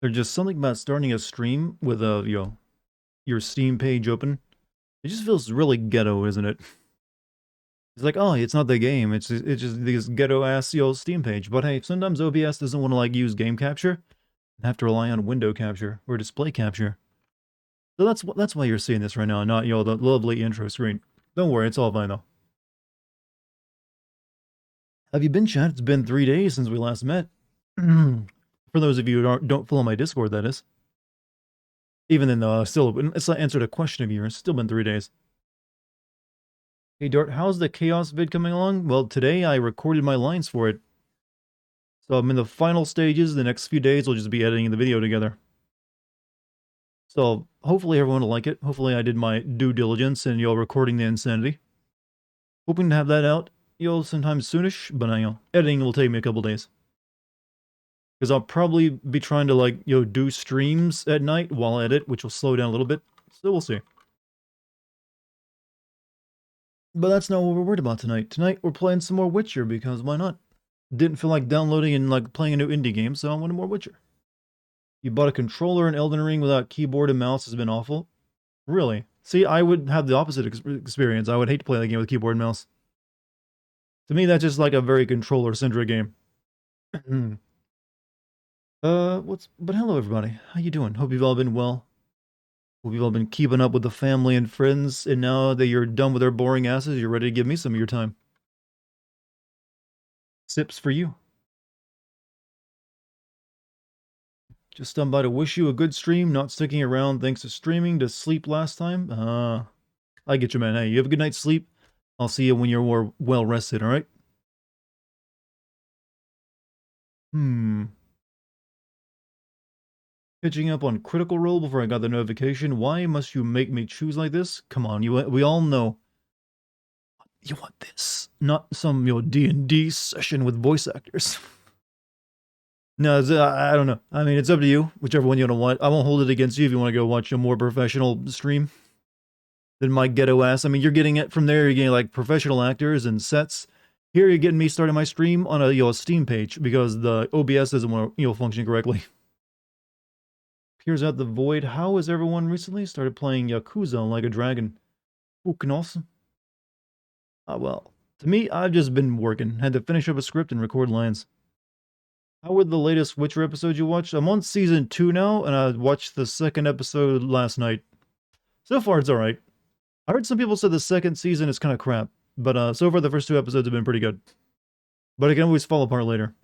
There's just something about starting a stream with your Steam page open. It just feels really ghetto, isn't it? It's like, oh, it's not the game. It's just this ghetto ass Steam page. But hey, sometimes OBS doesn't want to like use game capture and have to rely on window capture or display capture. So that's why you're seeing this right now, not the lovely intro screen. Don't worry, it's all fine though. Have you been, chat? It's been 3 days since we last met. For those of you who don't follow my Discord, that is. Even then, it's not answered a question of yours. It's still been 3 days. Hey, Dart, how's the Chaos vid coming along? Well, today I recorded my lines for it. So I'm in the final stages. The next few days we'll just be editing the video together. So hopefully everyone will like it. Hopefully I did my due diligence and recording the insanity. Hoping to have that out, sometime soonish, but editing will take me a couple days. Because I'll probably be trying to do streams at night while I edit, which will slow down a little bit. So we'll see. But that's not what we're worried about tonight. Tonight we're playing some more Witcher because why not? Didn't feel like downloading and playing a new indie game, so I wanted more Witcher. You bought a controller in Elden Ring without keyboard and mouse has been awful. Really? See, I would have the opposite experience. I would hate to play that game with keyboard and mouse. To me, that's just like a very controller-centric game. But hello everybody. How you doing? Hope you've all been well. Hope you've all been keeping up with the family and friends, and now that you're done with their boring asses, you're ready to give me some of your time. Sips for you. Just stopped by to wish you a good stream, not sticking around thanks to streaming to sleep last time. I get you, man. Hey, you have a good night's sleep. I'll see you when you're more well-rested, alright? Pitching up on Critical Role before I got the notification. Why must you make me choose like this? Come on, we all know. You want this, not some D&D session with voice actors. No, I don't know. I mean, it's up to you. Whichever one you don't want. I won't hold it against you if you want to go watch a more professional stream than my ghetto ass. I mean, you're getting it from there. You're getting professional actors and sets. Here, you're getting me starting my stream on a Steam page because the OBS doesn't want to function correctly. Peers out the void. How has everyone recently started playing Yakuza like a dragon? Fucking awesome. Well, to me, I've just been working. Had to finish up a script and record lines. How were the latest Witcher episodes you watched? I'm on season 2 now, and I watched the second episode last night. So far, it's alright. I heard some people said the second season is kind of crap, but so far the first 2 episodes have been pretty good. But it can always fall apart later.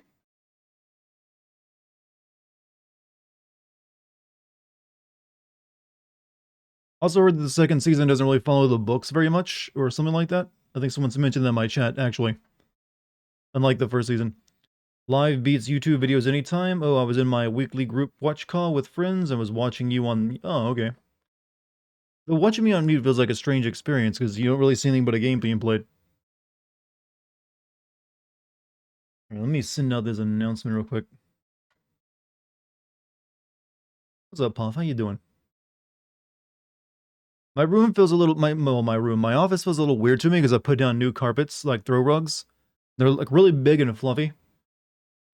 Also heard that the second season doesn't really follow the books very much, or something like that. I think someone's mentioned that in my chat, actually. Unlike the first season. Live beats YouTube videos anytime. Oh, I was in my weekly group watch call with friends and was watching you on... Oh, okay. The watching me on mute feels like a strange experience, because you don't really see anything but a game being played. Right, let me send out this announcement real quick. What's up, Puff? How you doing? My room feels a little... My office feels a little weird to me because I put down new carpets, like throw rugs. They're really big and fluffy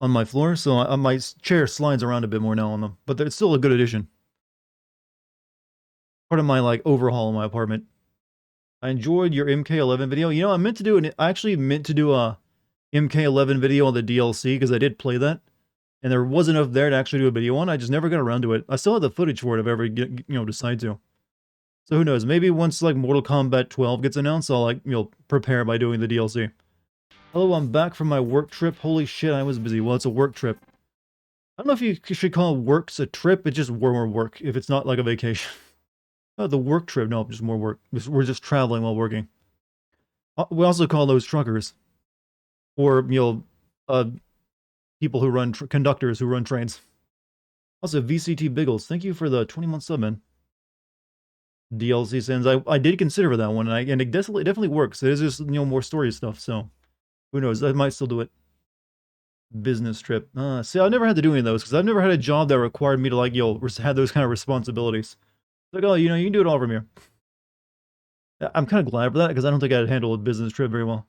on my floor, so my chair slides around a bit more now on them. But it's still a good addition. Part of my overhaul in my apartment. I enjoyed your MK11 video. I actually meant to do a MK11 video on the DLC because I did play that, and there wasn't enough there to actually do a video on. I just never got around to it. I still have the footage for it if I ever decide to. So who knows? Maybe once Mortal Kombat 12 gets announced, I'll prepare by doing the DLC. Hello, I'm back from my work trip. Holy shit, I was busy. Well, it's a work trip. I don't know if you should call works a trip. It's just more work if it's not like a vacation. Oh, the work trip. No, just more work. We're just traveling while working. We also call those truckers. Or, people who run... conductors who run trains. Also, VCT Biggles, thank you for the 20-month sub, man. DLC sends. I did consider that one, and it definitely works. It is just, more story stuff, so... Who knows? I might still do it. Business trip. See, I've never had to do any of those, because I've never had a job that required me to, have those kind of responsibilities. Like, oh, you can do it all from here. I'm kind of glad for that, because I don't think I'd handle a business trip very well.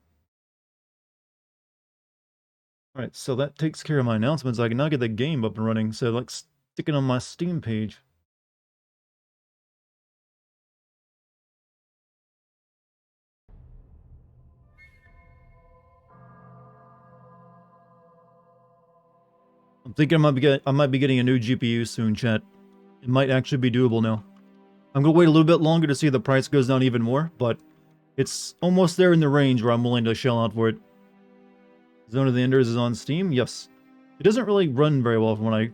Alright, so that takes care of my announcements. I can now get the game up and running. So, sticking on my Steam page. I'm thinking I might be getting a new GPU soon, chat. It might actually be doable now. I'm gonna wait a little bit longer to see if the price goes down even more, but it's almost there in the range where I'm willing to shell out for it. Zone of the Enders is on Steam? Yes. It doesn't really run very well from when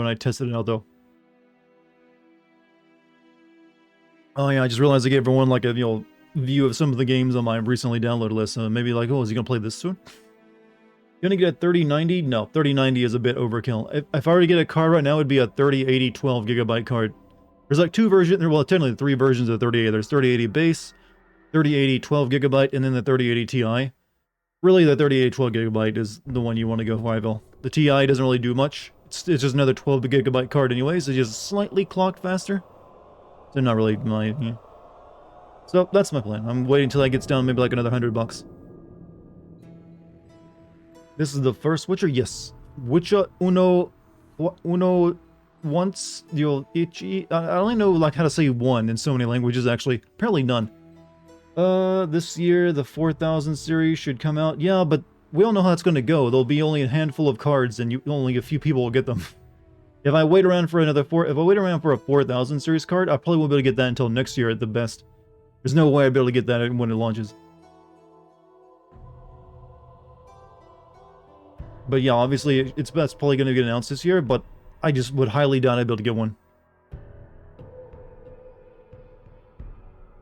I tested it out, though. Oh yeah, I just realized I gave everyone like a view of some of the games on my recently downloaded list. Maybe like, oh, is he gonna play this soon? Gonna get a 3090? No, 3090 is a bit overkill. If I were to get a card right now, it'd be a 3080 12GB card. There's like two versions, well, technically three versions of 3080. There's 3080 base, 3080 12GB, and then the 3080 Ti. Really, the 3080 12GB is the one you want to go for, Ivel. The Ti doesn't really do much. It's just another 12GB card anyways. It's just slightly clocked faster. So not really my... Yeah. So that's my plan. I'm waiting until that gets down maybe like another $100. This is the first Witcher? Yes. Witcher uno once you'll ichi. I only know like how to say one in so many languages actually. Apparently none. This year the 4000 series should come out. Yeah, but we all know how that's going to go. There'll be only a handful of cards and only a few people will get them. If I wait around for a 4000 series card, I probably won't be able to get that until next year at the best. There's no way I'd be able to get that when it launches. But yeah, obviously that's probably going to get announced this year, but I just would highly doubt I'd be able to get one.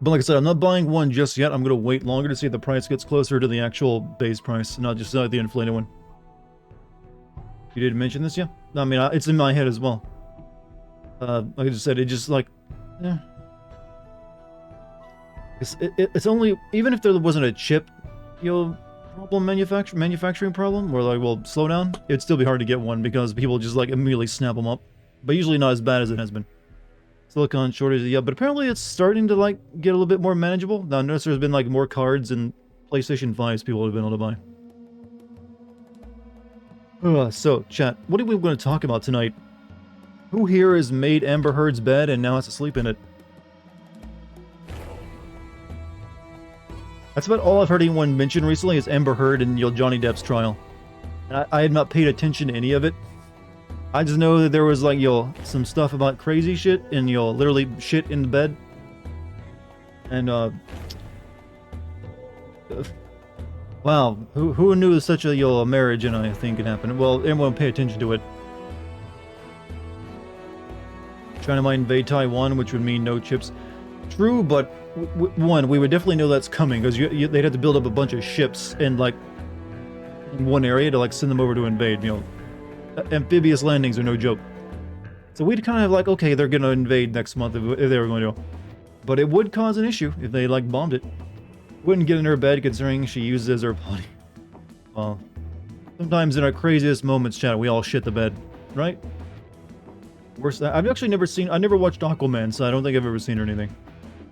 But like I said, I'm not buying one just yet. I'm going to wait longer to see if the price gets closer to the actual base price, not just the inflated one. You did mention this, yeah? I mean, it's in my head as well. Like I just said, it just like... Eh. It's only... Even if there wasn't a chip, problem manufacturing problem, where like, well, slow down, it'd still be hard to get one because people just like immediately snap them up. But usually not as bad as it has been. Silicon shortage, yeah, but apparently it's starting to like get a little bit more manageable. Now, I notice there's been like more cards and PlayStation 5s people have been able to buy. So, chat, what are we going to talk about tonight? Who here has made Amber Heard's bed and now has to sleep in it? That's about all I've heard anyone mention recently is Amber Heard and Johnny Depp's trial. And I have not paid attention to any of it. I just know that there was like some stuff about crazy shit and literally shit in the bed. And wow, who knew such a marriage and a thing could happen? Well, everyone pay attention to it. China might invade Taiwan, which would mean no chips. True, but one, we would definitely know that's coming because they'd have to build up a bunch of ships and like in one area to like send them over to invade. Amphibious landings are no joke. So we'd kind of like, okay, they're gonna invade next month if they were going to. But it would cause an issue if they like bombed it. Wouldn't get in her bed considering she uses her potty. Well, sometimes in our craziest moments, chat, we all shit the bed, right? Worse, I've actually I never watched Aquaman, so I don't think I've ever seen or anything.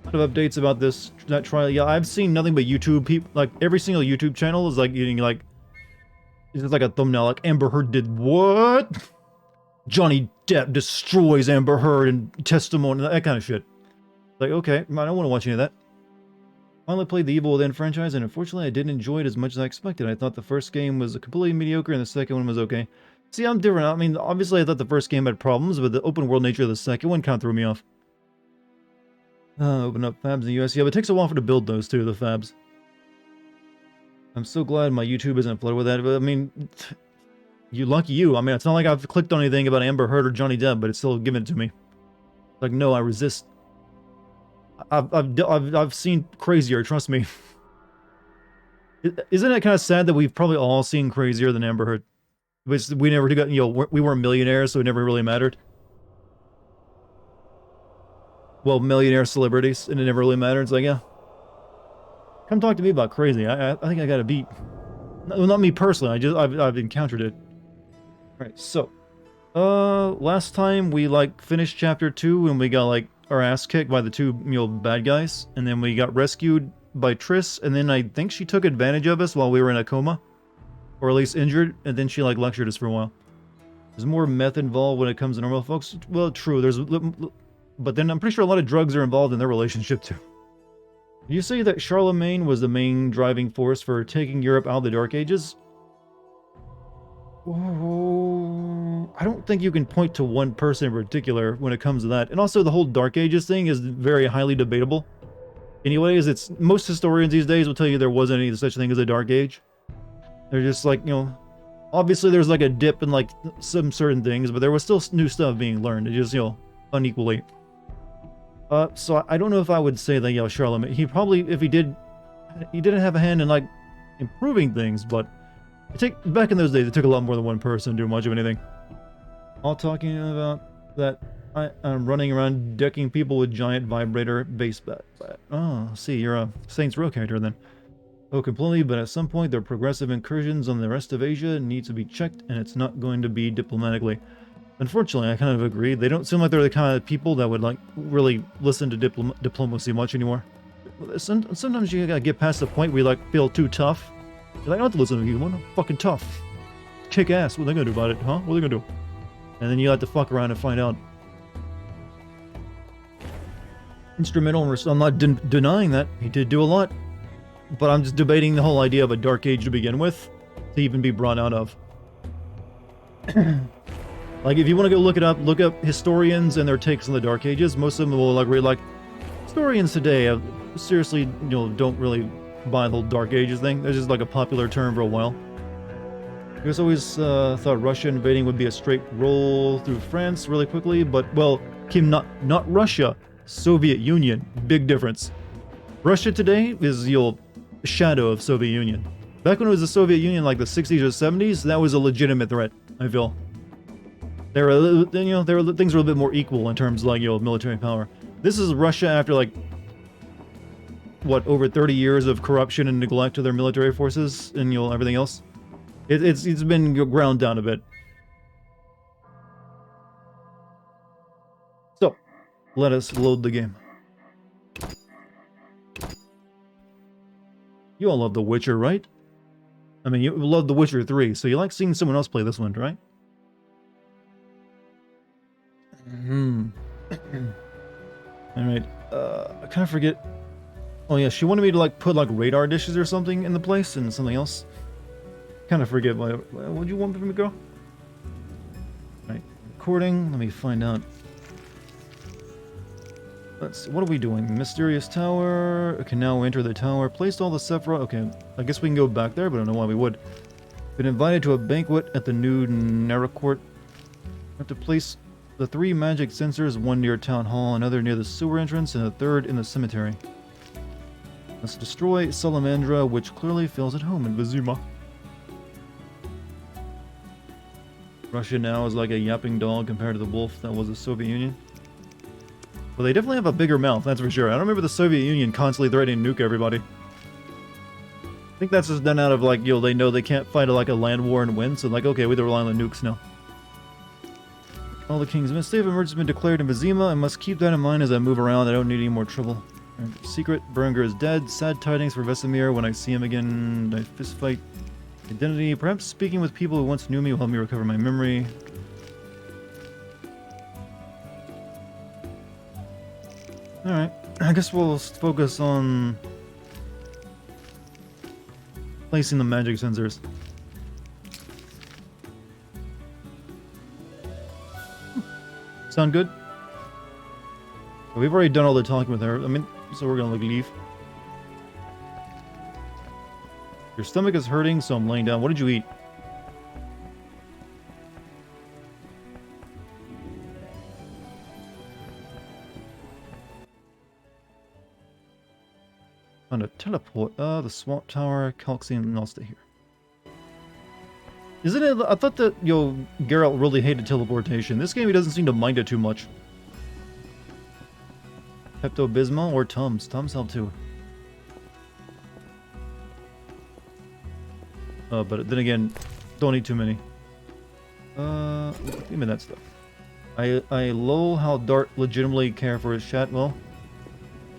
A lot of updates about that trial. Yeah, I've seen nothing but YouTube people, like every single YouTube channel is like getting like, it's just like a thumbnail, like Amber Heard did what? Johnny Depp destroys Amber Heard and testimony, that kind of shit. Like, okay, I don't want to watch any of that. Finally played the Evil Within franchise, and unfortunately I didn't enjoy it as much as I expected. I thought the first game was completely mediocre, and the second one was okay. See, I'm different. I mean, obviously I thought the first game had problems, but the open world nature of the second one kind of threw me off. Open up fabs in the US. Yeah, but it takes a while to build those too, the fabs. I'm so glad my YouTube isn't flooded with that, but I mean, lucky you. I mean, it's not like I've clicked on anything about Amber Heard or Johnny Depp, but it's still giving it to me. Like, no, I resist. I've seen crazier, trust me. Isn't it kind of sad that we've probably all seen crazier than Amber Heard? We never got, we weren't millionaires, so it never really mattered. Well, millionaire celebrities, and it never really mattered. It's like, yeah. Come talk to me about crazy. I think I got a beat. Well, not me personally. I've encountered it. All right, so last time we like finished chapter 2 and we got like our ass kicked by the two bad guys, and then we got rescued by Triss, and then I think she took advantage of us while we were in a coma, or at least injured, and then she like lectured us for a while. There's more meth involved when it comes to normal folks. Well, true. But then I'm pretty sure a lot of drugs are involved in their relationship too. Did you say that Charlemagne was the main driving force for taking Europe out of the Dark Ages? Oh, I don't think you can point to one person in particular when it comes to that. And also the whole Dark Ages thing is very highly debatable. Anyways, it's most historians these days will tell you there wasn't any such thing as a Dark Age. They're just like, you know, obviously there's like a dip in like some certain things, but there was still new stuff being learned. It just, you know, unequally. So I don't know if I would say that, you know, Charlemagne, he probably, if he didn't have a hand in like improving things, but back in those days, it took a lot more than one person to do much of anything. All talking about that I'm running around decking people with giant vibrator bass bat. Oh, see, you're a Saints Row character then. Oh, completely, but at some point their progressive incursions on the rest of Asia need to be checked, and it's not going to be diplomatically. Unfortunately, I kind of agree. They don't seem like they're the kind of people that would like really listen to diplomacy much anymore. Sometimes you gotta get past the point where you like feel too tough. You're like, I don't have to listen to you. I'm fucking tough. Kick ass. What are they gonna do about it, huh? What are they gonna do? And then you have to fuck around and find out. Instrumental, I'm not denying that. He did do a lot. But I'm just debating the whole idea of a Dark Age to begin with, to even be brought out of. Like, if you want to go look it up, look up historians and their takes on the Dark Ages. Most of them will like read like, historians today seriously, you know, don't really buy the whole Dark Ages thing. That's just like a popular term for a while. I was always thought Russia invading would be a straight roll through France really quickly, but, well, Kim, not Russia, Soviet Union. Big difference. Russia today is, you know, a shadow of Soviet Union. Back when it was the Soviet Union, like the 60s or 70s, that was a legitimate threat, I feel. Things were a little bit more equal in terms of, like, you know, military power. This is Russia after, like, what, over 30 years of corruption and neglect of their military forces and, you know, everything else. It's been ground down a bit. So, let us load the game. You all love The Witcher, right? I mean, you love The Witcher 3, so you like seeing someone else play this one, right? Alright, I kind of forget. Oh yeah, she wanted me to like put like radar dishes or something in the place and something else. Kind of forget what do you want from me, girl? Alright, recording, let me find out. What are we doing? Mysterious tower. Okay, now enter the tower. Placed all the Sephora. Okay, I guess we can go back there, but I don't know why we would. Been invited to a banquet at the new Naracourt. Have to place the 3 magic sensors, one near town hall, another near the sewer entrance, and a third in the cemetery. Let's destroy Salamandra, which clearly feels at home in Vizima. Russia now is like a yapping dog compared to the wolf that was the Soviet Union. Well, they definitely have a bigger mouth, that's for sure. I don't remember the Soviet Union constantly threatening to nuke everybody. I think that's just done out of, like, you know, they know they can't fight like a land war and win, so like, okay, we have to rely on the nukes now. All the king's state of emergency has been declared in Vizima. I must keep that in mind as I move around. I don't need any more trouble. Secret, Berenger is dead. Sad tidings for Vesemir. When I see him again, I fist fight. Identity, perhaps speaking with people who once knew me will help me recover my memory. Alright, I guess we'll focus on placing the magic sensors. Sound good? We've already done all the talking with her. I mean, so we're gonna leave. Your stomach is hurting, so I'm laying down. What did you eat? On a teleport. The swamp tower, Calxian, and I'll stay here. Isn't it? I thought that, yo, Geralt really hated teleportation. This game, he doesn't seem to mind it too much. Pepto-Bismol or Tums? Tums help too. But then again, don't eat too many. Give me that stuff. I lol how Dart legitimately care for his chat. Well,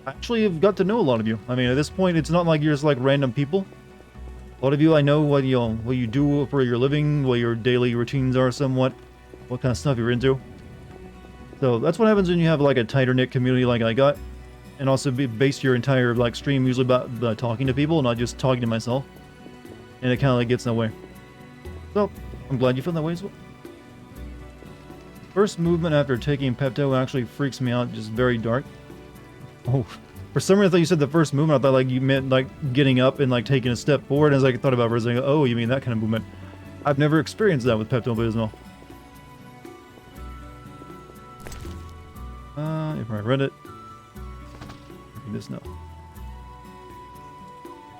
actually, I've got to know a lot of you. I mean, at this point, it's not like you're just like random people. A lot of you, I know what you do for your living, what your daily routines are somewhat. what kind of stuff you're into. So that's what happens when you have like a tighter knit community like I got, and also base your entire like stream usually about talking to people, not just talking to myself. And it kind of like gets in the way. So I'm glad you feel that way as well. First movement after taking Pepto actually freaks me out, just very dark. Oh, for some reason I thought you said the first movement. I thought like you meant like getting up and like taking a step forward. As I thought about it, I was like, oh, you mean that kind of movement? I've never experienced that with Pepto Bismol. If I read it, this now.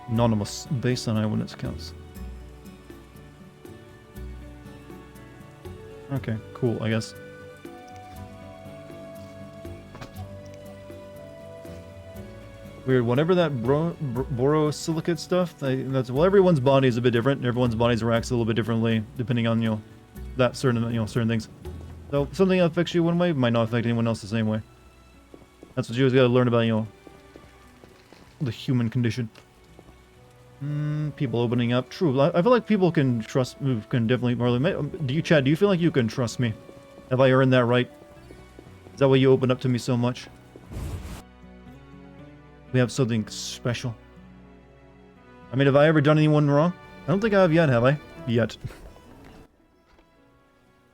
Anonymous, based on eyewitness accounts. Okay, cool, I guess. Weird, whatever that borosilicate stuff, that's, well, everyone's body is a bit different. Everyone's bodies reacts a little bit differently, depending on, you know, that certain, you know, certain things. So, something that affects you one way might not affect anyone else the same way. That's what you always gotta learn about, you know, the human condition. People opening up. True, I feel like people can trust, can definitely, Marley, do you, Chad, do you feel like you can trust me? Have I earned that right? Is that why you open up to me so much? We have something special. I mean, have I ever done anyone wrong? I don't think I have yet, have I? Yet.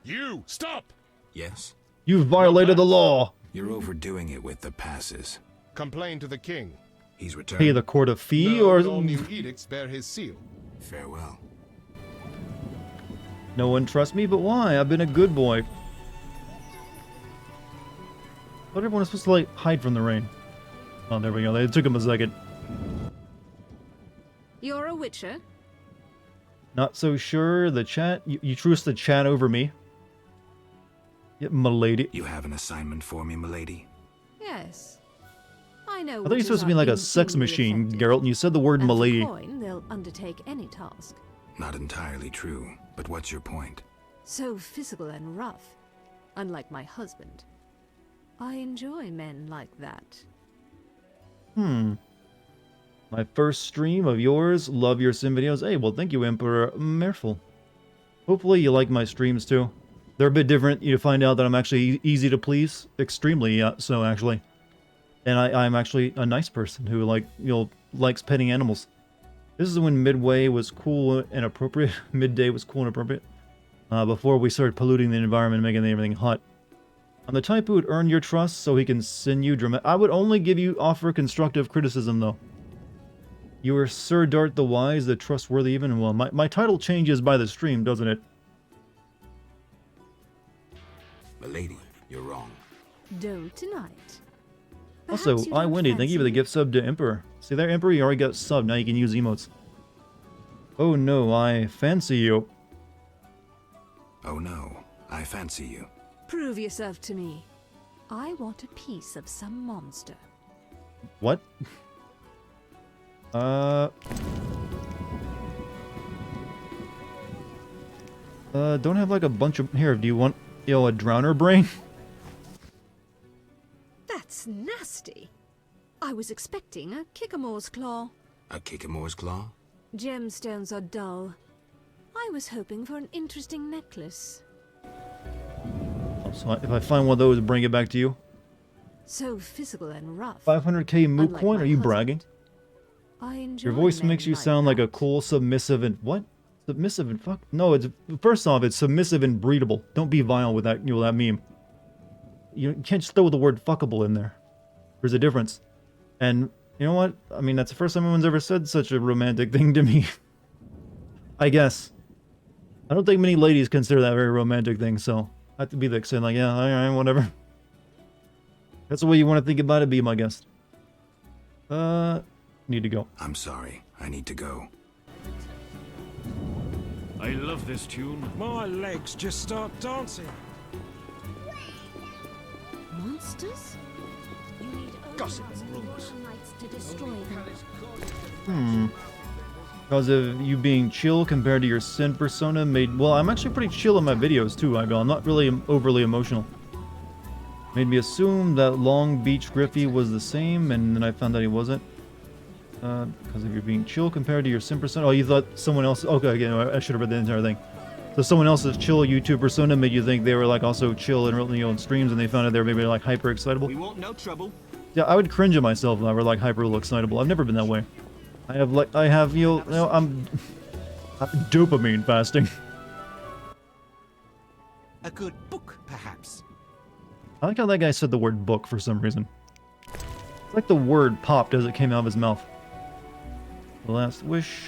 You, stop! Yes? You've violated the law! You're overdoing it with the passes. Complain to the king. He's returned. Pay the court a fee, No, or... all new edicts bear his seal. Farewell. No one trusts me, but why? I've been a good boy. But everyone is supposed to, like, hide from the rain. Oh, there we go. It took him a second. You're a witcher? Not so sure. The chat... You trust the chat over me? Yeah, m'lady. You have an assignment for me, m'lady? Yes. I know. I thought you were supposed to be like a sex machine, Geralt, and you said the word m'lady. They'll undertake any task. Not entirely true, but what's your point? So physical and rough, unlike my husband. I enjoy men like that. My first stream of yours. Love your sim videos. Hey, well, thank you, Emperor Merful. Hopefully you like my streams, too. They're a bit different. You find out that I'm actually easy to please. Extremely so, actually. And I'm actually a nice person who, like, you know, likes petting animals. This is when midway was cool and appropriate. Midday was cool and appropriate. Before we started polluting the environment and making everything hot. I'm the type who would earn your trust so he can send you dramatic... I would only offer constructive criticism, though. You are Sir Dart the Wise, the trustworthy even and well. My title changes by the stream, doesn't it? M'lady, you're wrong. Don't tonight. Also, I Wendy, thank you for the gift sub to Emperor. See there, Emperor, you already got subbed, now you can use emotes. Oh no, I fancy you. Oh no, I fancy you. Prove yourself to me. I want a piece of some monster. What? Don't have like a bunch of... Here, do you want, you know, a drowner brain? That's nasty. I was expecting a Kickamore's claw. A Kickamore's claw? Gemstones are dull. I was hoping for an interesting necklace. So if I find one of those, bring it back to you. So physical and rough. 500k moot Unlike coin? my Are you husband. bragging? I enjoy Your voice men makes you like sound like a that. cool, submissive, and... What? Submissive and fuck? No, it's... First off, it's submissive and breedable. Don't be vile with that, you know, that meme. You can't just throw the word fuckable in there. There's a difference. And, you know what? I mean, that's the first time anyone's ever said such a romantic thing to me. I guess. I don't think many ladies consider that a very romantic thing, so... I have to be the extent, like, yeah, alright, whatever. That's the way you want to think about it, be my guest. Need to go. I'm sorry, I need to go. I love this tune. My legs just start dancing. Monsters? You need Gossip and rumors. to destroy them. Because of you being chill compared to your Sin persona made... Well, I'm actually pretty chill in my videos, too, I go. I'm not really overly emotional. Made me assume that Long Beach Griffey was the same, and then I found out he wasn't. Because of you being chill compared to your Sin persona... Oh, you thought someone else... Okay, again, I should have read the entire thing. So someone else's chill YouTube persona made you think they were like also chill and really, in streams, and they found out they were maybe like hyper excitable. We want no trouble. Yeah, I would cringe at myself if I were like hyper excitable. I've never been that way. I have I'm dopamine fasting. A good book, perhaps. I like how that guy said the word book for some reason. It's like the word popped as it came out of his mouth. The Last Wish.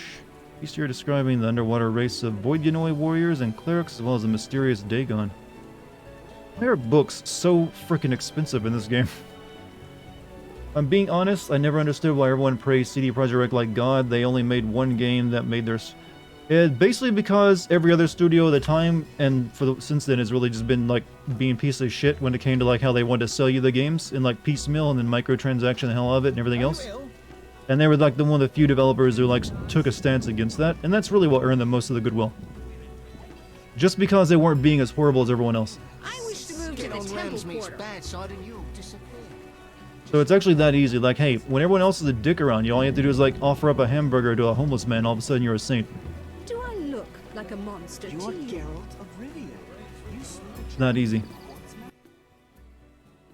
He's here describing the underwater race of Voidyanoi warriors and clerics, as well as a mysterious Dagon. Why are books so freaking expensive in this game? I'm being honest, I never understood why everyone praised CD Projekt Red like God. They only made one game that made their... basically because every other studio at the time, and since then, has really just been like being piece of shit when it came to like how they wanted to sell you the games in like piecemeal and then microtransaction the hell out of it and everything else. And they were like one of the few developers who like took a stance against that, and that's really what earned them most of the goodwill. Just because they weren't being as horrible as everyone else. I wish to move to the temple quarter. Bad side and you disappear. So it's actually that easy. Like, hey, when everyone else is a dick around you, all you have to do is like offer up a hamburger to a homeless man, all of a sudden you're a saint. Do I look like a monster to you? Geralt of Rivia. It's not easy.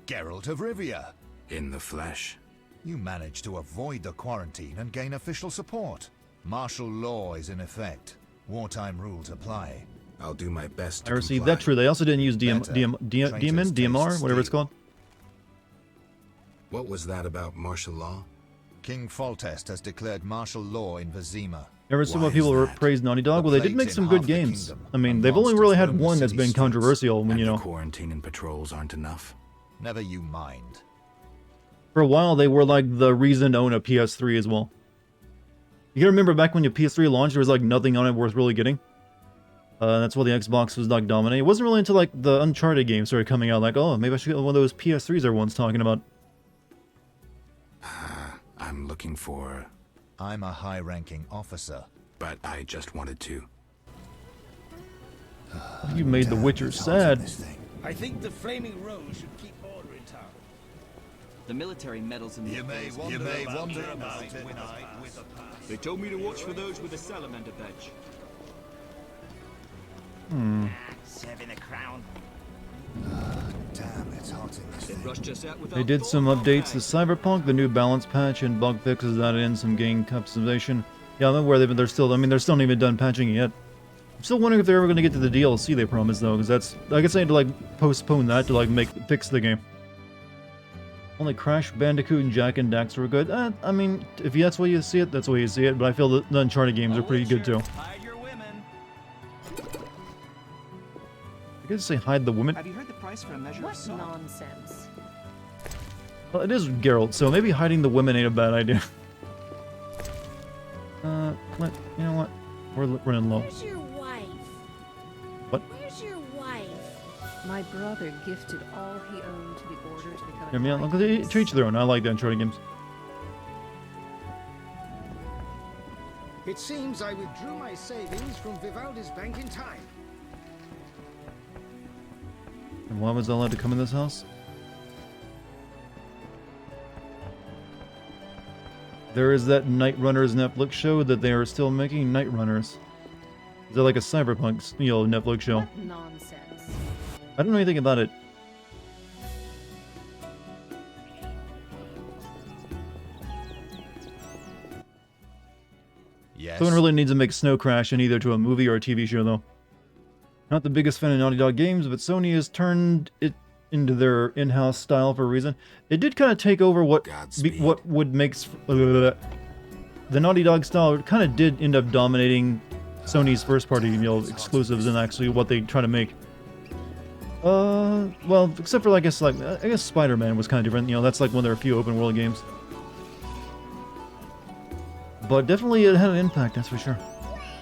Geralt of Rivia. In the flesh. You managed to avoid the quarantine and gain official support. Martial law is in effect. Wartime rules apply. I'll do my best to I received comply. that true. They also didn't use DMR, whatever it's called. What was that about martial law? King Foltest has declared martial law in Vizima. Ever seen Why what people is that? praise Naughty Dog? The Well, they did make plagues some in good half the games. kingdom, I mean, and they've only really had monsters roam one the that's city been streets. controversial when, And you the know. quarantine and patrols aren't enough. Never you mind. For a while, they were like the reason to own a PS3 as well. You gotta remember back when your PS3 launched, there was like nothing on it worth really getting. That's why the Xbox was like dominating. It wasn't really until like the Uncharted games started coming out, like, oh, maybe I should get one of those PS3s everyone's talking about. I'm looking for... I'm a high-ranking officer. But I just wanted to. You made The Witcher sad. I think the Flaming Rose should keep order in town. The military medals in the wander about at night with a pass. They told me to watch for those with a salamander badge. 7 a crown. Damn, it's hot in this They thing. rushed us out with They did some updates to Cyberpunk, the new balance patch, and bug fixes added in some game customization. Yeah, I'm aware they're still, I mean, they're still not even done patching it yet. I'm still wondering if they're ever going to get to the DLC they promised, though, because that's, I guess they had to, like, postpone that to, like, fix the game. Only Crash Bandicoot and Jak and Dax were good. I mean, if that's the way you see it, that's the way you see it, but I feel that the Uncharted games are pretty good, too. Hide your women. I guess say hide the woman. Have you heard the price for a measure of What salt? nonsense. Well, it is Geralt, so maybe hiding the women ain't a bad idea. You know what? We're running low. Where's your wife? What? Where's your wife? My brother gifted all he owned to the order to become Hear me out. Look, to each their own. I like the Uncharted games. It seems I withdrew my savings from Vivaldi's bank in time. And why was I allowed to come in this house? There is that Night Runners Netflix show that they are still making. Night Runners. Is that like a cyberpunk, Netflix show? What nonsense. I don't know anything about it. Yes. Someone really needs to make Snow Crash in either to a movie or a TV show, though. Not the biggest fan of Naughty Dog games, but Sony has turned it into their in-house style for a reason. It did kind of take over what would make the Naughty Dog style. It kind of did end up dominating Sony's first-party, exclusives and actually what they try to make. Well, except for I guess Spider-Man was kind of different. That's like one of their few open-world games. But definitely it had an impact, that's for sure.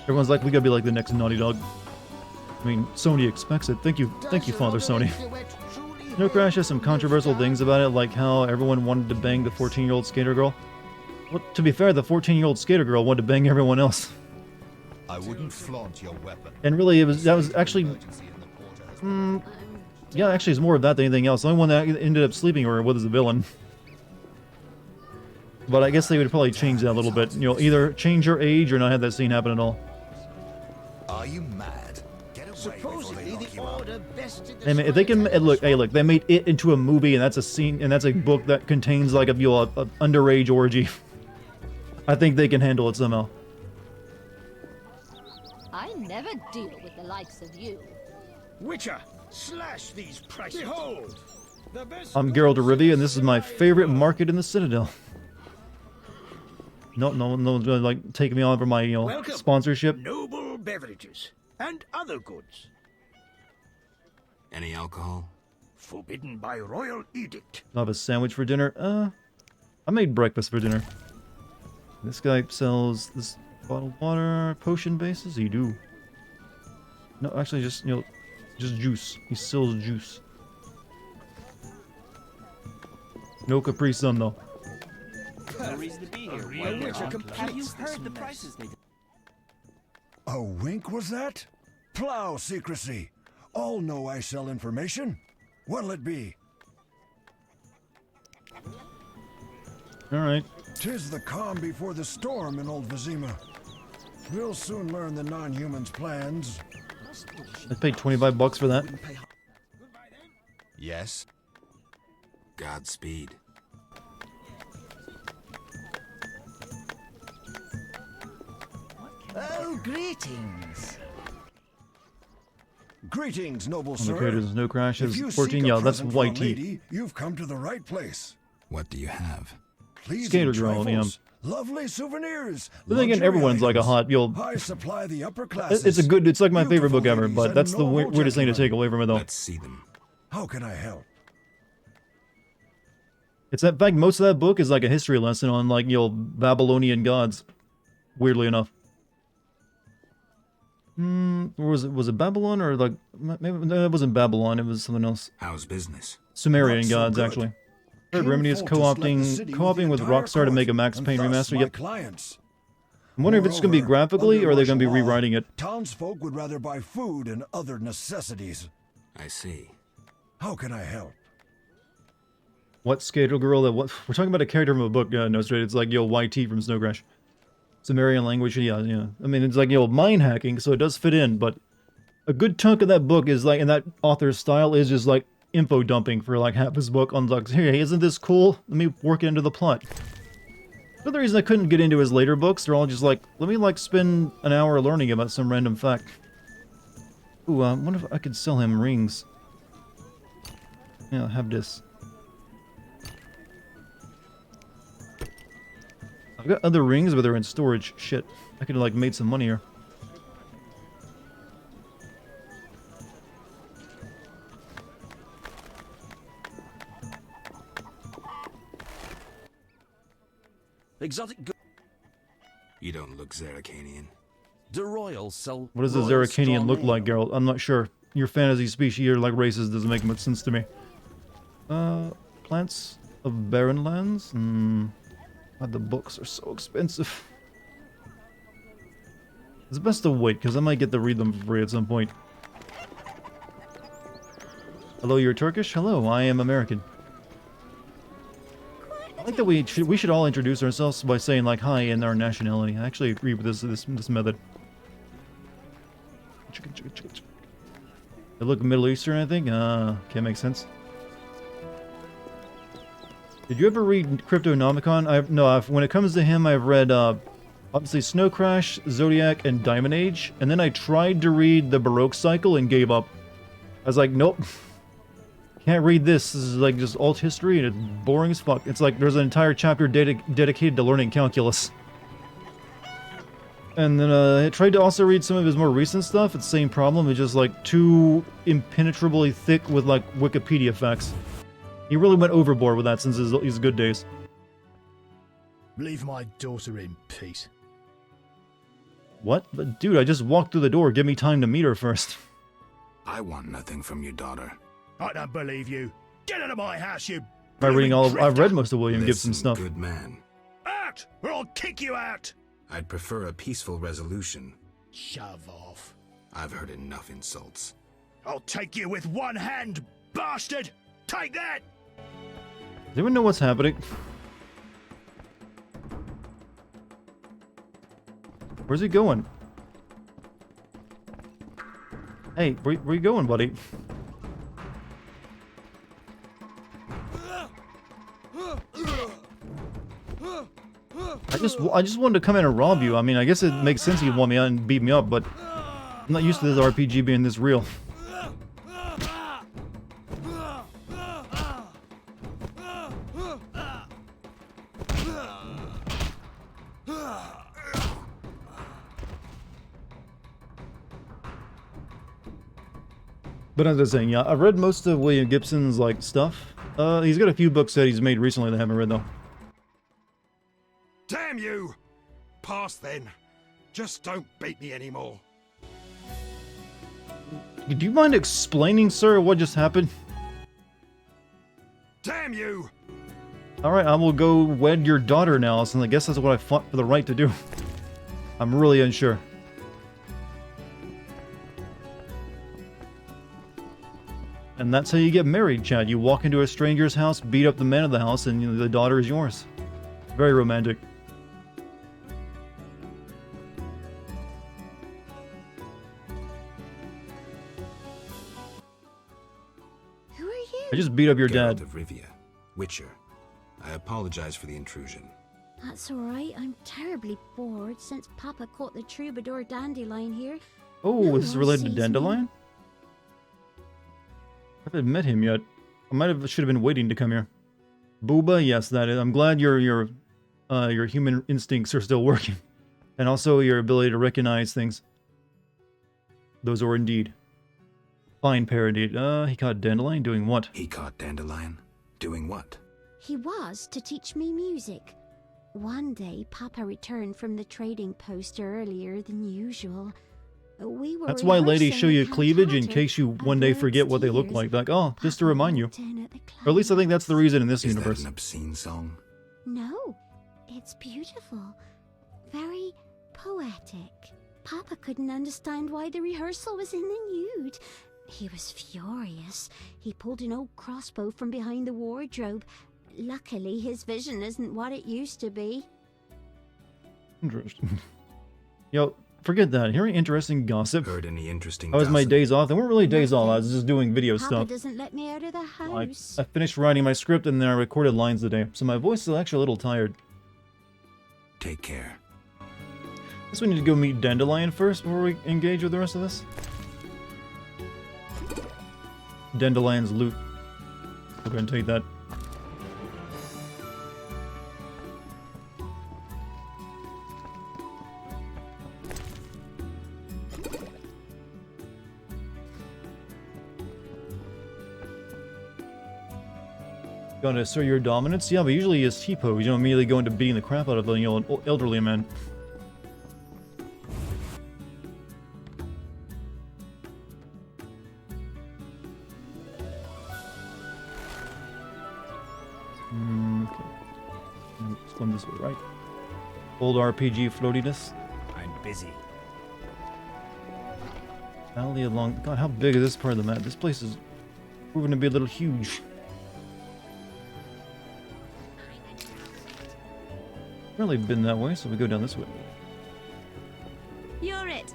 Everyone's like, we gotta be like the next Naughty Dog. I mean, Sony expects it. Thank you, Father Sony. Snow Crash has some controversial things about it, like how everyone wanted to bang the 14-year-old skater girl. Well, to be fair, the 14-year-old skater girl wanted to bang everyone else. I wouldn't flaunt your weapon. And really, that was actually... yeah, actually, it's more of that than anything else. The only one that ended up sleeping with is the villain. But I guess they would probably change that a little bit. Either change your age or not have that scene happen at all. Are you mad? Get Supposedly the Order bested the I mean, if they can Spartans. look, hey, look, they made it into a movie, and that's a scene, and that's a book that contains like a underage orgy. I think they can handle it somehow. I never deal with the likes of you. Witcher, slash these prices. Behold, the best. I'm Geralt of Rivia, and this is my favorite market in the Citadel. No one's gonna like take me on for my Welcome. sponsorship. Noble beverages and other goods Any alcohol? forbidden by royal edict. I'll have a sandwich for dinner. I made breakfast for dinner. This guy sells this bottled water, potion bases. You do. No, actually, just just juice. He sells juice. No Capri Sun though. No reason to be here. real witcher Have you completes this heard the mess. prices they... A wink was that? Plow secrecy. All know I sell information. What'll it be? All right. 'Tis the calm before the storm in old Vizima. We'll soon learn the non-humans' plans. I paid $25 for that. Yes. Godspeed. Oh, greetings. Greetings, noble On the sir. creators, no If crashes. you 14, seek a yeah, that's present for a white tea. lady, you've come to the right place. What do you have? Pleasing Skater girl, trifles, lovely souvenirs. But then again, luxury everyone's like a items. hot. I supply the upper classes. It's like my favorite book ever, Beautiful but that's the ladies and weirdest thing to noble take away from it though. Let's see them. How can I help? It's that, in fact, most of that book is like a history lesson on like Babylonian gods. Weirdly enough. Or was it Babylon or like maybe no, it wasn't Babylon, it was something else. How's business? Sumerian Not so gods good. actually. Heard King Remedy is Foltest left the co-opting city with co-oping the with entire Rockstar to make a court, Max and Payne thus remaster. my Yep. clients. I'm wondering if it's gonna be Moreover, graphically under or are they gonna be martial law, rewriting it. Townsfolk would rather buy food and other necessities. I see. How can I help? What skater girl that what we're talking about a character from a book, no straight. It's like YT from Snow Crash. Sumerian language, yeah. I mean it's like mind hacking, so it does fit in, but a good chunk of that book is like in that author's style is just like info dumping for like half his book on like, hey, isn't this cool? Let me work it into the plot. Another reason I couldn't get into his later books, they're all just like, let me like spend an hour learning about some random fact. Ooh, I wonder if I could sell him rings. Yeah, have this. I've got other rings, but they're in storage. Shit. I could have like made some money here. Exotic goods. You don't look Zeracanian. The Royals sell. What does the Royal Zeracanian look strong like, ale. Geralt? I'm not sure. Your fantasy species or like races doesn't make much sense to me. Plants of barren lands? God, the books are so expensive. It's best to wait, because I might get to read them for free at some point. Hello, you're Turkish? Hello, I am American. I think that we should all introduce ourselves by saying like hi in our nationality. I actually agree with this method. They look Middle Eastern, I think. Can't make sense. Did you ever read Cryptonomicon? When it comes to him, I've read obviously Snow Crash, Zodiac, and Diamond Age, and then I tried to read the Baroque Cycle and gave up. I was like, nope. Can't read this. This is like just alt history and it's boring as fuck. It's like there's an entire chapter dedicated to learning calculus. And then I tried to also read some of his more recent stuff. It's the same problem. It's just like too impenetrably thick with like Wikipedia facts. He really went overboard with that since his good days. Leave my daughter in peace. What? But dude, I just walked through the door. Give me time to meet her first. I want nothing from your daughter. I don't believe you. Get out of my house, you. By reading all of, I've drifter. read most of William Gibson's Listen, stuff. good man. Out, or I'll kick you out. I'd prefer a peaceful resolution. Shove off. I've heard enough insults. I'll take you with one hand, bastard. Take that. Does anyone know what's happening? Where's he going? Hey, where you going, buddy? I just wanted to come in and rob you. I mean, I guess it makes sense you'd want me out and beat me up, but I'm not used to this RPG being this real. But as I was saying, yeah, I've read most of William Gibson's, like, stuff. He's got a few books that he's made recently that I haven't read, though. Damn you! Pass then. Just don't beat me anymore. Do you mind explaining, sir, what just happened? Damn you! Alright, I will go wed your daughter now, since I guess that's what I fought for the right to do. I'm really unsure. And that's how you get married, Chad. You walk into a stranger's house, beat up the man of the house, and the daughter is yours. Very romantic. Who are you? I just beat up your Geralt dad. of Rivia, Witcher. I apologize for the intrusion. That's alright. I'm terribly bored since Papa caught the troubadour Dandelion here. Oh, No is this one related to sees Dandelion? I haven't met him yet. I should have been waiting to come here. Booba, yes, that is. I'm glad your human instincts are still working, and also your ability to recognize things. Those are indeed fine parodied. He caught Dandelion doing what? He caught Dandelion? Doing what? He was to teach me music. One day, Papa returned from the trading post earlier than usual. We were That's why ladies show you rehearsing a cleavage in cantata, case you a one day bird's forget what they look tears. like. Like, oh, just to Papa remind you. walked in at the Or at least I think that's the reason in this Is universe. that an obscene song? No, it's beautiful. Very poetic. Papa couldn't understand why the rehearsal was in the nude. He was furious. He pulled an old crossbow from behind the wardrobe. Luckily, his vision isn't what it used to be. Interesting. Yo, forget that. Hearing interesting gossip. Heard any interesting How was my gossip? days off? They weren't really days off. I was Nothing. just doing video Papa stuff. doesn't let me out of the I house. finished writing my script and then I recorded lines today, so my voice is actually a little tired. Take care. Guess we need to go meet Dandelion first before we engage with the rest of this. Dandelion's loot. We're going to take that. Gonna assert your dominance? Yeah, but usually it's T-pose. You don't immediately go into beating the crap out of an elderly man. Okay. Let's go this way, right? Old RPG floatiness. I'm busy. Alley along. God, how big is this part of the map? This place is proving to be a little huge. Really been that way, so we go down this way. You're it.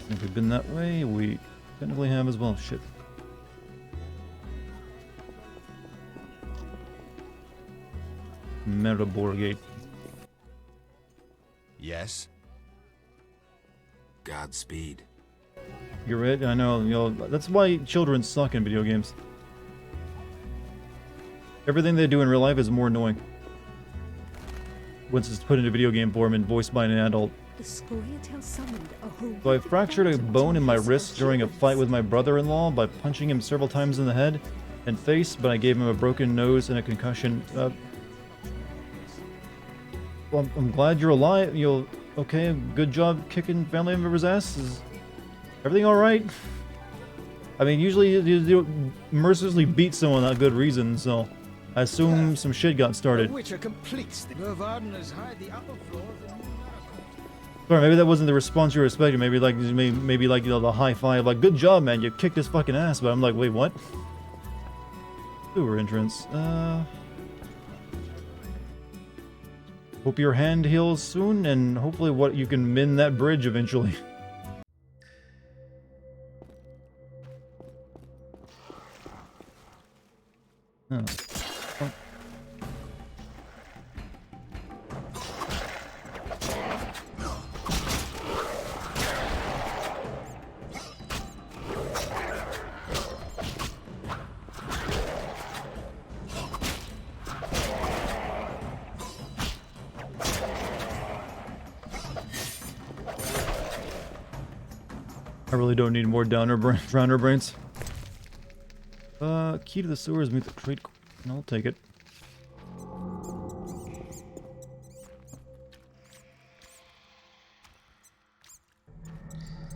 If we've been that way, we technically have as well. Shit. Maribor Gate. Yes? Godspeed. You're right, I know, that's why children suck in video games. Everything they do in real life is more annoying once it's put into video game form and voiced by an adult. The Scoia'tael summoned a whole So I fractured a bone in my wrist during a fight with my brother-in-law by punching him several times in the head and face, but I gave him a broken nose and a concussion. Well, I'm glad you're alive. Okay, good job kicking family members' ass. Is everything alright? I mean, usually you mercilessly beat someone without good reason, so I assume some shit got started. Witcher completes the Vervardeners hide the upper floor of the new Miracle. Sorry, maybe that wasn't the response you were expecting. Maybe like the high five, like good job, man, you kicked his fucking ass. But I'm like, wait, what? Sewer entrance. Hope your hand heals soon, and hopefully you can mend that bridge eventually. Oh. Oh. I really don't need more drowner brains. Key to the sewers meet the trade. I'll take it.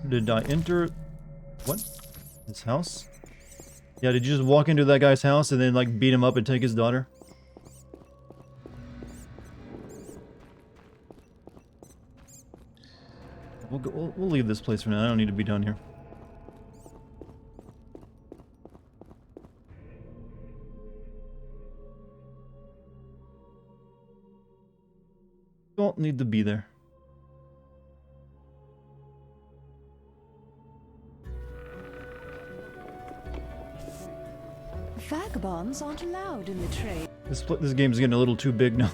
Did I enter? What? His house? Yeah, did you just walk into that guy's house and then like beat him up and take his daughter? We'll leave this place for now. I don't need to be down here. Don't need to be there. Vagabonds aren't allowed in the trade. This game's getting a little too big now.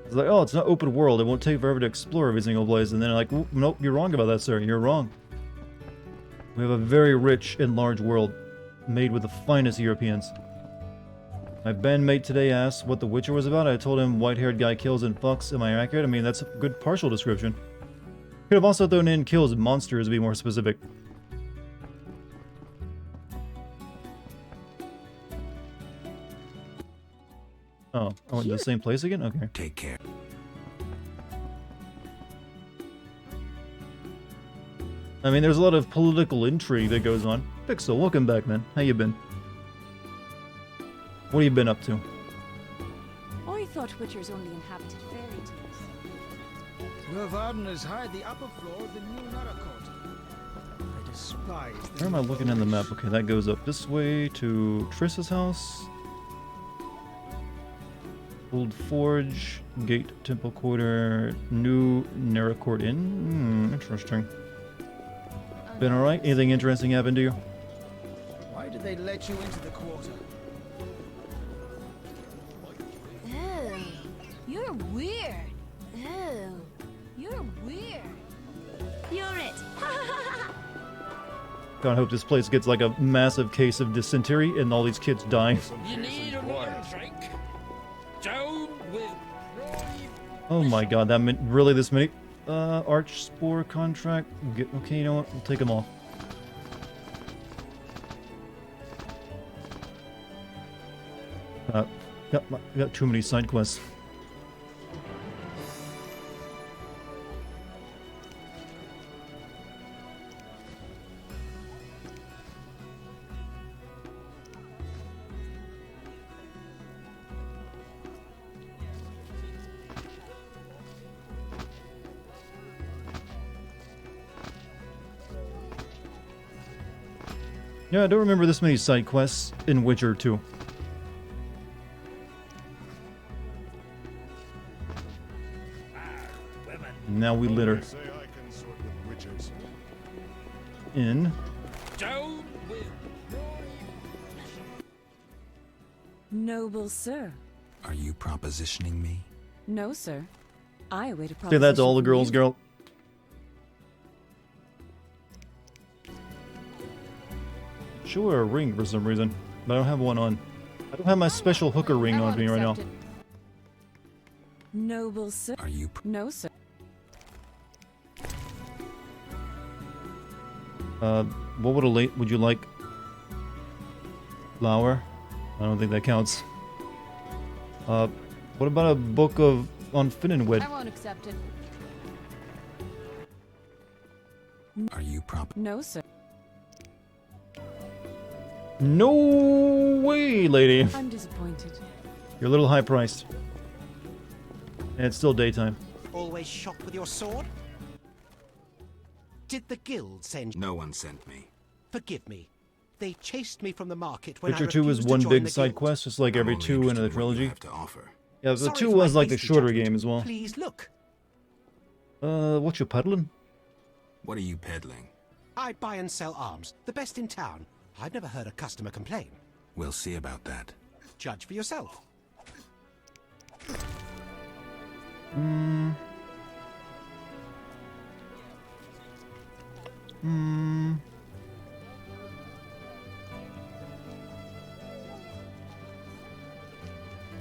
It's like, oh, it's not open world. It won't take forever to explore every single place. And then like, nope, you're wrong about that, sir. You're wrong. We have a very rich and large world, made with the finest Europeans. My bandmate today asked what The Witcher was about. I told him white-haired guy kills and fucks. Am I accurate? I mean, that's a good partial description. Could have also thrown in kills monsters to be more specific. Oh, I went to the same place again? Okay. Take care. I mean, there's a lot of political intrigue that goes on. Pixel, welcome back, man. How you been? What have you been up to? I thought Witchers only inhabited fairy tales. Your Vardeners hide the upper floor of the new Naracourt. I despise the Where am I looking in the map? Okay, that goes up this way to Triss's house. Old Forge, Gate, Temple Quarter, New Naracourt Inn. Interesting. Been alright? Anything interesting happened to you? Why did they let you into the quarter? Oh, you're weird. Oh, you're weird. You're it. God, I hope this place gets like a massive case of dysentery and all these kids dying. You need another drink? Down with Oh my god, that meant really this many? Arch Spore contract. Okay, you know what? We'll take them all. Got too many side quests. Yeah, I don't remember this many side quests in Witcher 2. Now we litter. Say I can sort with witches. In. down with Noble sir. Are you propositioning me? No, sir. I await a proposition. Say that to all the from girls, you. girl. Should wear a ring for some reason, but I don't have one on. I don't have my special hooker ring on me right now. Noble sir. Are you? No, sir. What would you like? Flower? I don't think that counts. What about a book on Finnenwed? I won't accept it. Are you No, sir. No way, lady. I'm disappointed. You're a little high priced. And it's still daytime. Always shop with your sword? Did the guild send you? No one sent me. Forgive me. They chased me from the market when Witcher I 2 is refused one to join big the side guild. quest, just like every I'm only two in interested the in what you trilogy. have to offer. Yeah, the Sorry 2 for my was like the hasty shorter judgment. game as well. Please look. What you peddling? What are you peddling? I buy and sell arms, the best in town. I've never heard a customer complain. We'll see about that. Judge for yourself.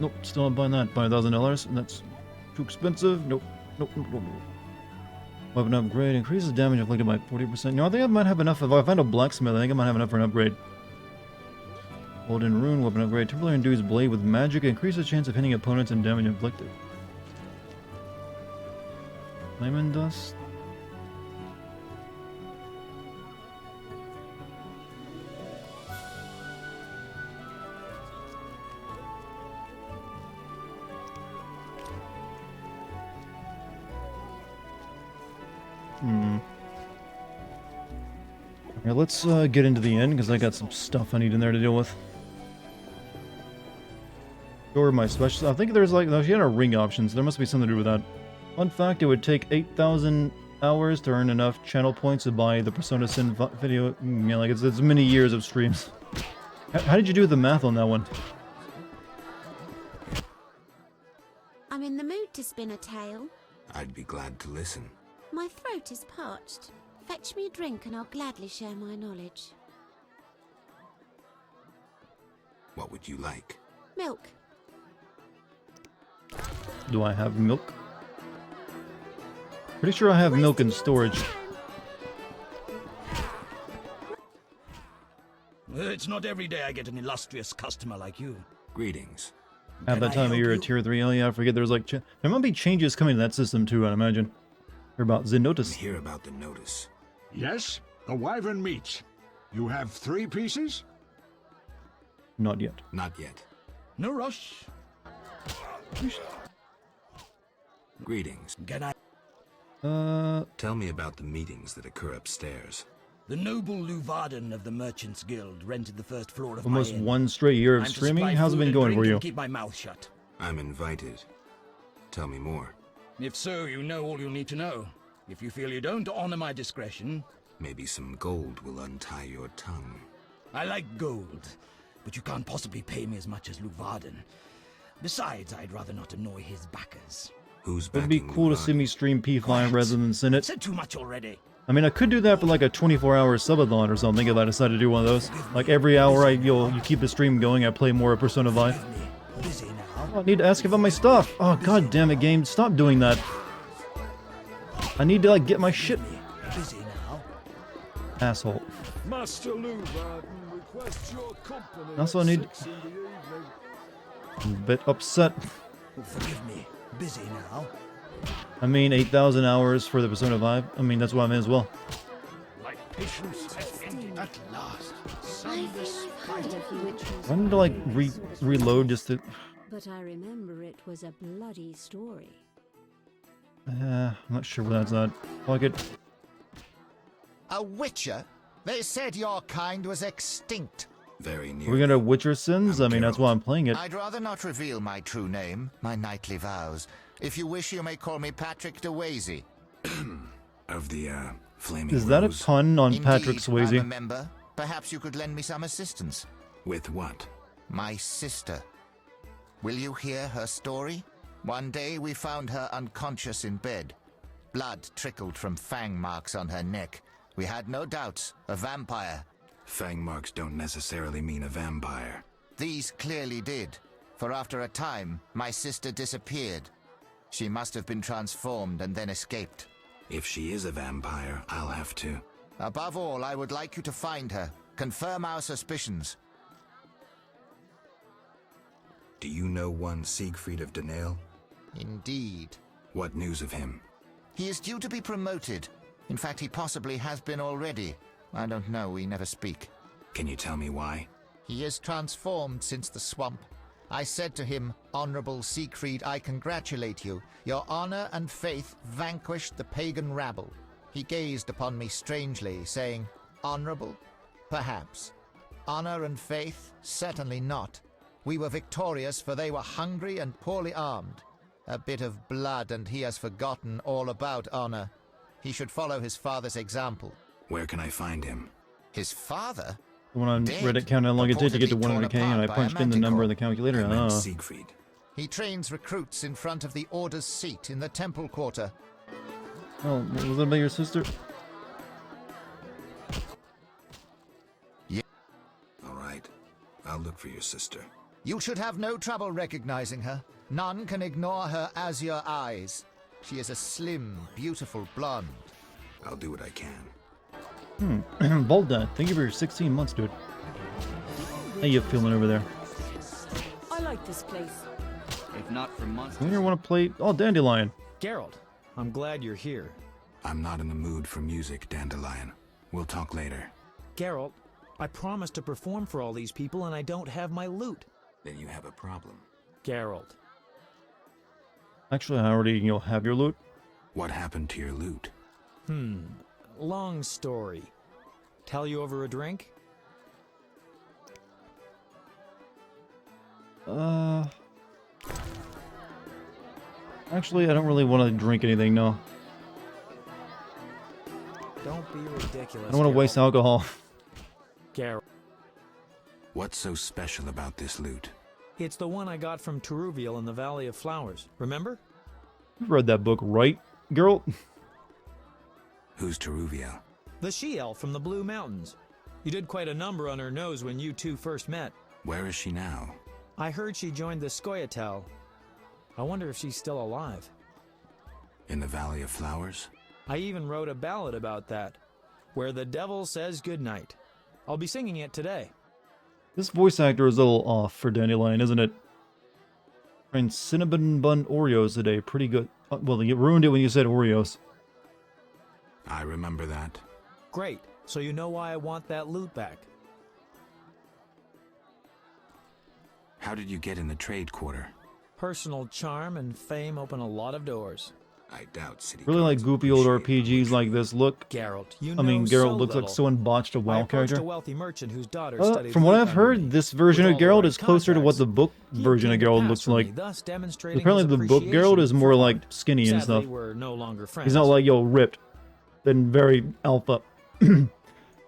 Nope, still not buying that. Buy $1,000, and that's too expensive. Nope. Nope, nope, nope, nope. Weapon upgrade increases damage inflicted by 40%. You know, I think I might have enough. If I find a blacksmith, I think I might have enough for an upgrade. Golden rune, weapon upgrade. Temporarily endues blade with magic. Increases chance of hitting opponents and damage inflicted. Lemon dust. Alright, let's get into the end, because I got some stuff I need in there to deal with. Or my special. I think there's like, no, she had a ring options. There must be something to do with that. Fun fact, it would take 8,000 hours to earn enough channel points to buy the Persona Sin video. Yeah, like it's many years of streams. How did you do the math on that one? I'm in the mood to spin a tale. I'd be glad to listen. My throat is parched. Fetch me a drink and I'll gladly share my knowledge. What would you like? Milk. Do I have milk? Pretty sure I have milk in storage. It's not every day I get an illustrious customer like you. Greetings. At that time of year, a tier 3. Oh yeah, I forget there's like... there might be changes coming to that system too, I'd imagine. Hear about the notice. Hear about the notice. Yes, the wyvern meat. You have 3 pieces? Not yet. Not yet. No rush. Greetings. Can I? Tell me about the meetings that occur upstairs. The noble Luvarden of the Merchants Guild rented the first floor of Almost my inn. 1 straight year of I'm to streaming? supply How's it food been and going drink for you? and keep my mouth shut. I'm invited. Tell me more. If so, you know all you need to know. If you feel you don't honor my discretion... Maybe some gold will untie your tongue. I like gold, but you can't possibly pay me as much as Luvarden. Besides, I'd rather not annoy his backers. Who's It'd be cool to see me stream P5 rather than send it. Said too much already. I mean, I could do that for like a 24-hour subathon or something if I decide to do one of those. Like every hour you keep the stream going, I play more Persona 5. Busy now. Oh, I need to ask about my stuff. Oh, god damn it, game. Stop doing that. I need to like get my shit. Busy now. Asshole. Master Luvarden requests your company. Also, I need... at 6 in the evening. I'm a bit upset. Forgive me. Busy now. I mean, 8,000 hours for the Persona 5. I mean, that's what I'm in as well. My patience has ended at last. I've heard of witches. I need to like reload just to... But I remember it was a bloody story. I'm not sure where that's at. Fuck it. A witcher? They said your kind was extinct. Very near. We're gonna Witcher Sins? I mean, that's why I'm playing it. I'd rather not reveal my true name, my knightly vows. If you wish, you may call me Patrick DeWazy. Of the, Flaming Is that a Rose? pun on Indeed, Patrick Swayze? I'm a member. Perhaps you could lend me some assistance. With what? My sister. Will you hear her story? One day we found her unconscious in bed. Blood trickled from fang marks on her neck. We had no doubts. A vampire. Fang marks don't necessarily mean a vampire. These clearly did. For after a time, my sister disappeared. She must have been transformed and then escaped. If she is a vampire, I'll have to. Above all, I would like you to find her. Confirm our suspicions. Do you know one Siegfried of Denale? Indeed. What news of him? He is due to be promoted. In fact, he possibly has been already. I don't know, we never speak. Can you tell me why? He is transformed since the swamp. I said to him, Honorable Siegfried, I congratulate you. Your honor and faith vanquished the pagan rabble. He gazed upon me strangely, saying, Honorable? Perhaps. Honor and faith? Certainly not. We were victorious, for they were hungry and poorly armed. A bit of blood, and he has forgotten all about honor. He should follow his father's example. Where can I find him? His father? The one on Reddit counted how long it takes to get to 100k, and I punched in the number in the calculator. I meant Siegfried. He trains recruits in front of the Order's seat in the Temple Quarter. Oh, was that about your sister? Yeah. All right. I'll look for your sister. You should have no trouble recognizing her. None can ignore her azure eyes. She is a slim, beautiful blonde. I'll do what I can. Volda, thank you for your 16 months, dude. How you feeling over there? I like this place. If not for months. You want to play? Oh, Dandelion. Geralt, I'm glad you're here. I'm not in the mood for music, Dandelion. We'll talk later. Geralt, I promised to perform for all these people and I don't have my loot. Then you have a problem. Geralt. Actually, I already, have your loot. What happened to your loot? Long story. Tell you over a drink? Actually, I don't really want to drink anything, no. Don't be ridiculous. I don't want to waste alcohol. Geralt. What's so special about this loot? It's the one I got from Teruviel in the Valley of Flowers. Remember? You've read that book, right, girl? Who's Teruviel? The she-elf from the Blue Mountains. You did quite a number on her nose when you two first met. Where is she now? I heard she joined the Scoia'tael. I wonder if she's still alive. In the Valley of Flowers? I even wrote a ballad about that, where the devil says goodnight. I'll be singing it today. This voice actor is a little off for Dandelion, isn't it? Trying cinnamon bun Oreos today, pretty good. Well, you ruined it when you said Oreos. I remember that. Great, so you know why I want that loot back. How did you get in the trade quarter? Personal charm and fame open a lot of doors. I doubt city. Really like goopy old RPGs like this. Look, Geralt, Geralt looks like someone botched a WoW character. A wealthy merchant whose daughter from what I've heard, this version of Geralt is closer to what the book version of Geralt looks like. Apparently, the book Geralt is more like skinny and stuff. We're no longer friends. He's not like ripped, then very alpha. Right,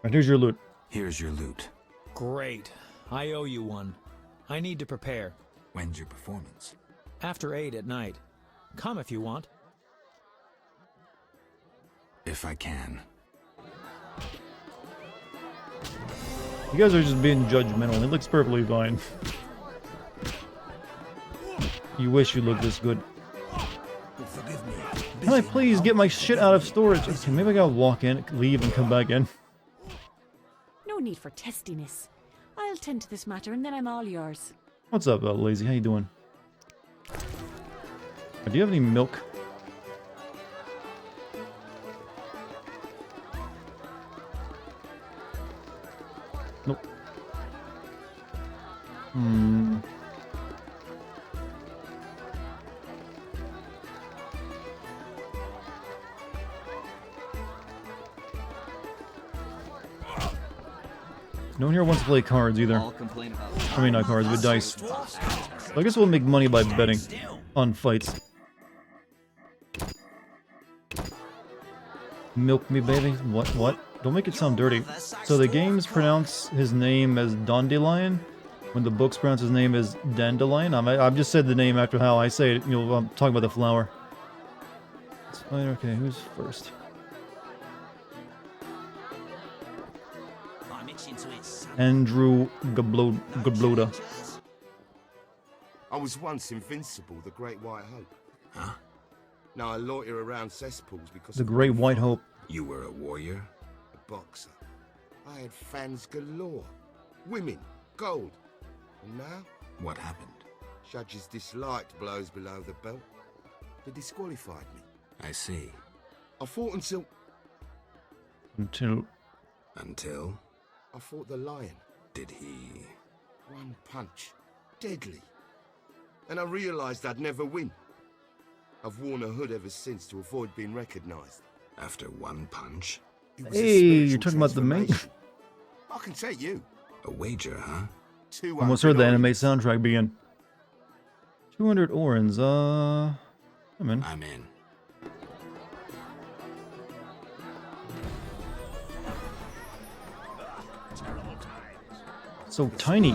here's your loot. Here's your loot. Great. I owe you one. I need to prepare. When's your performance? After 8 at night. Come if you want. If I can. You guys are just being judgmental. It looks perfectly fine. You wish you looked this good. Can I please get my shit out of storage? Okay, maybe I gotta walk in, leave, and come back in. No need for testiness. I'll tend to this matter and then I'm all yours. What's up, Lazy? How you doing? Do you have any milk? Nope. No one here wants to play cards either. I mean, not cards, but dice. I guess we'll make money by betting on fights. Milk me, baby. What? Don't make it sound dirty. So the games pronounce his name as Dandelion, when the books pronounce his name as Dandelion. I've just said the name after how I say it. I'm talking about the flower. It's fine. Okay, who's first? Andrew Gabloda. I was once invincible, the Great White Hope. Huh? Now I loiter around cesspools because... The Great White Hope. You were a warrior? A boxer. I had fans galore. Women, gold. And now? What happened? Judges disliked blows below the belt. They disqualified me. I see. I fought until... Until? I fought the lion. Did he? One punch. Deadly. And I realized I'd never win. I've worn a hood ever since to avoid being recognized. After one punch? Hey, you're talking about the main... I can take you. A wager, huh? Almost heard the anime soundtrack begin. 200 orens, I'm in. I'm in. So tiny.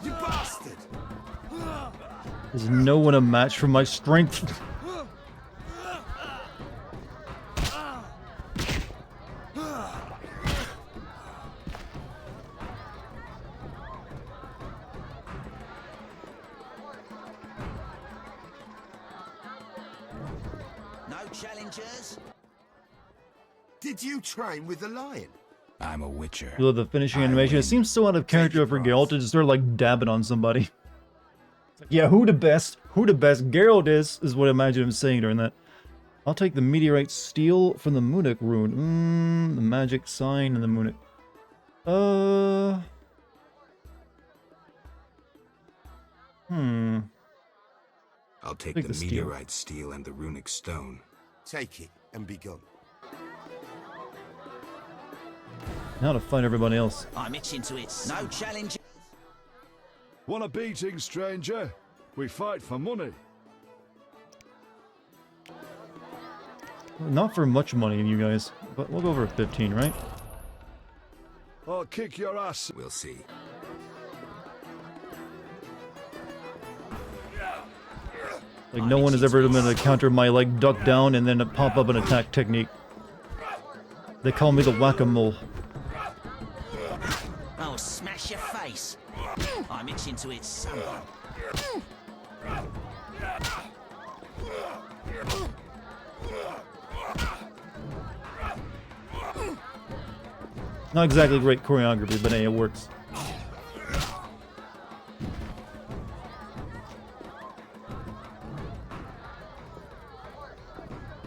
You bastard! There's no one a match for my strength. No challengers? Did you train with the lion? I'm a witcher. You love the finishing animation. It seems so out of character for Geralt to just start like dabbing on somebody. It's like, yeah, who the best? Who the best? Geralt is what I imagine him saying during that. I'll take the meteorite steel from the Munich rune. The magic sign and the Munich. I'll take Take the the steel. meteorite steel and the runic stone. Take it and be gone. Now to fight everybody else. I'm itching to it. No challenge. Want a beating, stranger? We fight for money. Not for much money, you guys, but we'll go over 15, right? I'll kick your ass. We'll see. Like no one has ever been able to counter my like duck down and then pop up an attack technique. They call me the whack-a-mole. I'll smash your face. I'm itching to it, someone. Not exactly great choreography, but hey, it works.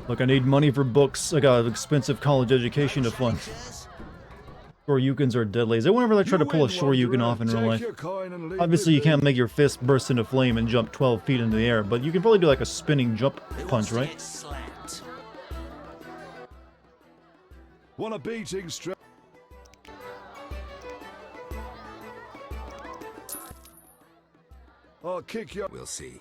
Look, I need money for books. I got an expensive college education to fund. Shoryukens are deadly. Is anyone ever like try to pull a Shoryuken off in real life? Obviously, you can't make your fist burst into flame and jump 12 feet into the air, but you can probably do like a spinning jump punch, right? Want a beating, stranger? I'll kick your... We'll see.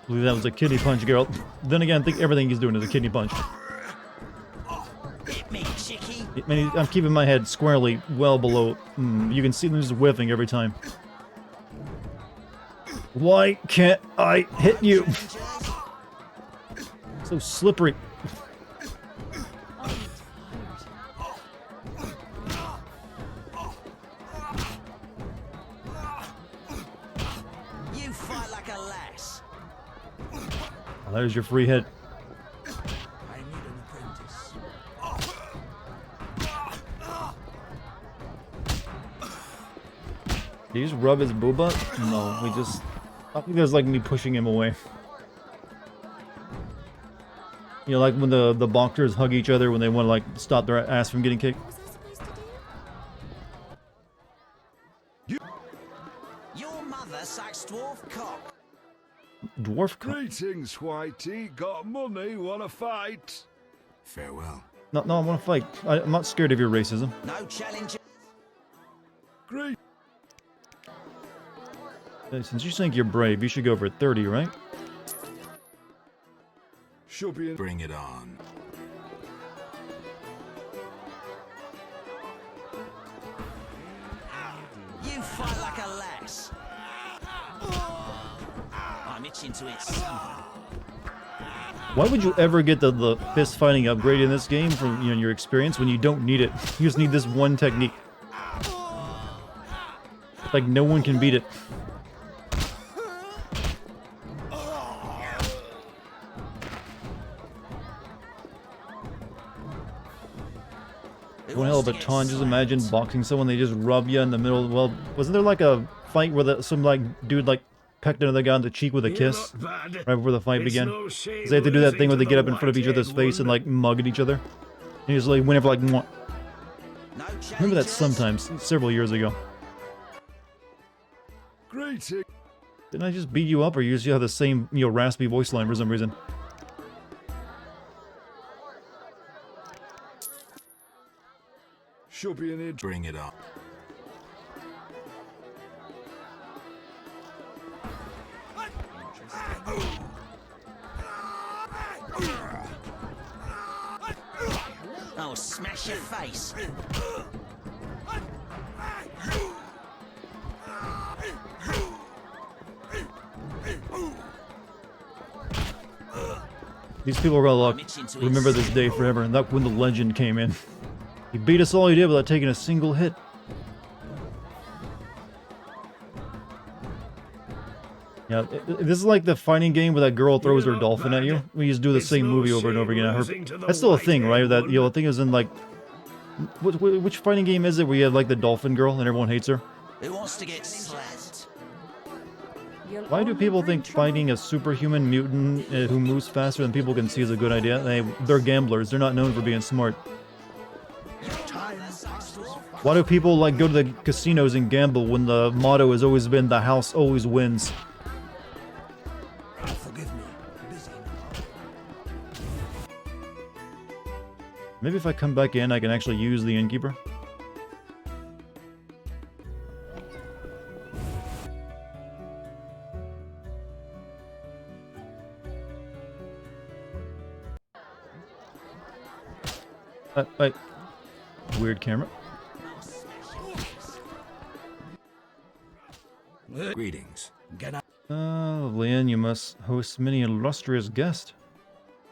I believe that was a kidney punch, Geralt. Then again, I think everything he's doing is a kidney punch. I mean, I'm keeping my head squarely well below. You can see them just whiffing every time. Why can't I hit you? So slippery. You fight like a lass. Oh, there's your free hit. I need an apprentice. Did he just rub his booba? No, we just... I think that's like me pushing him away. You know, like when the boxers hug each other when they want to like stop their ass from getting kicked. Your mother sucks dwarf cock. Dwarf cock? Greetings, Whitey. Got money? Wanna fight? Farewell. No, I want to fight. I'm not scared of your racism. No challenge. Great. Hey, since you think you're brave, you should go for 30, right? Should be in. Bring it on. You fight like a lass. I'm itching to it. Why would you ever get the fist fighting upgrade in this game from your experience when you don't need it? You just need this one technique. Like no one can beat it. One hell of a taunt. Just imagine boxing someone, they just rub you in the middle. Well, wasn't there like a fight where some like dude like pecked another guy on the cheek with a kiss right before the fight began? 'Cause they have to do that thing where they get up in front of each other's face and like mug at each other. And he's like whenever like mwah. Remember that sometimes several years ago. Greeting. Didn't I just beat you up, or you just have the same raspy voice line for some reason? Should be an id. Bring it up. I'll smash your face. These people are gonna remember this day forever, and that's when the legend came in. He beat us all he did without taking a single hit. Yeah, this is like the fighting game where that girl throws her dolphin at you. We just do the same movie over and over again. That's still a thing, right? That I think it was in like which fighting game is it where you have like the dolphin girl and everyone hates her? Who wants to get slapped? Why do people think fighting a superhuman mutant who moves faster than people can see is a good idea? They're gamblers. They're not known for being smart. Why do people like go to the casinos and gamble when the motto has always been the house always wins? Maybe if I come back in, I can actually use the innkeeper. Wait. Weird camera. Greetings. Lovely inn, you must host many illustrious guests.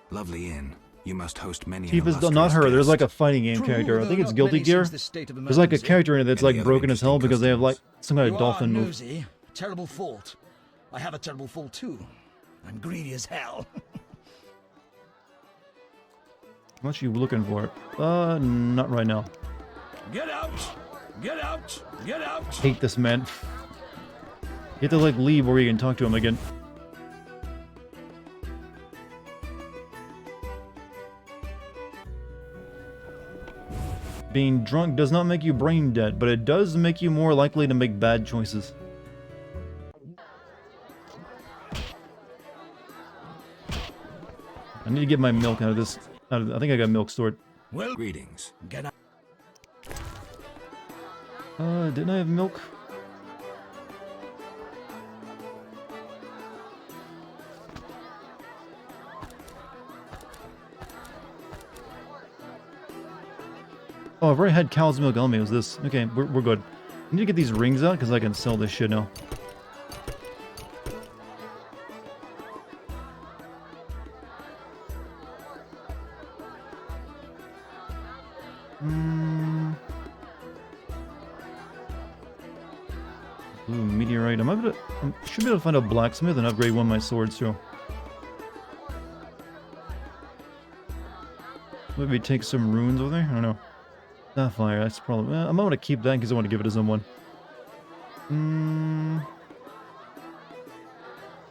Lovely inn. You must host many Chief is not her. There's like a fighting game character. I think it's Guilty Gear. There's like a character in it that's like broken as hell because they have like some kind of dolphin move. Nosy, terrible fault. I have a terrible fault too. I'm greedy as hell. How much are you looking for? Not right now. Get out! Get out! Get out! Hate this man. You have to like leave where you can talk to him again. Being drunk does not make you brain dead, but it does make you more likely to make bad choices. I need to get my milk out of this. I think I got milk stored. Well, greetings. Get out. Didn't I have milk? Oh, I've already had cow's milk on me. It was this? Okay, we're good. I need to get these rings out because I can sell this shit now. Ooh, meteorite. I should be able to find a blacksmith and upgrade one of my swords too. Maybe take some runes over there? I don't know. Sapphire, that's probably... I'm gonna keep that because I want to give it to someone.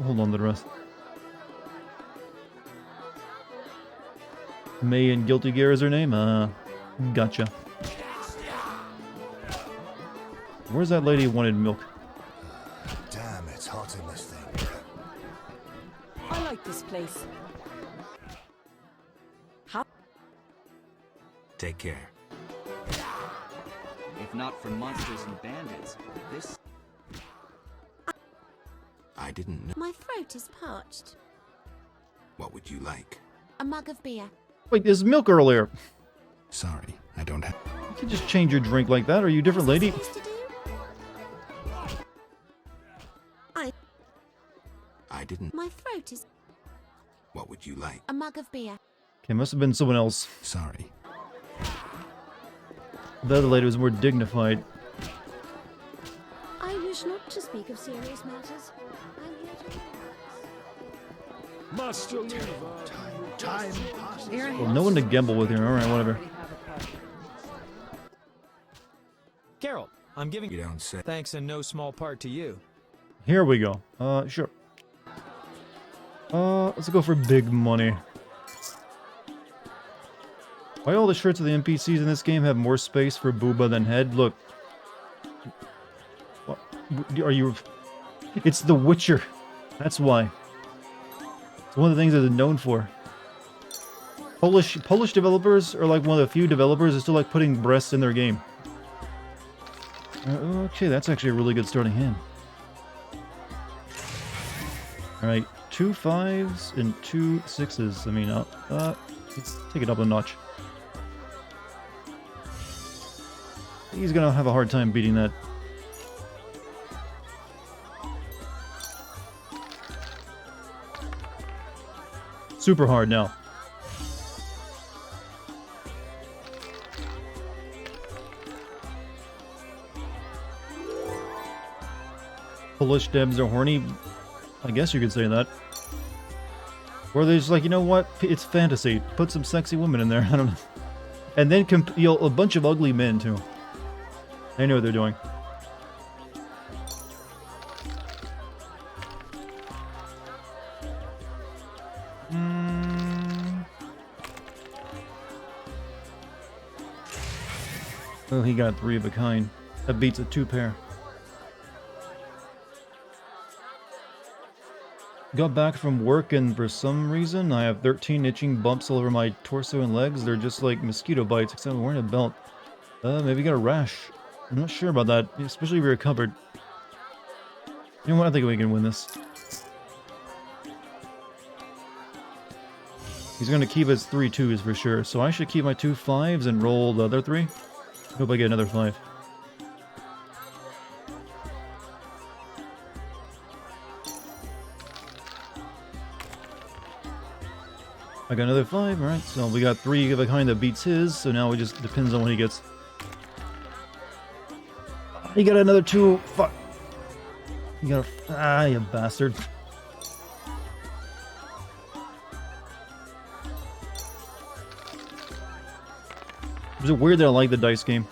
Hold on to the rest. May and Guilty Gear is her name? Gotcha. Where's that lady who wanted milk? Damn, it's hot in this thing. I like this place. How? Take care. If not for monsters and bandits, this... I didn't know. My throat is parched. What would you like? A mug of beer. Wait, there's milk earlier. Sorry, I don't have... You can just change your drink like that. Are you a different lady? I didn't... My throat is... What would you like? A mug of beer. Okay, must have been someone else. Sorry. The other lady was more dignified. I wish not to speak of serious matters. I'm here to... Master time passes. Well, no one to gamble with here. Alright, whatever. Carol, I'm giving You don't say. thanks in no small part to you. Here we go. Sure. Let's go for big money. Why all the shirts of the NPCs in this game have more space for booba than head? Look. What? Are you... It's The Witcher. That's why. It's one of the things that it's known for. Polish developers are like one of the few developers that still like putting breasts in their game. Okay, that's actually a really good starting hand. Alright, 2 5s and 2 6s. I mean, let's take it up a notch. He's gonna have a hard time beating that. Super hard now. Polish devs are horny. I guess you could say that. Or they're just like, you know what? It's fantasy. Put some sexy women in there. I don't know. And then a bunch of ugly men too. They know what they're doing. Oh, he got 3 of a kind. That beats a 2 pair. Got back from work and for some reason I have 13 itching bumps all over my torso and legs. They're just like mosquito bites, except I'm wearing a belt. Maybe got a rash. I'm not sure about that, especially if you're covered. You know what? I think we can win this. He's going to keep his 3 2s for sure, so I should keep my 2 5s and roll the other 3. Hope I get another 5. I got another 5, alright, so we got 3 of a kind that beats his, so now it just depends on what he gets. He got another 2, fuck. You got a, you bastard. Is it weird that I like the dice game?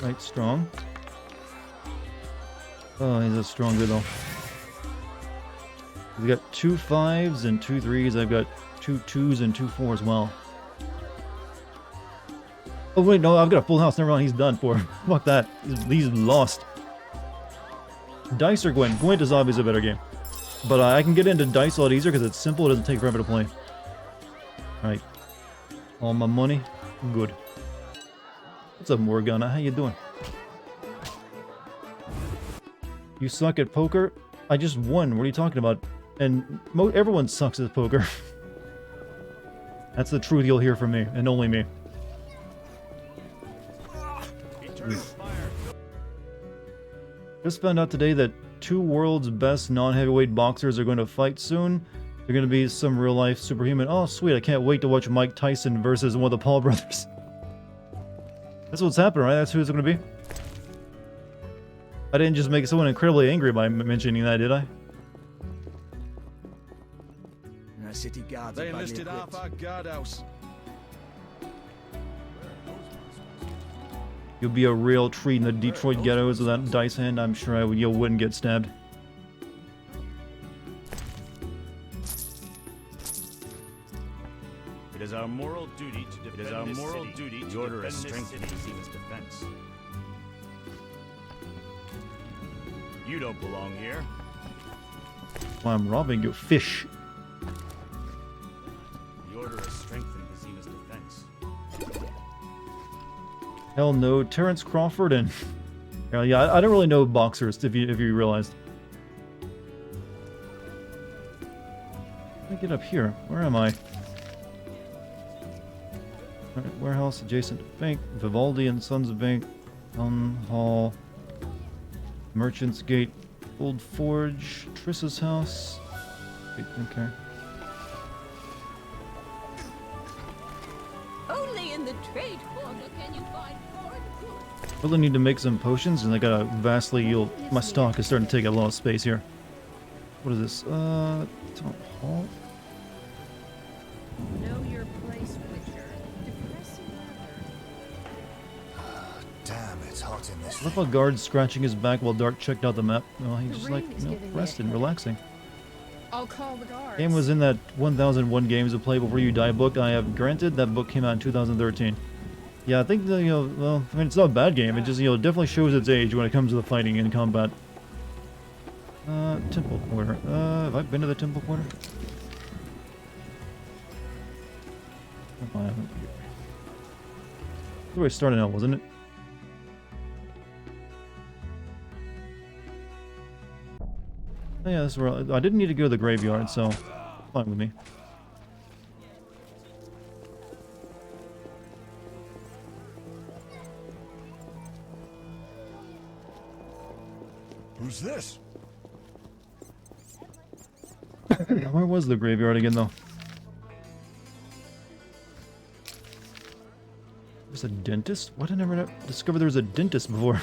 Right, strong. Oh, he's a stronger though. He's got 2 5s and 2 3s. I've got 2 2s and 2 4s as well. Oh wait, no, I've got a full house. Never mind, he's done for. Fuck that. He's lost. Dice or Gwent? Gwent is obviously a better game. But I can get into dice a lot easier because it's simple. It doesn't take forever to play. Alright. All my money? Good. What's up, Morgana? How you doing? You suck at poker? I just won. What are you talking about? And everyone sucks at poker. That's the truth you'll hear from me, and only me. Just found out today that 2 world's best non-heavyweight boxers are going to fight soon. They're going to be some real-life superhuman. Oh, sweet. I can't wait to watch Mike Tyson versus one of the Paul brothers. That's what's happening, right? That's who it's going to be? I didn't just make someone incredibly angry by mentioning that, did I? City guards They enlisted half our guardhouse. You'll be a real treat in the Detroit ghettos with that dice hand. I'm sure you wouldn't get stabbed. It is our moral duty to defend this city. The order is strengthened Vizima's defense. You don't belong here. Why I'm robbing you, fish. The order is strengthened Vizima's defense. Hell no, Terrence Crawford and yeah, I don't really know boxers if you realized. Let me get up here. Where am I? Right, warehouse adjacent to bank. Vivaldi and Sons of Bank. Town Hall. Merchant's Gate. Old Forge. Triss's house. Okay. Only in the trade quarter can you find foreign goods. Really need to make some potions, and I got a vastly my stock is starting to take a lot of space here. What is this? Town Hall? Know your place, Witcher. Depressing weather. Damn. It's hot in this. I love a guard scratching his back while Dart checked out the map. Well, he's just like, resting, relaxing. I'll call the guards. Game was in that 1001 games to play before you die book. I have granted that book came out in 2013. Yeah, I think that, well, I mean, it's not a bad game. It just, definitely shows its age when it comes to the fighting and combat. Temple Quarter. Have I been to the Temple Quarter? I haven't. That's where I started out, wasn't it? Oh, yeah, that's where I didn't need to go to the graveyard, so fine with me. Who's this? Where was the graveyard again, though? There's a dentist? Why did I never discover there was a dentist before?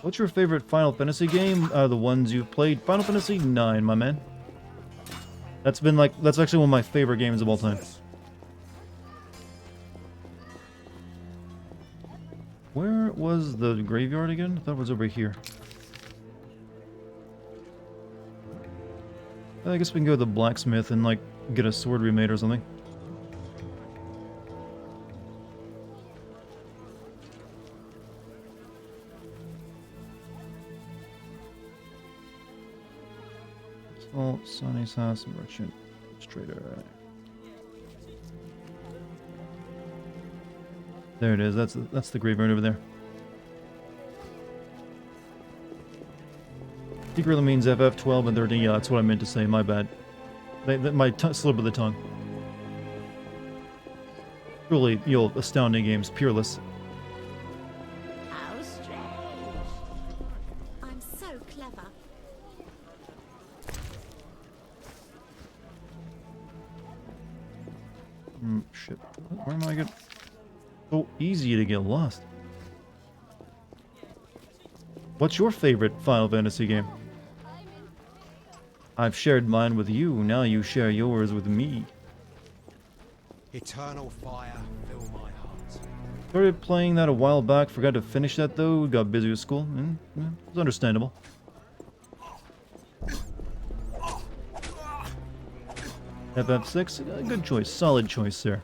What's your favorite Final Fantasy game? The ones you've played? Final Fantasy 9, my man. That's actually one of my favorite games of all time. Where was the graveyard again? I thought it was over here. I guess we can go to the blacksmith and, like, get a sword remade or something. Oh, Sonny's house, merchant, trader. There it is. That's the graveyard over there. Secretly means FF12 and 13. Yeah, that's what I meant to say. My bad. My slip of the tongue. Truly, astounding games, peerless. How strange. I'm so clever. Shit. Where am I going? So easy to get lost. What's your favorite Final Fantasy game? I've shared mine with you, now you share yours with me. Eternal fire fill my heart. Started playing that a while back, forgot to finish that though, got busy with school. It's understandable. FF6, good choice, solid choice there.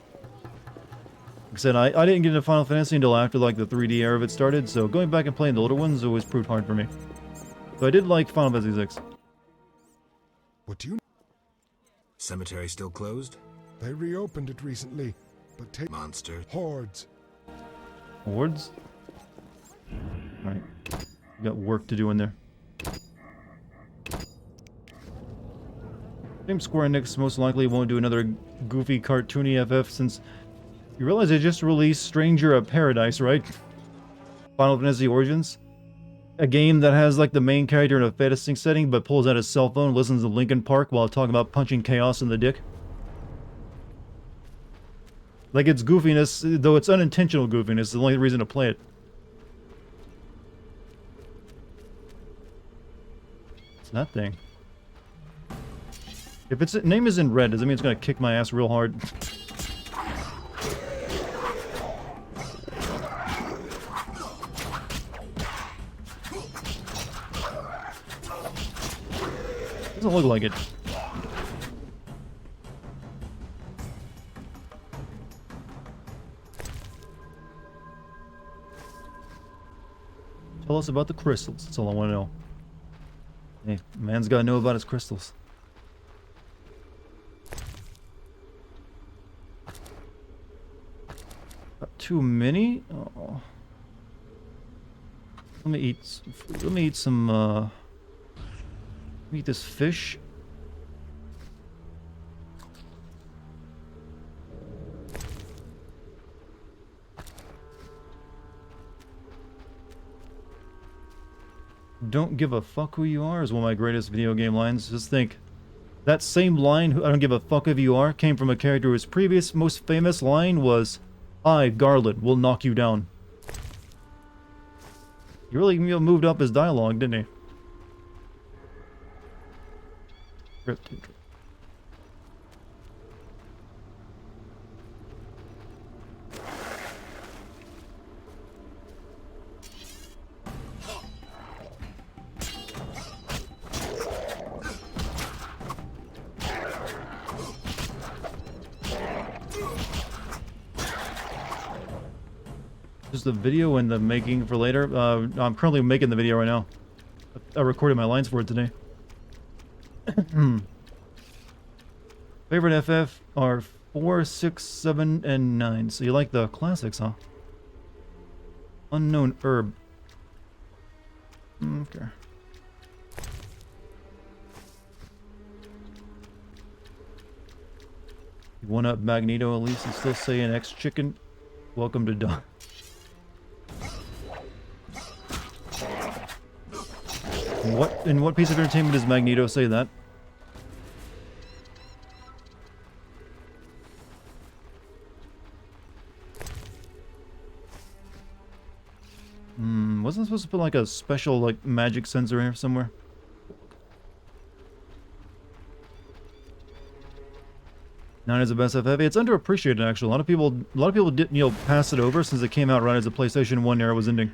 Like I said, I didn't get into Final Fantasy until after like the 3D era of it started, so going back and playing the older ones always proved hard for me. So I did like Final Fantasy 6. What do you... Cemetery still closed? They reopened it recently, but take... Monster. Hordes. Hordes? Alright. Got work to do in there. Same Square Enix most likely won't do another goofy cartoony FF since you realize they just released Stranger of Paradise, right? Final Fantasy Origins? A game that has like the main character in a fetisting setting but pulls out his cell phone and listens to Linkin Park while talking about punching chaos in the dick. Like it's goofiness, though it's unintentional goofiness, is the only reason to play it. It's that thing. If its name is in red, does that mean it's gonna kick my ass real hard? Doesn't look like it. Tell us about the crystals. That's all I want to know. Hey, man's got to know about his crystals. Too many? Oh. Let me eat some, let me eat this fish. Don't give a fuck who you are is one of my greatest video game lines. Just think, that same line, I don't give a fuck who you are, came from a character whose previous most famous line was, I, Garland, will knock you down. He really moved up his dialogue, didn't he? Just the video and the making for later. I'm currently making the video right now. I recorded my lines for it today. Favorite FF are 4, 6, 7, and 9. So you like the classics, huh? Unknown herb. Okay. You one up Magneto at least. He's still saying X chicken. Welcome to Dawn. In what piece of entertainment does Magneto say that? Wasn't supposed to put like a special like magic sensor here somewhere? Nine is the best FF. It's underappreciated actually. A lot of people did, you know, pass it over since it came out right as the PlayStation 1 era was ending.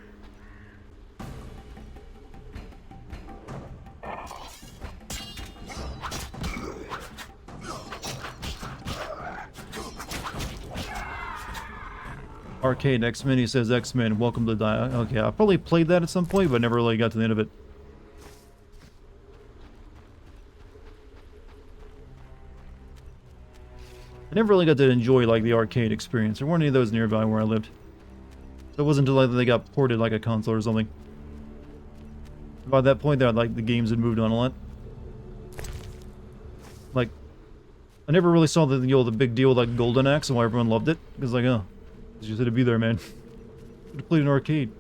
Arcade X-Men, he says X-Men, welcome to die. Okay, I probably played that at some point, but never really got to the end of it. I never really got to enjoy, like, the arcade experience. There weren't any of those nearby where I lived. So it wasn't until like, they got ported like a console or something. By that point, like, the games had moved on a lot. Like, I never really saw the, you know, the big deal with, like, Golden Axe and why everyone loved it. Because, like, oh. You just had to be there, man. Could have played an arcade.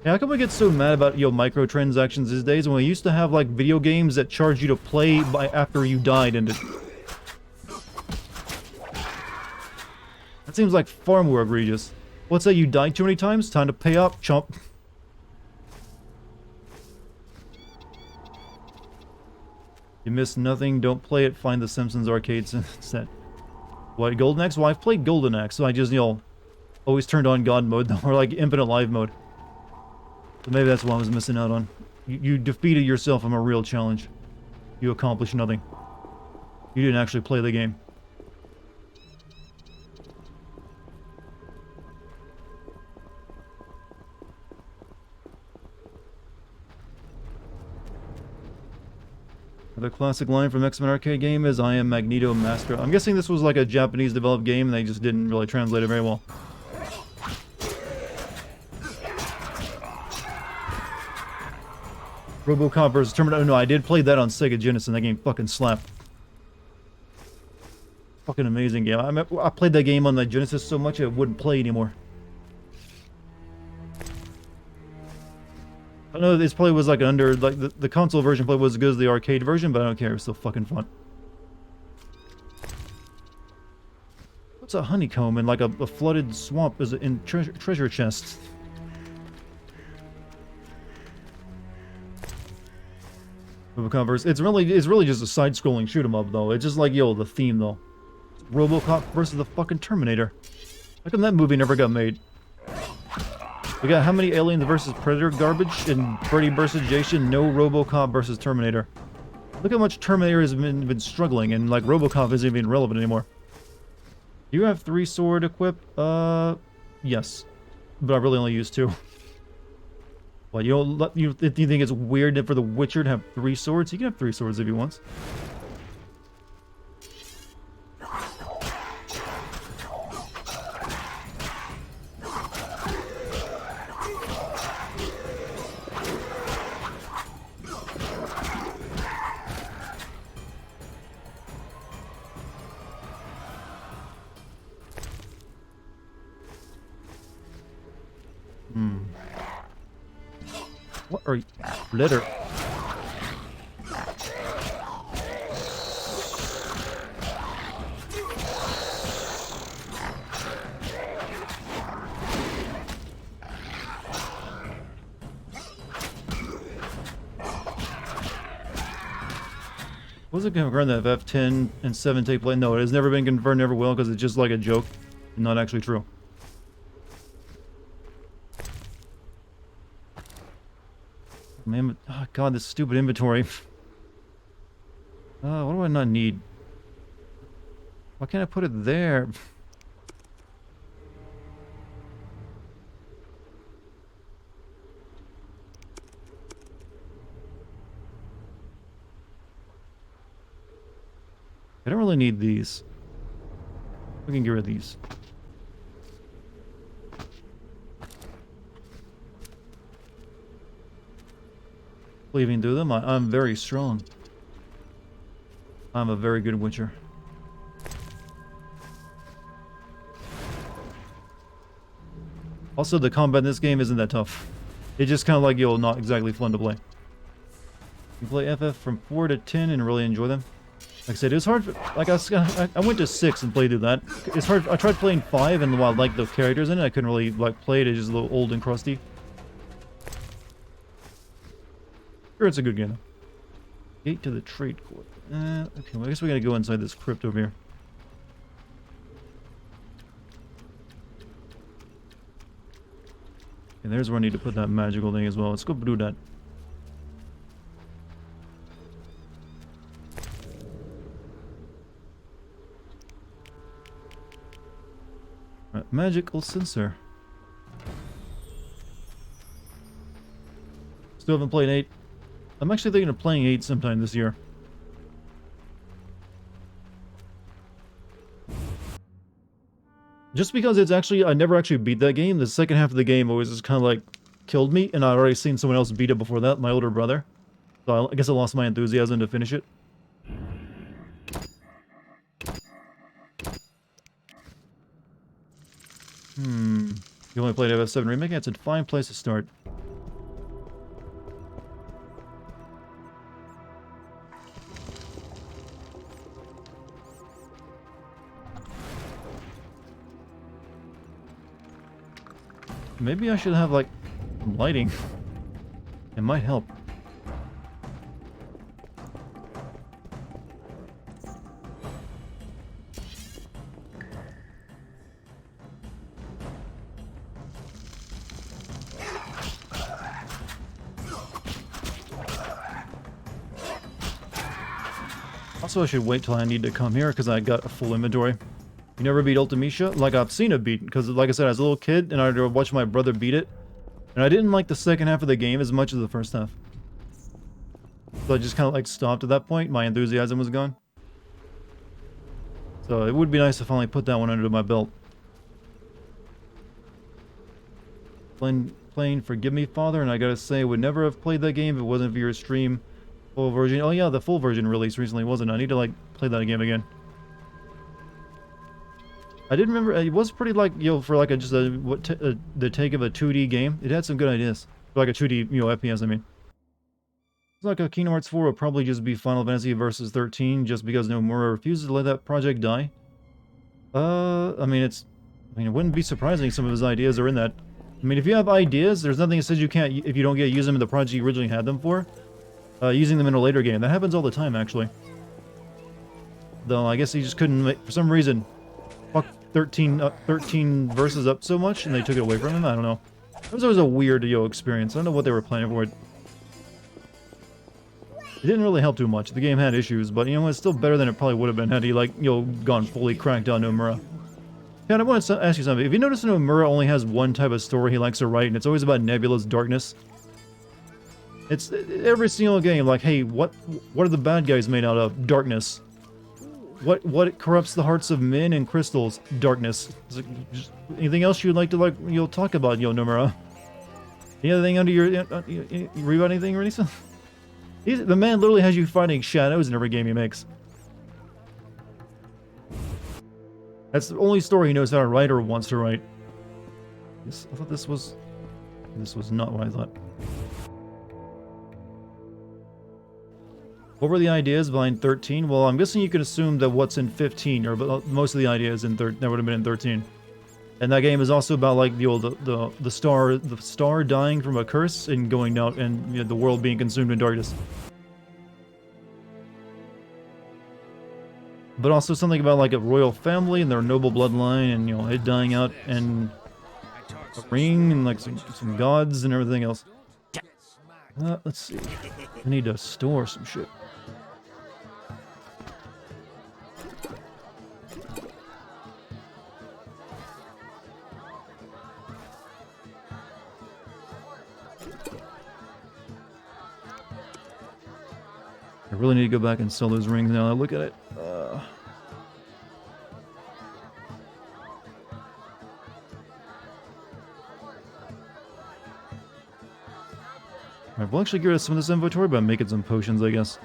Yeah, how come we get so mad about, you know, microtransactions these days when we used to have, like, video games that charge you to play by after you died and it... That seems like far more egregious. What's that, you died too many times? Time to pay up, chump. You missed nothing, don't play it, find the Simpsons arcades instead. What, Golden Axe? Well, I've played Golden Axe, so I just, you know, always turned on God mode, though, or like Infinite Live mode. So maybe that's what I was missing out on. You defeated yourself from a real challenge. You accomplished nothing. You didn't actually play the game. The classic line from X-Men arcade game is, I am Magneto Master. I'm guessing this was like a Japanese developed game and they just didn't really translate it very well. RoboCop vs. Terminator. No, I did play that on Sega Genesis and that game fucking slapped. Fucking amazing game. I played that game on the Genesis so much I wouldn't play anymore. I know this play was like under, like the console version play was as good as the arcade version, but I don't care, it was still fucking fun. What's a honeycomb in like a flooded swamp is in treasure chest? RoboCop it's really just a side-scrolling shoot 'em up though. It's just like, yo, the theme though. RoboCop versus the fucking Terminator. How come that movie never got made? We got how many Aliens versus Predator garbage in Freddy vs. Jason? No RoboCop versus Terminator. Look how much Terminator has been struggling, and like RoboCop isn't even relevant anymore. Do you have 3 sword equipped? Yes, but I really only use 2. Well, you think it's weird for the Witcher to have 3 swords? He can have 3 swords if he wants. What are you? Litter. Was it confirmed that if F10 and 7 take place? No, it has never been confirmed, never will, because it's just like a joke, and not actually true. Man, oh god, this stupid inventory. What do I not need? Why can't I put it there? I don't really need these. We can get rid of these. Cleaving through them, I'm very strong. I'm a very good witcher. Also, the combat in this game isn't that tough. It's just kind of like, not exactly fun to play. You play FF from 4 to 10 and really enjoy them. Like I said, it's hard. Like I went to 6 and played through that. It's hard. I tried playing 5, and while I liked the characters in it, I couldn't really play it. It's just a little old and crusty. Sure, it's a good game. Gate to the trade court. Okay, well, I guess we gotta go inside this crypt over here. And there's where I need to put that magical thing as well. Let's go do that. Magical sensor. Still haven't played 8. I'm actually thinking of playing 8 sometime this year. Just because it's actually, I never actually beat that game. The second half of the game always just kind of like killed me, and I'd already seen someone else beat it before that, my older brother. So I guess I lost my enthusiasm to finish it. You only played FF7 Remake? It's a fine place to start. Maybe I should have, like, lighting. It might help. Also, I should wait till I need to come here because I got a full inventory. You never beat Ultimecia? Like, I've seen it beat, because like I said, as a little kid, and I watched my brother beat it, and I didn't like the second half of the game as much as the first half. So I just kind of like stopped at that point. My enthusiasm was gone. So it would be nice to finally put that one under my belt. Playing Forgive Me Father, and I gotta say, I would never have played that game if it wasn't for your stream. Full version. Oh yeah, the full version released recently, wasn't it? I need to like play that game again. I did remember it was pretty like for like the take of a 2D game. It had some good ideas, for like a 2D FPS. I mean, it's like a Kingdom Hearts 4 would probably just be Final Fantasy Versus 13, just because Nomura refuses to let that project die. I mean it wouldn't be surprising some of his ideas are in that. I mean, if you have ideas, there's nothing that says you can't if you don't get to use them in the project you originally had them for. Using them in a later game. That happens all the time, actually. Though, I guess he just couldn't make, for some reason, fuck 13 verses up so much, and they took it away from him. I don't know. It was always a weird, experience. I don't know what they were planning for it. It didn't really help too much. The game had issues, but, it's still better than it probably would have been had he, like, gone fully cracked on Nomura. Yeah, I want to ask you something. If you notice Nomura only has one type of story he likes to write, and it's always about Nebula's darkness. It's every single game, like, hey, what are the bad guys made out of? Darkness. What corrupts the hearts of men and crystals? Darkness. Like, anything else you'd like to talk about, Nomura? Anything under your you read about anything or anything? The man literally has you fighting shadows in every game he makes. That's the only story he knows how to write or wants to write. I thought this was not what I thought. What were the ideas behind 13? Well, I'm guessing you could assume that what's in 15, or most of the ideas in that would have been in 13. And that game is also about like the star dying from a curse and going out and the world being consumed in darkness. but also something about like a royal family and their noble bloodline, and you know, it dying out, and a ring, and like some gods and everything else. Let's see. I need to store some shit. I really need to go back and sell those rings now. I look at it. Alright, we'll actually get rid of some of this inventory by making some potions, I guess.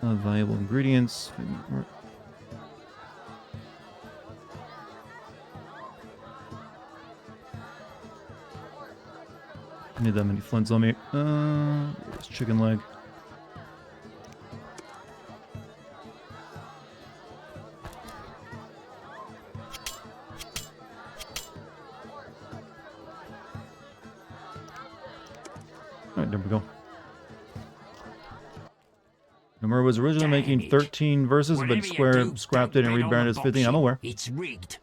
Valuable ingredients. I need that many flints on me. It's chicken leg. Alright, there we go. Nomura was originally making 13 verses, but Square scrapped it and rebranded as 15. I'm aware. It's rigged.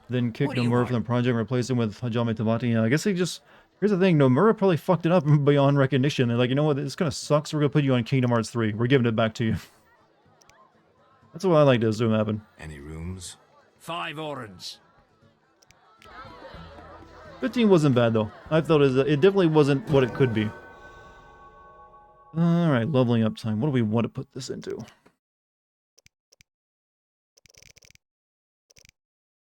Then kicked Nomura from the project and replaced him with Hajime Tabata. Yeah, I guess he just... Here's the thing, Nomura probably fucked it up beyond recognition. They're like, you know what, this kind of sucks, we're gonna put you on Kingdom Hearts 3. We're giving it back to you. That's what I like to assume happened. Any rooms? 5 orange. 15 wasn't bad, though. I thought it definitely wasn't what it could be. Alright, leveling up time. What do we want to put this into? I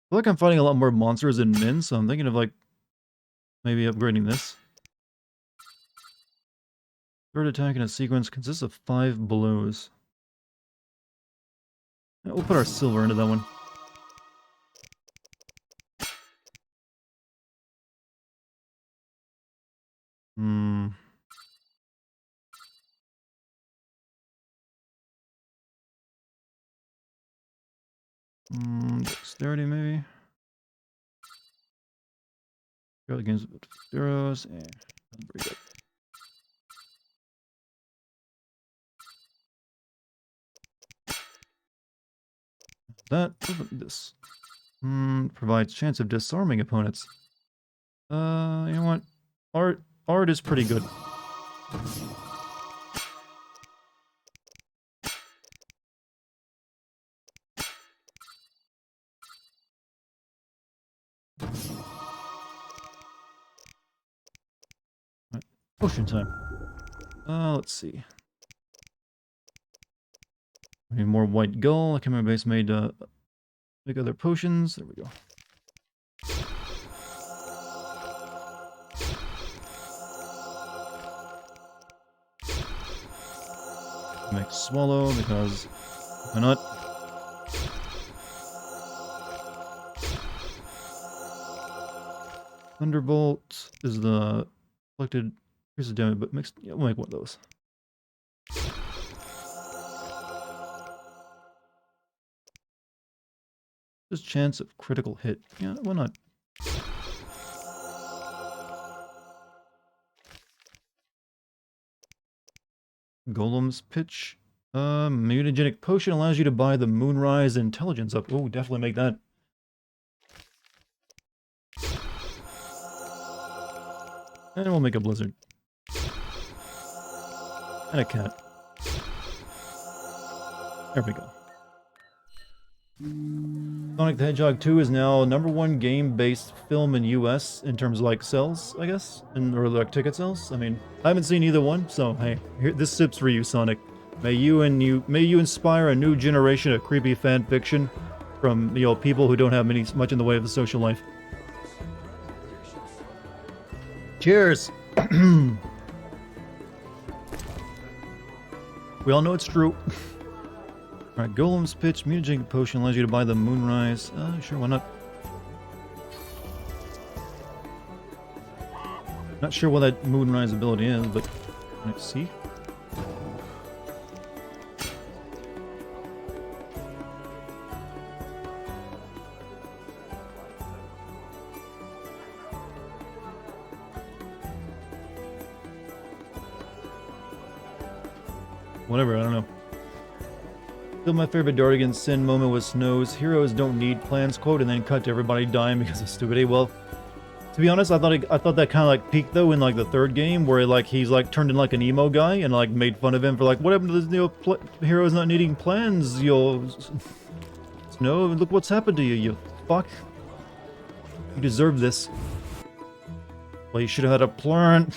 feel like I'm fighting a lot more monsters than men, so I'm thinking of, like, maybe upgrading this. Third attack in a sequence consists of 5 blows. Yeah, we'll put our silver into that one. Dexterity, maybe? Go against zeros. Very good. That, this. Provides chance of disarming opponents. You know what? Art is pretty good. Potion time. Let's see. We need more white gull. I can remember base made make other potions. There we go. Make swallow because why not? Thunderbolt is the collected. Here's the damage, but mixed. Yeah, we'll make one of those. Just chance of critical hit. Yeah, why not? Golem's pitch. Mutagenic potion allows you to buy the Moonrise intelligence up. Oh, definitely make that. And we'll make a blizzard. And a cat. There we go. Sonic the Hedgehog 2 is now #1 game-based film in US in terms of like sales, I guess, or like ticket sales. I mean, I haven't seen either one, so hey, here, this sip's for you, Sonic. May you inspire a new generation of creepy fan fiction from people who don't have much in the way of a social life. Cheers. We all know it's true. Alright, Golem's pitch, mutagenic potion allows you to buy the Moonrise. Sure, why not? Not sure what that Moonrise ability is, but let's see. Whatever, I don't know. Still my favorite Dartigan sin moment was Snow's heroes don't need plans quote and then cut to everybody dying because of stupidity. Well, to be honest, I thought that kind of like peaked though in like the third game where like he's like turned in like an emo guy and like made fun of him for like what happened to this heroes not needing plans, Snow, look what's happened to you, you fuck. You deserve this. Well, you should have had a plan.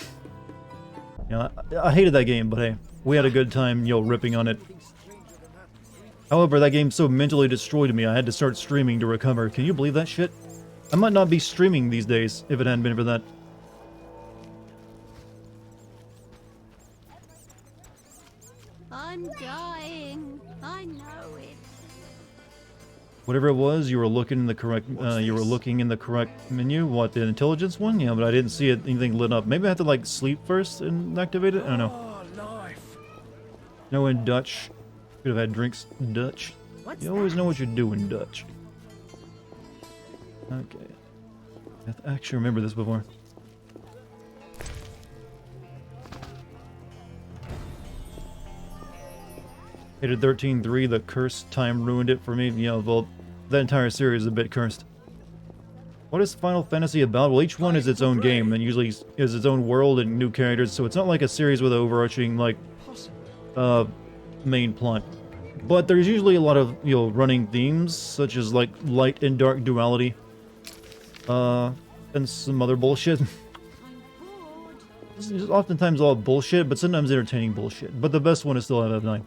Yeah, I hated that game, but hey, we had a good time, ripping on it. However, that game so mentally destroyed me, I had to start streaming to recover. Can you believe that shit? I might not be streaming these days if it hadn't been for that. I'm dying. I know it. Whatever it was, you were looking in the correct. You were looking in the correct menu. What, the intelligence one? Yeah, but I didn't see anything lit up. Maybe I have to like sleep first and activate it. I don't know. No, in Dutch. Could have had drinks in Dutch. You always know what you do in Dutch. Okay. I actually remember this before. Hated 13.3, the cursed time ruined it for me. Well, that entire series is a bit cursed. What is Final Fantasy about? Well, each one is its own game, and usually is its own world and new characters, so it's not like a series with an overarching, like, main plot. But there's usually a lot of, running themes, such as, like, light and dark duality. And some other bullshit. It's oftentimes all bullshit, but sometimes entertaining bullshit. But the best one is still FF9.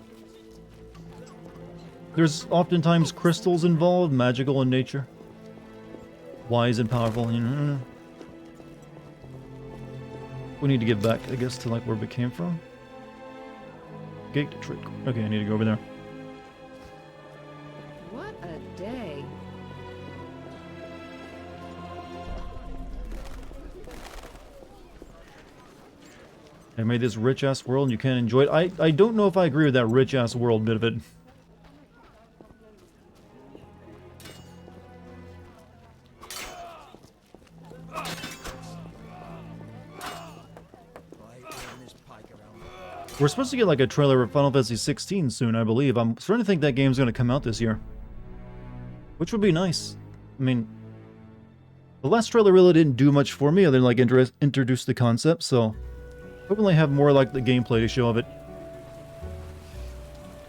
There's oftentimes crystals involved, magical in nature. Wise and powerful, We need to get back, I guess, to like where we came from. Gate to trick. Okay, I need to go over there. What a day. I made this rich-ass world and you can't enjoy it. I don't know if I agree with that rich-ass world bit of it. We're supposed to get like a trailer of Final Fantasy 16 soon, I believe. I'm starting to think that game's going to come out this year. Which would be nice. I mean, the last trailer really didn't do much for me other than like introduce the concept, so hopefully have more like the gameplay to show of it.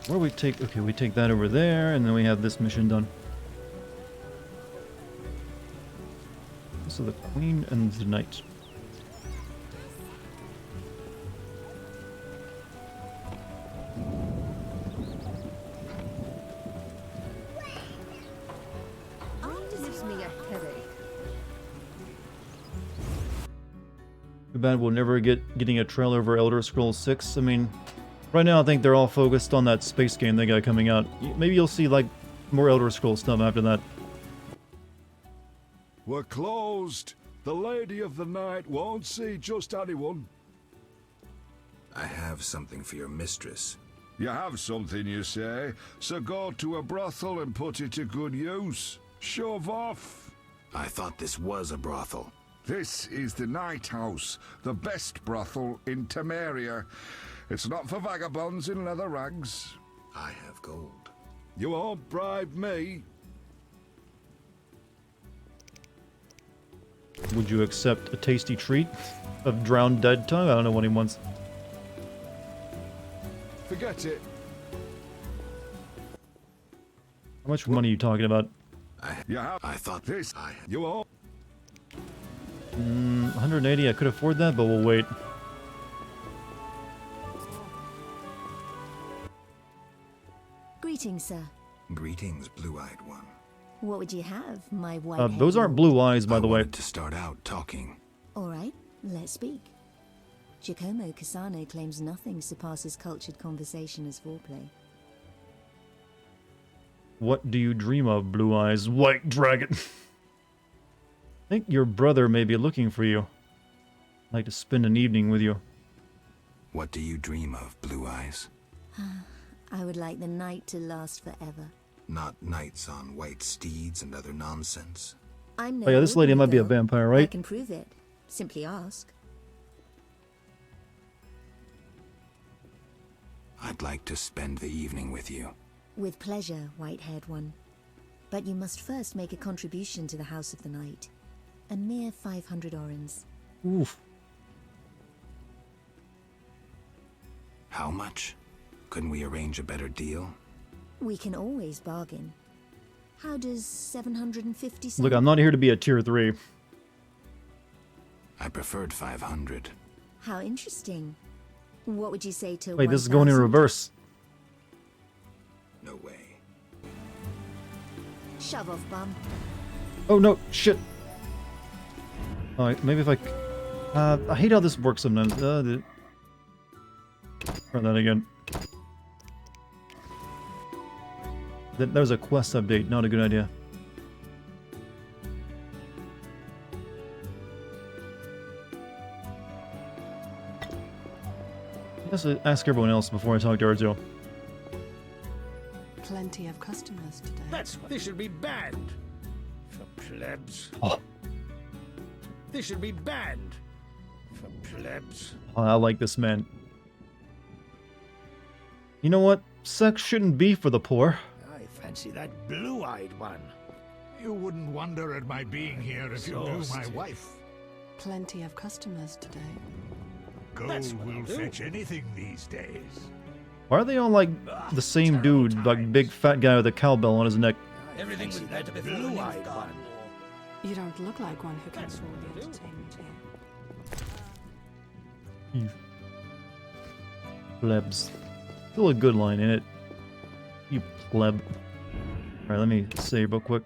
Where we take... Okay, we take that over there, and then we have this mission done. So the Queen and the Knight. Too bad we'll never getting a trailer for Elder Scrolls 6. I mean, right now I think they're all focused on that space game they got coming out. Maybe you'll see like more Elder Scrolls stuff after that. We're closed. The Lady of the Night won't see just anyone. I have something for your mistress. You have something, you say? So go to a brothel and put it to good use. Shove off. I thought this was a brothel. This is the Night House, the best brothel in Temeria. It's not for vagabonds in leather rags. I have gold. You won't bribe me. Would you accept a tasty treat of drowned dead tongue? I don't know what he wants. Forget it. How much money are you talking about? I thought this. You won't. 180, I could afford that, but we'll wait. Greetings, sir. Greetings, blue-eyed one. What would you have, my white Those aren't blue eyes, by the way. To start out talking. All right, let's speak. Giacomo Cassano claims nothing surpasses cultured conversation as foreplay. What do you dream of, blue eyes, white dragon? I think your brother may be looking for you. I'd like to spend an evening with you. What do you dream of, blue eyes? I would like the night to last forever. Not knights on white steeds and other nonsense. I'm no Oh yeah, this lady might be a girl. vampire, I right? can prove it. Simply ask. I I'd like to spend the evening with you. With pleasure, white-haired one. But you must first make a contribution to the House of the Night. A mere 500 orens. Oof. How much? Couldn't we arrange a better deal? We can always bargain. How does 750 sound? Look, I'm not here to be a tier 3. I preferred 500. How interesting. What would you say to Wait, this is going in 1,000? reverse. No way. Shove off, bum. Oh no, shit. Alright, maybe if I... I hate how this works sometimes. Try that again. That was a quest update, not a good idea. Let's ask everyone else before I talk to Arzo. Plenty of customers today. This should be banned. For plebs. Oh. This should be banned. For plebs. Oh, I like this man. You know what? Sex shouldn't be for the poor. I fancy that blue-eyed one. You wouldn't wonder at my being here if you knew my wife. Plenty of customers today. Gold will fetch anything these days. Why are they all like the same dude, like big fat guy with a cowbell on his neck? Everything was that blue-eyed one. You don't look like one who can afford the entertainment here. You plebs. Still a good line in it. You pleb. Alright, let me save real quick.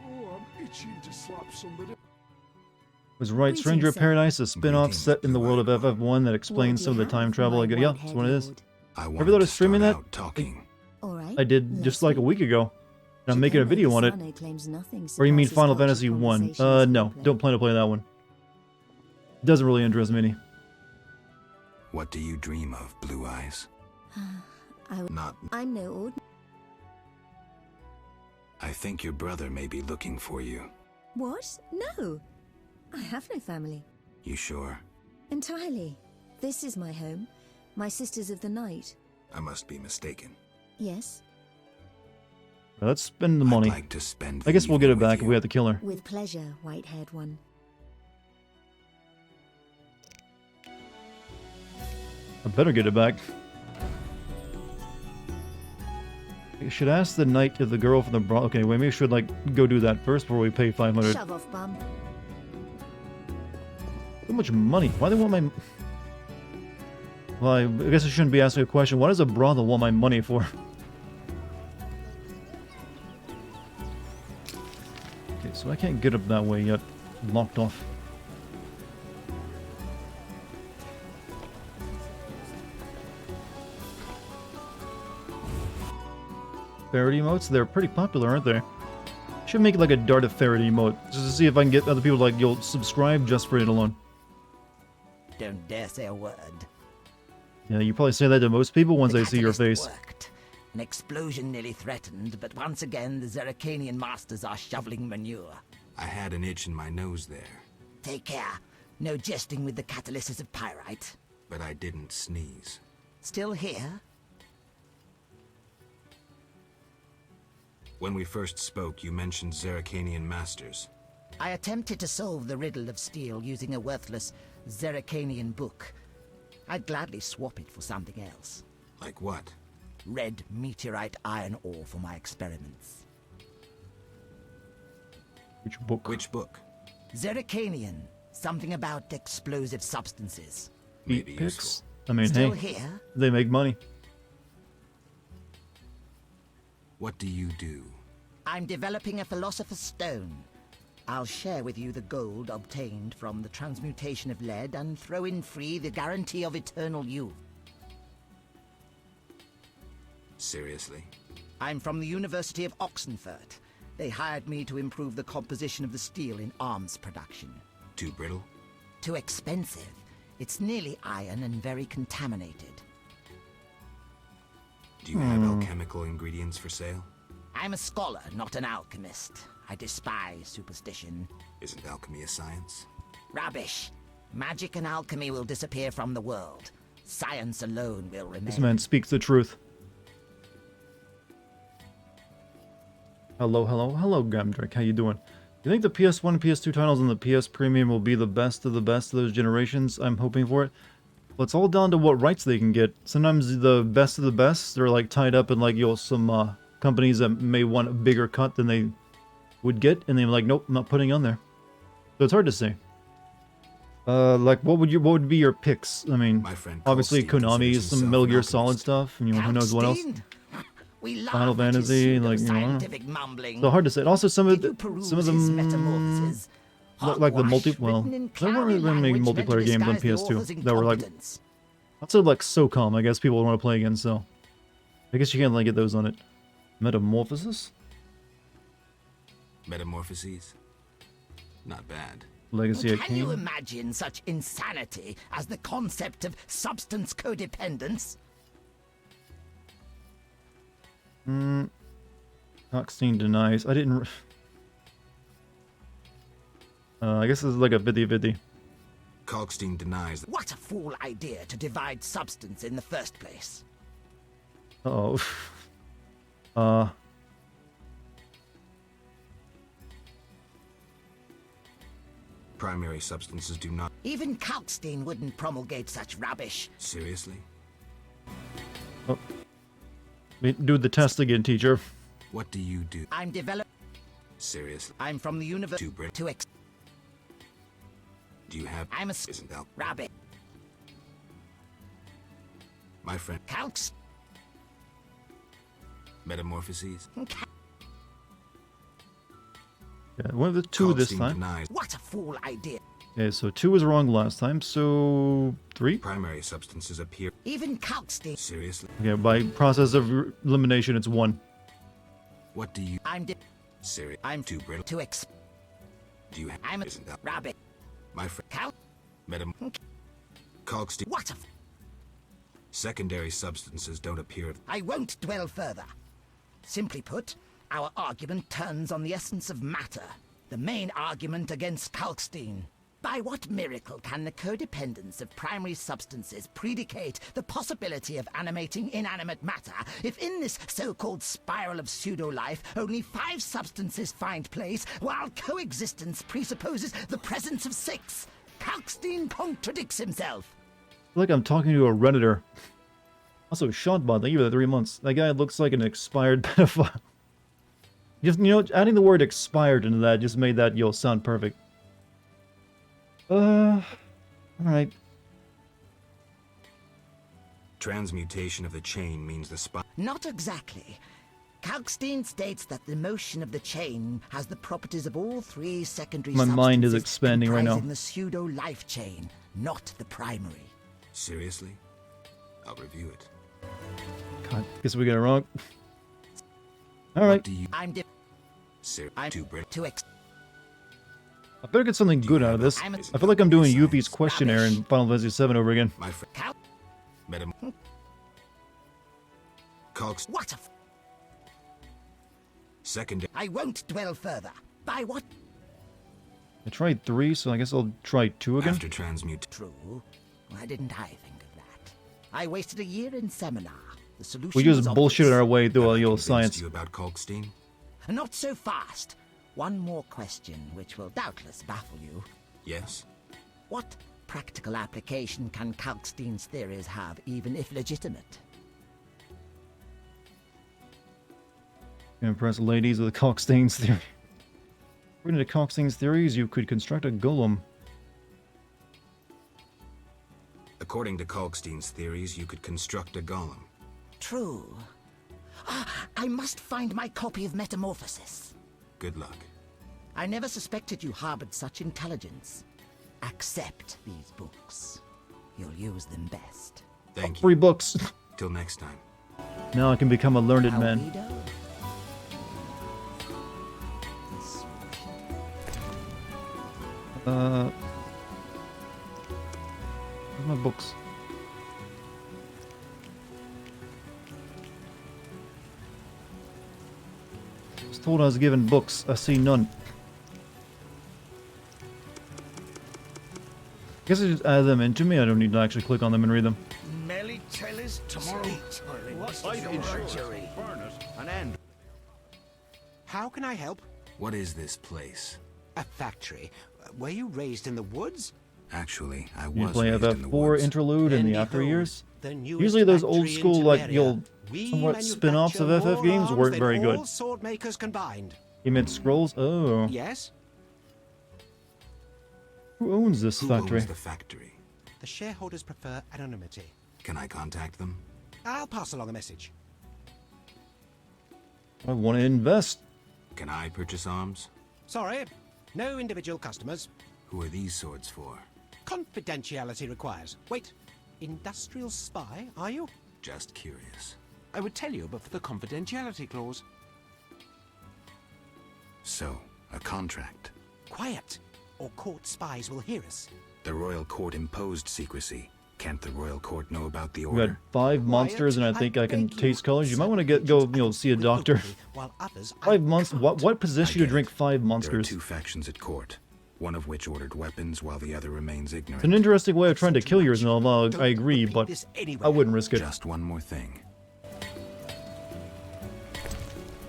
Oh, I'm itching to slap somebody. Was right, Stranger of Paradise, a spin-off set in the world of FF1 that explains some of the time travel. Yeah, that's what it is. Ever thought of streaming that? I did just like a week ago. And I'm making a video on it. Or you mean Final Fantasy 1? No, don't plan to play that one. Doesn't really interest me any. What do you dream of, Blue Eyes? Not. I'm no ordinary. I think your brother may be looking for you. What? No. I have no family. You sure? Entirely. This is my home. My Sisters of the Night. I must be mistaken. Yes. Let's spend the money. I'd like to spend I guess we'll get it back if we have to kill her. With pleasure, white-haired one. I better get it back. I should ask the knight if the girl from the bra. Okay, wait, maybe we should like go do that first before we pay 500. Shove off, bum. So much money. Why do they want my... Well, I guess I shouldn't be asking a question. What does a brothel want my money for? Okay, so I can't get up that way yet. I'm locked off. Ferret emotes? They're pretty popular, aren't they? Should make like a Dart of Ferret emote, just to see if I can get other people like, you'll subscribe just for it alone. Don't dare say a word. Yeah, you probably say that to most people once they see your face. Worked. An explosion nearly threatened, but once again the Zeracanian masters are shoveling manure. I had an itch in my nose there. Take care. No jesting with the catalysis of pyrite. But I didn't sneeze. Still here? When we first spoke, you mentioned Zeracanian masters. I attempted to solve the riddle of steel using a worthless Zeracanian book. I'd gladly swap it for something else. Like what? Red meteorite iron ore for my experiments. Which book? Which book? Zeracanian. Something about explosive substances. Maybe useful. I mean, Still hey, here? they make money. What do you do? I'm developing a philosopher's stone. I'll share with you the gold obtained from the transmutation of lead and throw in free the guarantee of eternal youth. Seriously? I'm from the University of Oxenfurt. They hired me to improve the composition of the steel in arms production. Too brittle? Too expensive. It's nearly iron and very contaminated. Do you have alchemical ingredients for sale? I'm a scholar, not an alchemist. I despise superstition. Isn't alchemy a science? Rubbish. Magic and alchemy will disappear from the world. Science alone will remain. This man speaks the truth. Hello, Gramdrake. How you doing? You think the PS1 and PS2 titles on the PS Premium will be the best of those generations? I'm hoping for it. Well, it's all down to what rights they can get. Sometimes the best of the best, they're like tied up in like some companies that may want a bigger cut than they would get, and they're like, nope, I'm not putting on there. So it's hard to say. Like what would be your picks? I mean, obviously Konami, some Metal Gear Solid stuff, and who knows what else. Final Fantasy, like so hard to say. And also some of them like the there weren't really many multiplayer games on PS2 that were like outside of like SOCOM. I guess people would want to play again. So I guess you can't like get those on it. Metamorphosis. Metamorphoses. Not bad. Legacy of Can you imagine such insanity as the concept of substance codependence? Cockstein denies. I didn't... I guess this is like a 50-50. Kalkstein denies. What a fool idea to divide substance in the first place. Uh-oh. Primary substances do not... Even Kalkstein wouldn't promulgate such rubbish. Seriously? Oh. Do the test again, teacher. What do you do? I'm developing... Seriously? I'm from the universe... Do you have... I'm a... Isn't that... Rabbit. My friend... Kalks... Metamorphoses? Yeah, one of the two this time. Denies. What a fool idea. Okay, so 2 was wrong last time, so 3? Primary substances appear... Even Kalkstein... Seriously? Okay, by process of elimination, it's 1. What do you... I'm Serious? I'm too brittle. Do you have... I'm a... Isn't that... Rabbit. My friend... Cal... Kalkstein... What a... Secondary substances don't appear... I won't dwell further. Simply put, our argument turns on the essence of matter, the main argument against Kalkstein. By what miracle can the codependence of primary substances predicate the possibility of animating inanimate matter if in this so-called spiral of pseudo-life only 5 substances find place while coexistence presupposes the presence of 6? Kalkstein contradicts himself. I feel like I'm talking to a Redditor. Also, Shotbot, thank you for the 3 months. That guy looks like an expired pedophile. Just, adding the word expired into that just made that, sound perfect. Alright. Transmutation of the chain means the spot. Not exactly. Kalkstein states that the motion of the chain has the properties of all 3 secondary My mind is expanding right now. comprising the pseudo-life chain, not the primary. Seriously? I'll review it. God, guess we got it wrong. Alright. I'm too brittle. I better get something good out of this. I feel like I'm doing Yuppie's questionnaire in Final Fantasy VII over again. My friend. Kalkstein. What a... Secondary. I won't dwell further. By what... I tried 3, so I guess I'll try 2 again. After transmute. True. Why didn't I think of that? I wasted a year in seminar. The solution We just was bullshit our way through all Have I the old convinced science. you about Kalkstein? Not so fast. One more question, which will doubtless baffle you. Yes. What practical application can Kalkstein's theories have, even if legitimate? Impress ladies with Kalkstein's theory. According to Kalkstein's theories, you could construct a golem. According to Kalkstein's theories, you could construct a golem. True. I must find my copy of Metamorphosis. Good luck. I never suspected you harbored such intelligence. Accept these books. You'll use them best. Thank you. 3 books. Till next time. Now I can become a learned man. Where's my books? I was told I was given books. I see none. guess I just add them into me. I don't need to actually click on them and read them. Melly tellers tomorrow. An end. How can I help? What is this place? A factory. Were you raised in the woods? Actually, I You was play raised in the FF4 woods. interlude in Then the after behold, years. the newest Usually those old factory school, in like, Temeria. the old, We somewhat spin-offs of manufacture FF games more work arms very than good. all sword makers combined. Emit Scrolls? Oh. Yes? Who owns this Who factory? owns the factory? The shareholders prefer anonymity. Can I contact them? I'll pass along a message. I want to invest. Can I purchase arms? Sorry, no individual customers. Who are these swords for? Confidentiality requires. Wait, industrial spy, are you? Just curious. I would tell you, but for the confidentiality clause. So, a contract. Quiet, or court spies will hear us. The royal court imposed secrecy. Can't the royal court know about the We got order? 5 monsters, and I think I can taste colors. You might want to go see a doctor. 5 months. What possessed you to drink 5 There are monsters? 2 factions at court, one of which ordered weapons while the other remains It's ignorant. an interesting way of trying to kill yourself. I agree, but I wouldn't risk it. Just one more thing.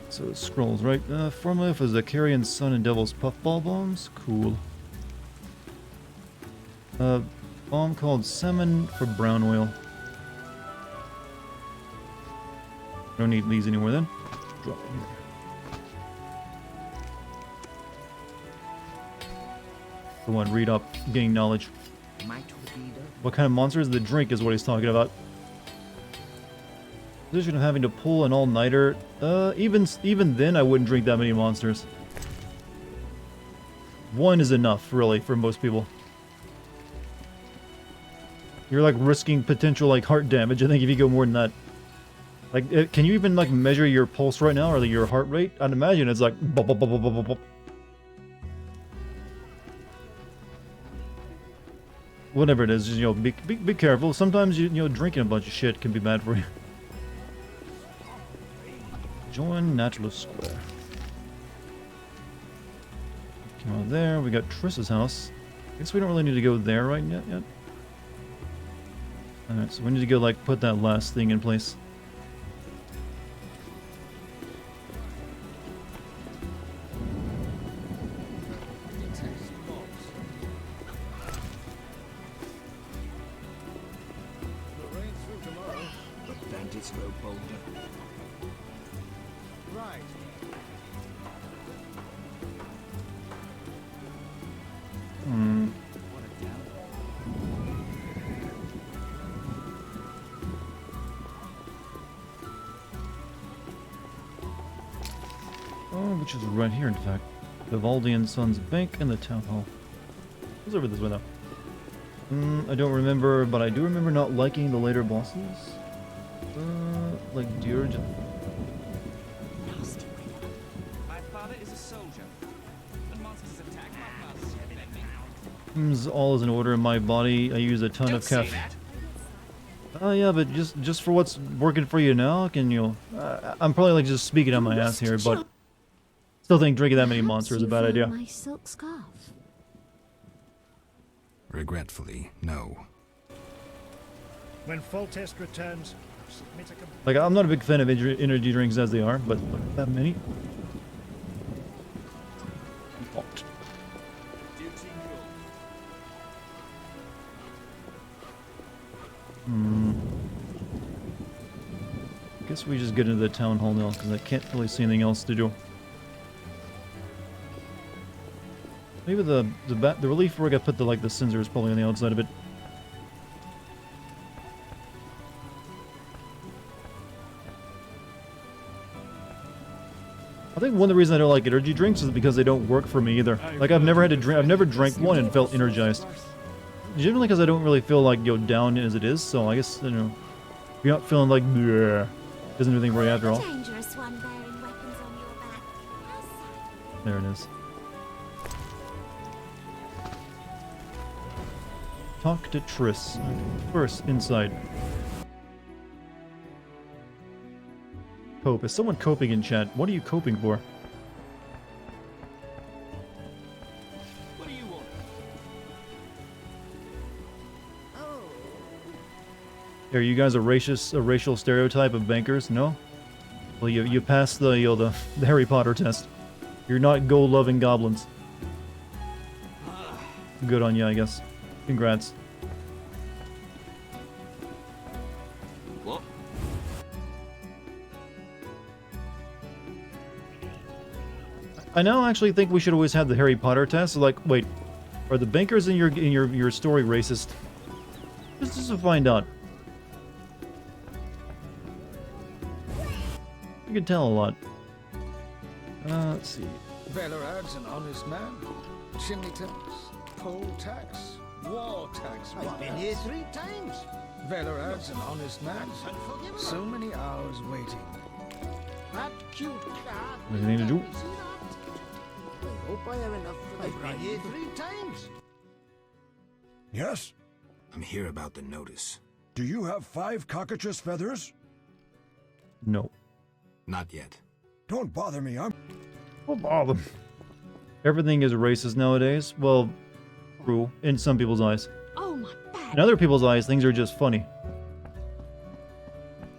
So it scrolls, right? Formula for Zakarian Sun and Devil's Puffball bombs. Cool. Bomb called Salmon for brown oil. Don't need these anymore then. Drop it here. Go on, read up, gain knowledge. What kind of monsters? The drink is what he's talking about. Position of having to pull an all-nighter. Even then, I wouldn't drink that many monsters. 1 is enough, really, for most people. You're like risking potential like heart damage. I think if you go more than that. Like, can you even like measure your pulse right now or your heart rate? I'd imagine it's like. Bop, bop, bop, bop, bop, bop. Whatever it is, just, be careful. Sometimes drinking a bunch of shit can be bad for you. Join Naturalist Square. Come on there. We got Triss's house. I guess we don't really need to go there right yet. Alright, so we need to go like put that last thing in place. Bandits grow bolder. Right. Oh, which is right here, in fact. Vivaldi and Sons Bank and the Town Hall. Who's over this way, though? I don't remember, but I do remember not liking the later bosses. Like Dartigan. My father is a soldier. The monsters attack All is in order in my body. I use a ton of caffeine. Oh yeah, but just for what's working for you now, can you? I'm probably like just speaking on my ass here, but still think drinking that many monsters is a bad idea. My silk scarf. Regretfully, no. When Foltest returns, submit a complaint. Like, I'm not a big fan of energy drinks as they are, but look at that many. Locked. Guess we just get into the town hall now, because I can't really see anything else to do. Maybe the relief rig, I put the sensors probably on the outside of it. I think one of the reasons I don't like energy drinks is because they don't work for me either. Like, I've never drank one and felt energized. Generally because I don't really feel like, down as it is, so I guess, if you're not feeling like, bleh, doesn't do anything for you after all. Dangerous one bearing weapons on your back. There it is. Talk to Triss. First, inside. Cope. Is someone coping in chat? What are you coping for? What do you want? Are you guys a racial stereotype of bankers? No? Well, you passed the the Harry Potter test. You're not gold-loving goblins. Good on you, I guess. Congrats. What? I now actually think we should always have the Harry Potter test. Like, wait, are the bankers in your story racist? Just to find out. You can tell a lot. Let's see. Bellerad's an honest man. Chimney tax, poll tax, war tax. I've been here 3 times. Bellerad's an honest man. So many hours waiting. That cute cat. Anything to do? I hope I have enough for the I've been here 3 times. Yes? I'm here about the notice. Do you have 5 cockatrice feathers? No. Not yet. Don't bother me, I'm... Don't bother. Everything is racist nowadays. Well, true, in some people's eyes. Oh, my back. In other people's eyes, things are just funny.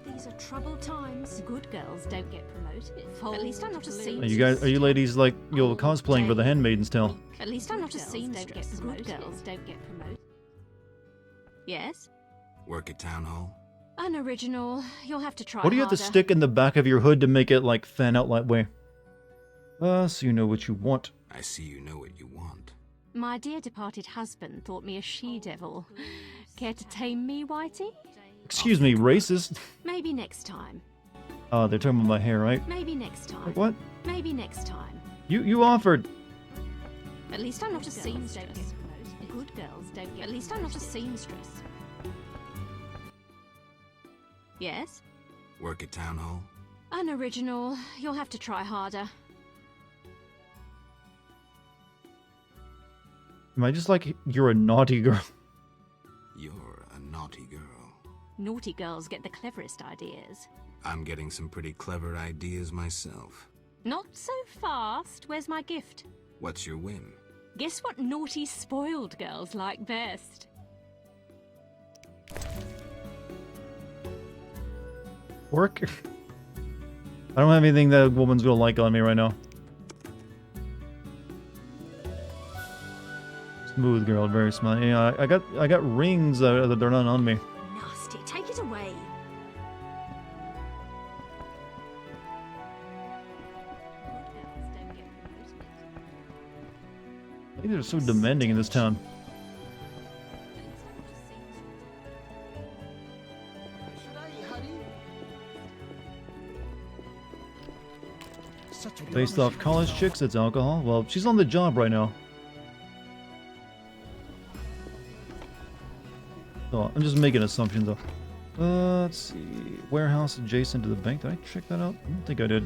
These are troubled times. Good girls don't get promoted. At least I'm not a seamstress. Are you ladies like, cosplaying for the Handmaid's Tale? At least I'm not a seamstress. Good girls don't get promoted. Yes? Work at town hall? Unoriginal. You'll have to try What do you have to harder. stick in the back of your hood to make it, like, fan out that way? So you know what you want. I see you know what you want. My dear departed husband thought me a she-devil. Care to tame me, Whitey? Excuse me, racist? Maybe next time. Oh, they're talking about my hair, right? Maybe next time. Like what? Maybe next time. You offered. At least I'm not a seamstress. Good girls don't get. At least I'm not a seamstress. Yes? Work at town hall? Unoriginal. You'll have to try harder. Am I just like, you're a naughty girl? You're a naughty girl. Naughty girls get the cleverest ideas. I'm getting some pretty clever ideas myself. Not so fast. Where's my gift? What's your whim? Guess what naughty, spoiled girls like best? Work? I don't have anything that a woman's gonna like on me right now. Smooth girl, very smart. Yeah, I got rings that they're not on me. Nasty. Take it away. I think they're so demanding in this town. Based off college chicks, it's alcohol. Well, she's on the job right now. So I'm just making assumptions though. Let's see. Warehouse adjacent to the bank. Did I check that out? I don't think I did.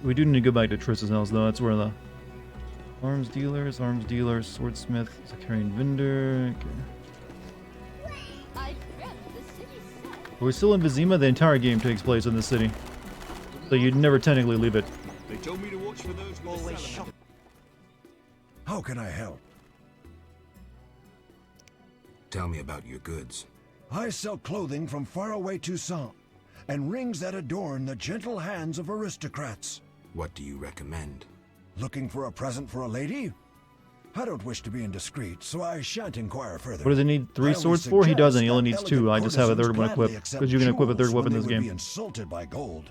We do need to go back to Triss's house though. That's where the arms dealers, swordsmith, carrying vendor. Okay. We're still in Vizima. The entire game takes place in the city, so you'd never technically leave it. They told me to watch for those always shop. How can I help? Tell me about your goods. I sell clothing from faraway Toussaint, and rings that adorn the gentle hands of aristocrats. What do you recommend? Looking for a present for a lady? I don't wish to be indiscreet, so I shan't inquire further. What does he need 3 I only swords for? He suggest doesn't. He that only needs 2. I just have a third one gladly equipped. accept Because you can equip a third jewels weapon in when this they would game. be insulted by gold.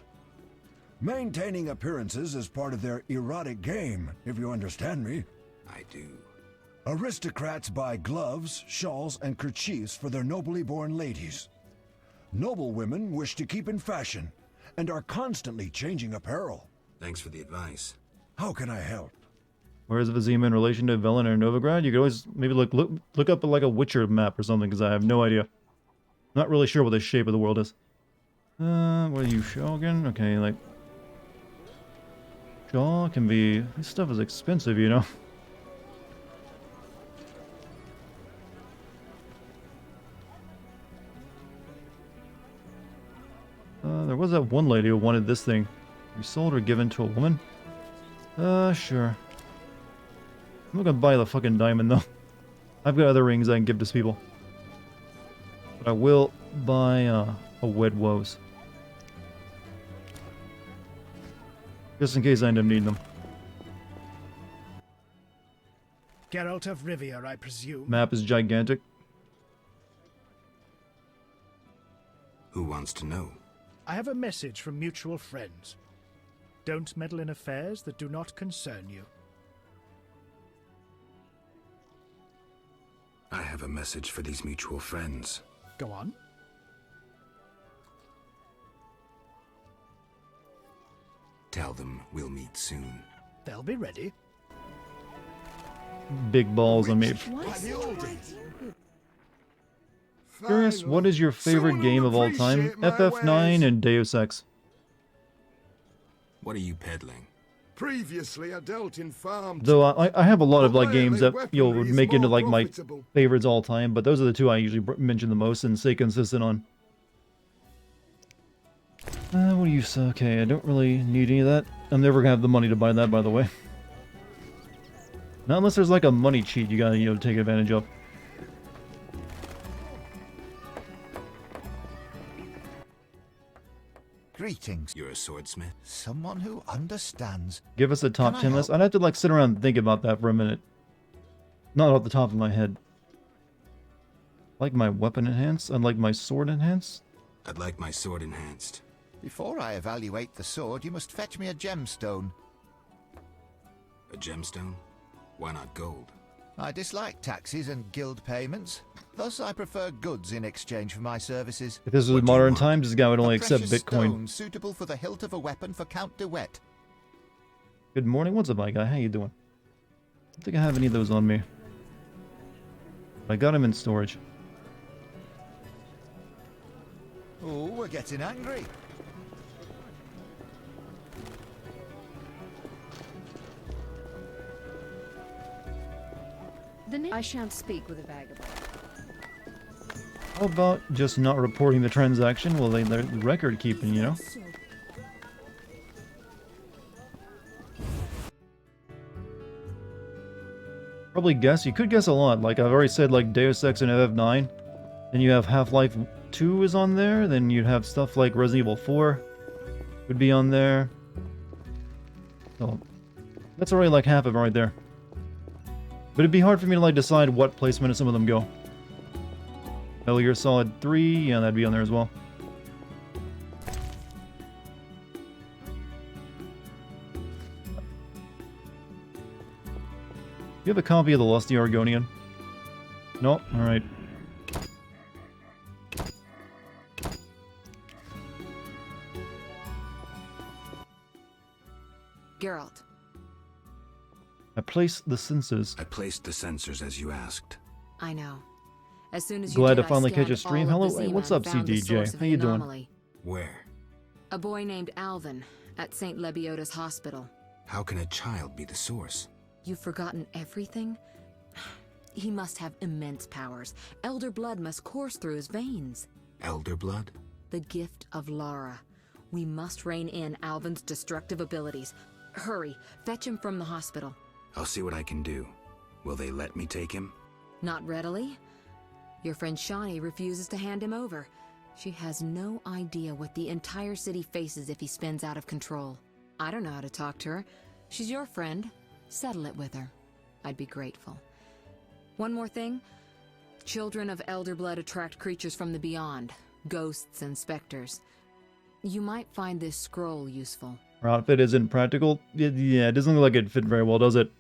Maintaining appearances is part of their erotic game, if you understand me. I do. Aristocrats buy gloves, shawls, and kerchiefs for their nobly born ladies. Noble women wish to keep in fashion and are constantly changing apparel. Thanks for the advice. How can I help? Where is Vizima in relation to Velen or Novigrad? You could always maybe look up like a Witcher map or something, because I have no idea. Not really sure what the shape of the world is. What are you, Shogun? Okay, like... Shaw can be... This stuff is expensive, you know? There was that one lady who wanted this thing. We sold or given to a woman? Sure. I'm not gonna buy the fucking diamond, though. I've got other rings I can give to people. But I will buy, a Wed Woes. Just in case I end up needing them. Geralt of Rivia, I presume. Map is gigantic. Who wants to know? I have a message from mutual friends. Don't meddle in affairs that do not concern you. I have a message for these mutual friends. Go on. Tell them we'll meet soon. They'll be ready. Big balls on me. Curious, what is your favorite game of all time? FF9 and Deus Ex. What are you peddling? Previously, I dealt in farm. Though I have a lot of like games that you'll make into like my favorites all time, but those are the two I usually mention the most and stay consistent on. What do you say? Okay, I don't really need any of that. I'm never gonna have the money to buy that, by the way. Not unless there's like a money cheat you gotta, take advantage of. Greetings. You're a swordsmith? Someone who understands. Give us a top 10 list. I'd have to like sit around and think about that for a minute. Not off the top of my head. Like my weapon enhanced? I'd like my sword enhanced? I'd like my sword enhanced. Before I evaluate the sword, you must fetch me a gemstone. A gemstone? Why not gold? I dislike taxes and guild payments. Thus, I prefer goods in exchange for my services. If this was modern times, this guy would only accept precious Bitcoin. Stone suitable for the hilt of a weapon for Count de Wet. Good morning. What's up, my guy? How you doing? I don't think I have any of those on me. I got them in storage. Oh, we're getting angry. I shan't speak with a vagabond. How about just not reporting the transaction? Well, they're record keeping, Probably guess. You could guess a lot. Like I've already said, like Deus Ex and FF9. Then you have Half-Life 2 is on there. Then you'd have stuff like Resident Evil 4 would be on there. So that's already like half of it right there. But it'd be hard for me to like decide what placement some of them go. Metal Gear Solid 3, yeah, that'd be on there as well. You have a copy of The Lusty Argonian? No? Alright. Geralt. I placed the sensors. I placed the sensors as you asked. I know. As soon as you Glad did, to finally I catch a scanned stream. all of Hello, the hey, what's Z-Man up, and found the source CDJ? of How the you doing? anomaly. Where? A boy named Alvin at St. Lebioda's hospital. How can a child be the source? You've forgotten everything? He must have immense powers. Elder blood must course through his veins. Elder blood? The gift of Lara. We must rein in Alvin's destructive abilities. Hurry, fetch him from the hospital. I'll see what I can do. Will they let me take him? Not readily. Your friend Shawnee refuses to hand him over. She has no idea what the entire city faces if he spins out of control. I don't know how to talk to her. She's your friend. Settle it with her. I'd be grateful. One more thing. Children of Elder Blood attract creatures from the beyond. Ghosts and specters. You might find this scroll useful. Our outfit isn't practical. Yeah, it doesn't look like it'd fit very well, does it?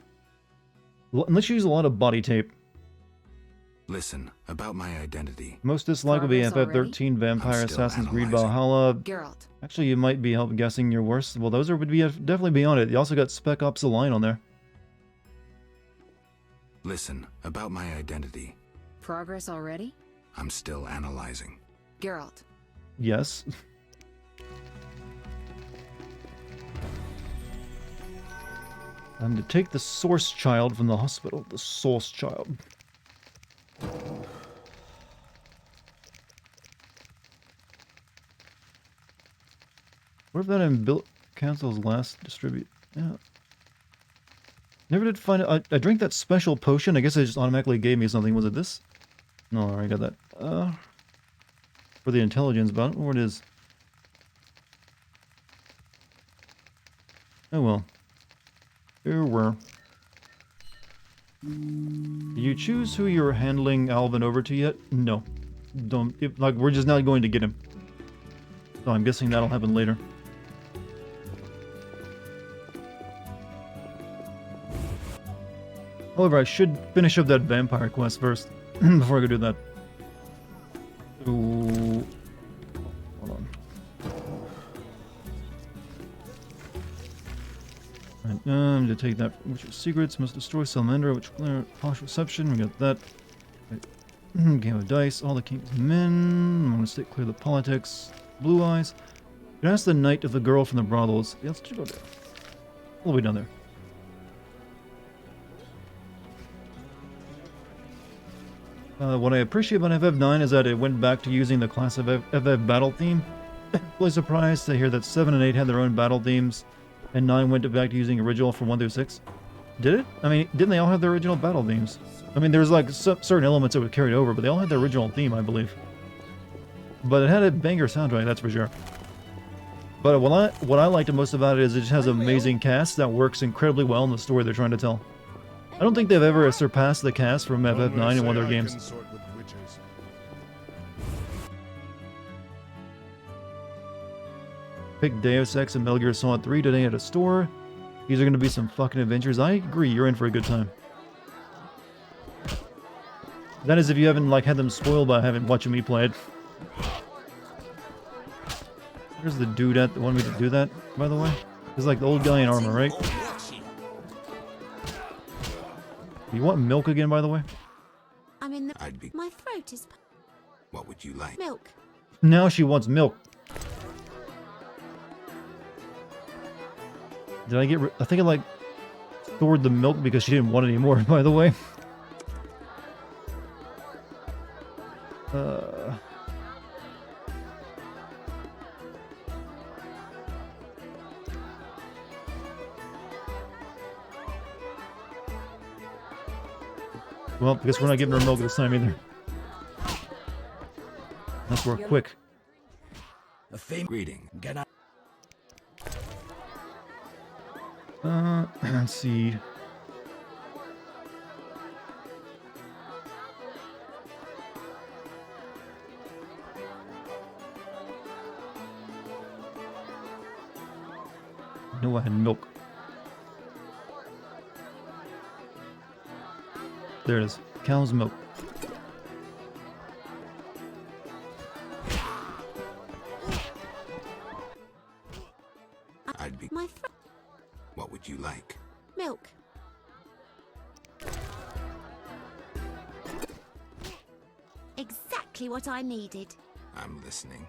Unless you use a lot of body tape. Listen, about my identity. Most dislike would be FF13, Vampire, Assassin's Creed, Valhalla. Geralt. Actually, you might be guessing your worst. Well, those would be definitely beyond it. You also got Spec Ops: The Line on there. Listen, about my identity. Progress already? I'm still analyzing. Geralt. Yes. I'm to take the source child from the hospital. The source child. What if that inbuilt cancels last distribute? Yeah. Never did find it. I drank that special potion. I guess it just automatically gave me something. Was it this? No, I already got that. For the intelligence, but I don't know where it is. Oh well. Here we're. Did you choose who you're handling Alvin over to yet? No. Don't. Like, we're just not going to get him. So I'm guessing that'll happen later. However, I should finish up that vampire quest first, before I go do that. Ooh. Hold on. Right, to take that, which is secrets, must destroy Salamander, which harsh reception, we got that. Right. Game of dice, all the king's men, I want to stay clear of the politics. Blue eyes. You can ask the knight of the girl from the brothels. Yeah, let's go there. All the way down there. What I appreciate about FF9 is that it went back to using the class of FF battle theme. Really surprised to hear that 7 and 8 had their own battle themes, and 9 went back to using original from 1 through 6. Did it? I mean, didn't they all have their original battle themes? I mean, there's like certain elements that were carried over, but they all had their original theme, I believe. But it had a banger soundtrack, that's for sure. But what I liked most about it is it just has an amazing cast that works incredibly well in the story they're trying to tell. I don't think they've ever surpassed the cast from FF9 in one of their games. Pick Deus Ex and Metal Gear Solid 3 today at a store. These are going to be some fucking adventures. I agree, you're in for a good time. That is if you haven't like had them spoiled by having watching me play it. Where's the dude at that wanted me to do that, by the way? He's like the old guy in armor, right? You want milk again, by the way? I'm in the... My throat is... What would you like? Milk. Now she wants milk. Did I get... I think I, like, stored the milk because she didn't want any more, by the way. Well, I guess we're not giving her milk this time either. Let's work quick. A famous greeting. Let's see. No, I had milk. There it is. Cow's milk. I'd be... My throat. What would you like? Milk. Exactly what I needed. I'm listening.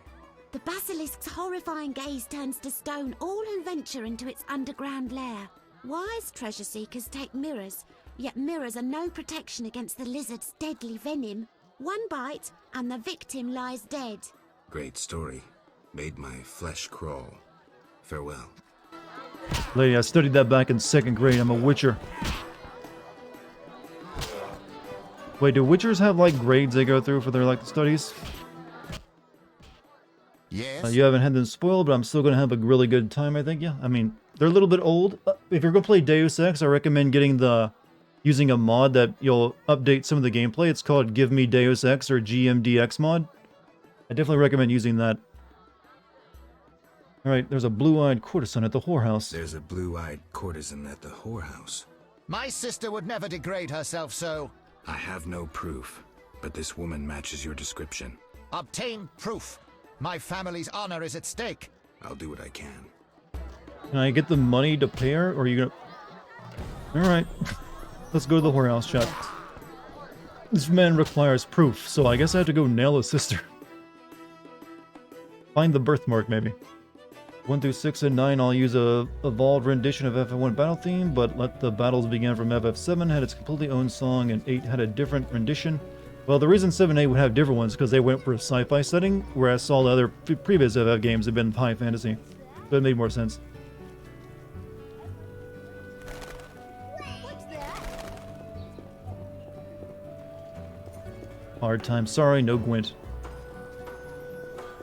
The basilisk's horrifying gaze turns to stone all who venture into its underground lair. Wise treasure seekers take mirrors, yet mirrors are no protection against the lizard's deadly venom. One bite, and the victim lies dead. Great story. Made my flesh crawl. Farewell. Lady, I studied that back in 2nd grade. I'm a witcher. Wait, do witchers have, like, grades they go through for their, like, studies? Yes. You haven't had them spoiled, but I'm still going to have a really good time, I think, yeah. I mean, they're a little bit old. If you're going to play Deus Ex, I recommend using a mod that you'll update some of the gameplay. It's called Give Me Deus Ex or GMDX mod. I definitely recommend using that. Alright, there's a blue-eyed courtesan at the whorehouse. There's a blue-eyed courtesan at the whorehouse. My sister would never degrade herself so. I have no proof, but this woman matches your description. Obtain proof. My family's honor is at stake. I'll do what I can. Can I get the money to pay her, or are you gonna... Alright. Let's go to the whorehouse, chat. This man requires proof, so I guess I have to go nail his sister. Find the birthmark, maybe. 1 through 6 and 9, I'll use a evolved rendition of FF1 battle theme, but let the battles begin from FF7 had its completely own song, and 8 had a different rendition. Well, the reason 7 and 8 would have different ones because they went for a sci-fi setting, whereas all the other previous FF games have been high fantasy. But it made more sense. Hard time. Sorry, no Gwent.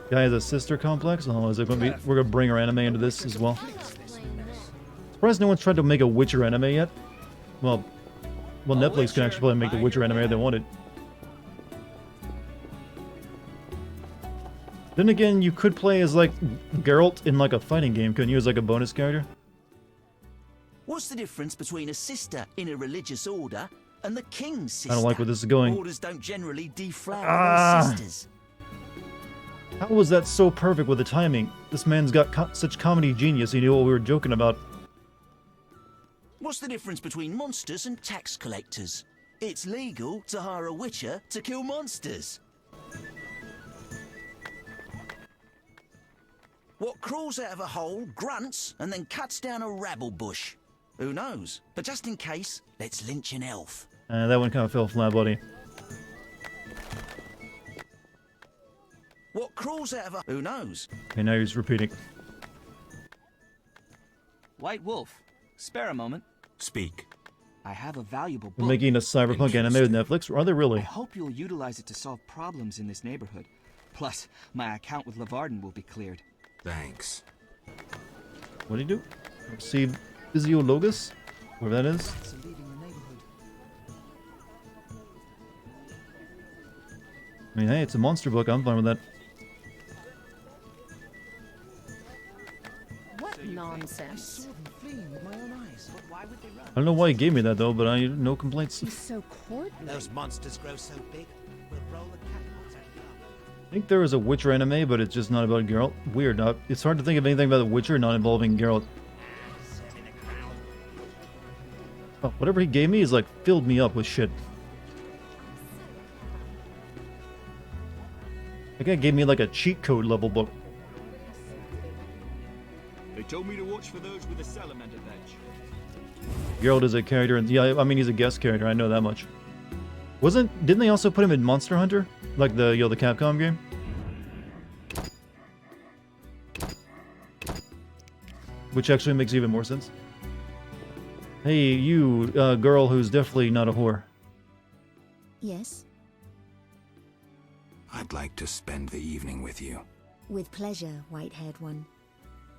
Guy has a sister complex? Oh, is it going to be... We're going to bring our anime into this as well. Surprised no one's tried to make a Witcher anime yet. Well, Netflix can actually make the Witcher anime if they wanted. Then again, you could play as, like, Geralt in, like, a fighting game, couldn't you, as, like, a bonus character? What's the difference between a sister in a religious order and the king's sister? I don't like where this is going. Orders don't generally deflower their sisters. How was that so perfect with the timing? This man's got such comedy genius, he knew what we were joking about. What's the difference between monsters and tax collectors? It's legal to hire a witcher to kill monsters. What crawls out of a hole, grunts, and then cuts down a rabble bush? Who knows? But just in case, let's lynch an elf. That one kind of fell flat, buddy. What crawls out of a... Who knows? Okay, now he's repeating. White Wolf, spare a moment. Speak. I have a valuable book. We're making a cyberpunk anime with Netflix. Are they really? I hope you'll utilize it to solve problems in this neighborhood. Plus, my account with Lavarden will be cleared. Thanks. What do you do? Receive Physiologus? Whatever that is. I mean, hey, it's a monster book. I'm fine with that. What nonsense. I don't know why he gave me that, though, but I no complaints. He's so courtly. Those monsters grow so big, we'll roll the catapults out of the armor. I think there is a Witcher anime, but it's just not about Geralt. Weird. Not, it's hard to think of anything about the Witcher not involving Geralt. Oh, whatever he gave me is like filled me up with shit. That guy gave me like a cheat code level book. They told me to watch for those with a salamander badge. Geralt is a character, and yeah, I mean he's a guest character. I know that much. Didn't they also put him in Monster Hunter, like the the Capcom game? Which actually makes even more sense. Hey, you girl who's definitely not a whore. Yes, I'd like to spend the evening with you. with pleasure, white-haired one.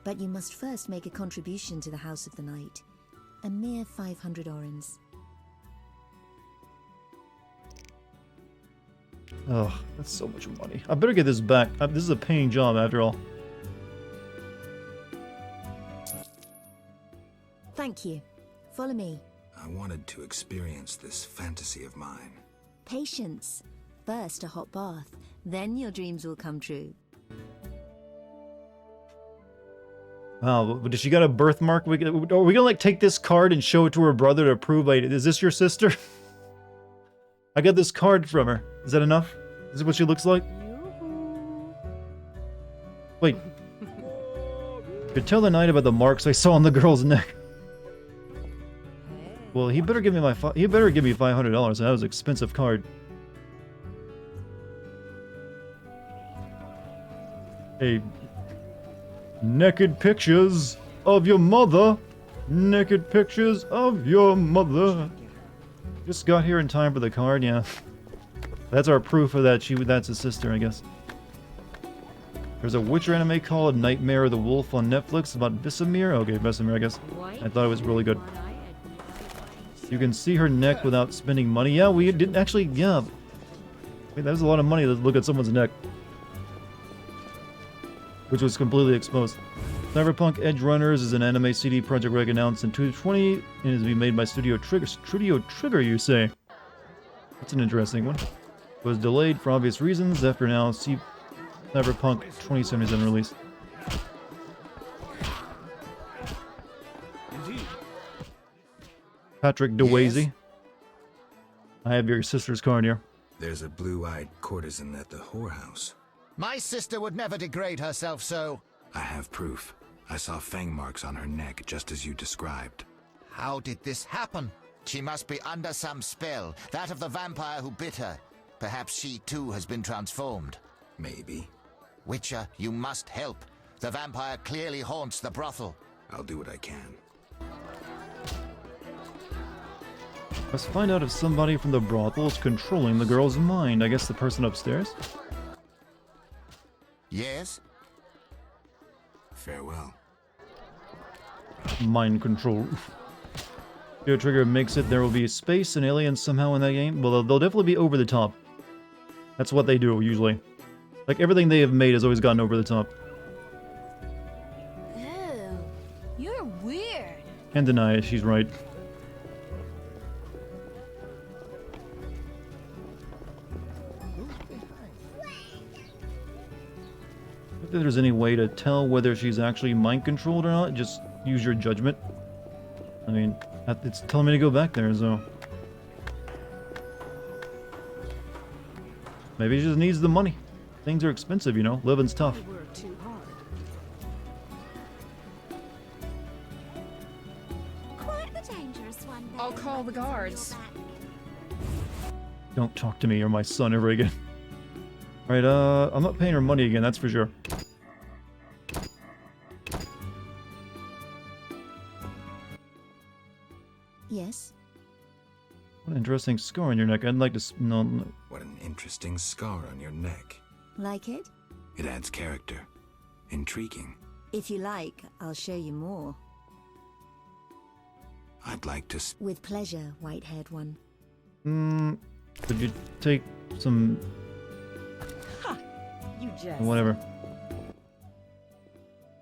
But you must first make a contribution to the House of the Night. A mere 500 orens. Oh, that's so much money. I better get this back. This is a paying job after all. Thank you. Follow me. I wanted to experience this fantasy of mine. Patience. First a hot bath, then your dreams will come true. Wow, but does she got a birthmark? Are we gonna like take this card and show it to her brother to prove, like, is this your sister? I got this card from her. Is that enough? Is it what she looks like? Wait. Could tell the knight about the marks I saw on the girl's neck. Well, he better give me he better give me $500. That was an expensive card. Hey. Naked pictures of your mother. Naked pictures of your mother. Just got here in time for the card, yeah. That's our proof of that that's his sister, I guess. There's a Witcher anime called Nightmare of the Wolf on Netflix about Vesemir. Okay, Vesemir, I guess. I thought it was really good. You can see her neck without spending money. Yeah, we didn't actually, yeah. Wait, that was a lot of money to look at someone's neck. Which was completely exposed. Cyberpunk Edge Runners is an anime CD Projekt Red announced in 2020 and is being made by Studio Trigger. Studio Trigger, you say? That's an interesting one. It was delayed for obvious reasons after now Cyberpunk 2077 release. Patrick DeWazy. Yes? I have your sister's card here. There's a blue-eyed courtesan at the whorehouse. My sister would never degrade herself so. I have proof. I saw fang marks on her neck, just as you described. How did this happen? She must be under some spell, that of the vampire who bit her. Perhaps she too has been transformed. Maybe. Witcher, you must help. The vampire clearly haunts the brothel. I'll do what I can. Let's find out if somebody from the brothel is controlling the girl's mind. I guess the person upstairs? Yes? Farewell. Mind control. Studio Trigger makes it there will be space and aliens somehow in that game. Well, they'll definitely be over the top. That's what they do, usually. Like, everything they have made has always gotten over the top. Ew, you're weird. Can't deny it, she's right. If there's any way to tell whether she's actually mind controlled or not, just use your judgment. I mean, it's telling me to go back there, so... Maybe she just needs the money. Things are expensive, you know? Living's tough. Quite the dangerous one. I'll call the guards. Don't talk to me or my son ever again. Alright, I'm not paying her money again, that's for sure. Yes? What an interesting scar on your neck. I'd like to... No. What an interesting scar on your neck. Like it? It adds character. Intriguing. If you like, I'll show you more. I'd like to... With pleasure, white-haired one. Could you take some... Ha! You just... Whatever.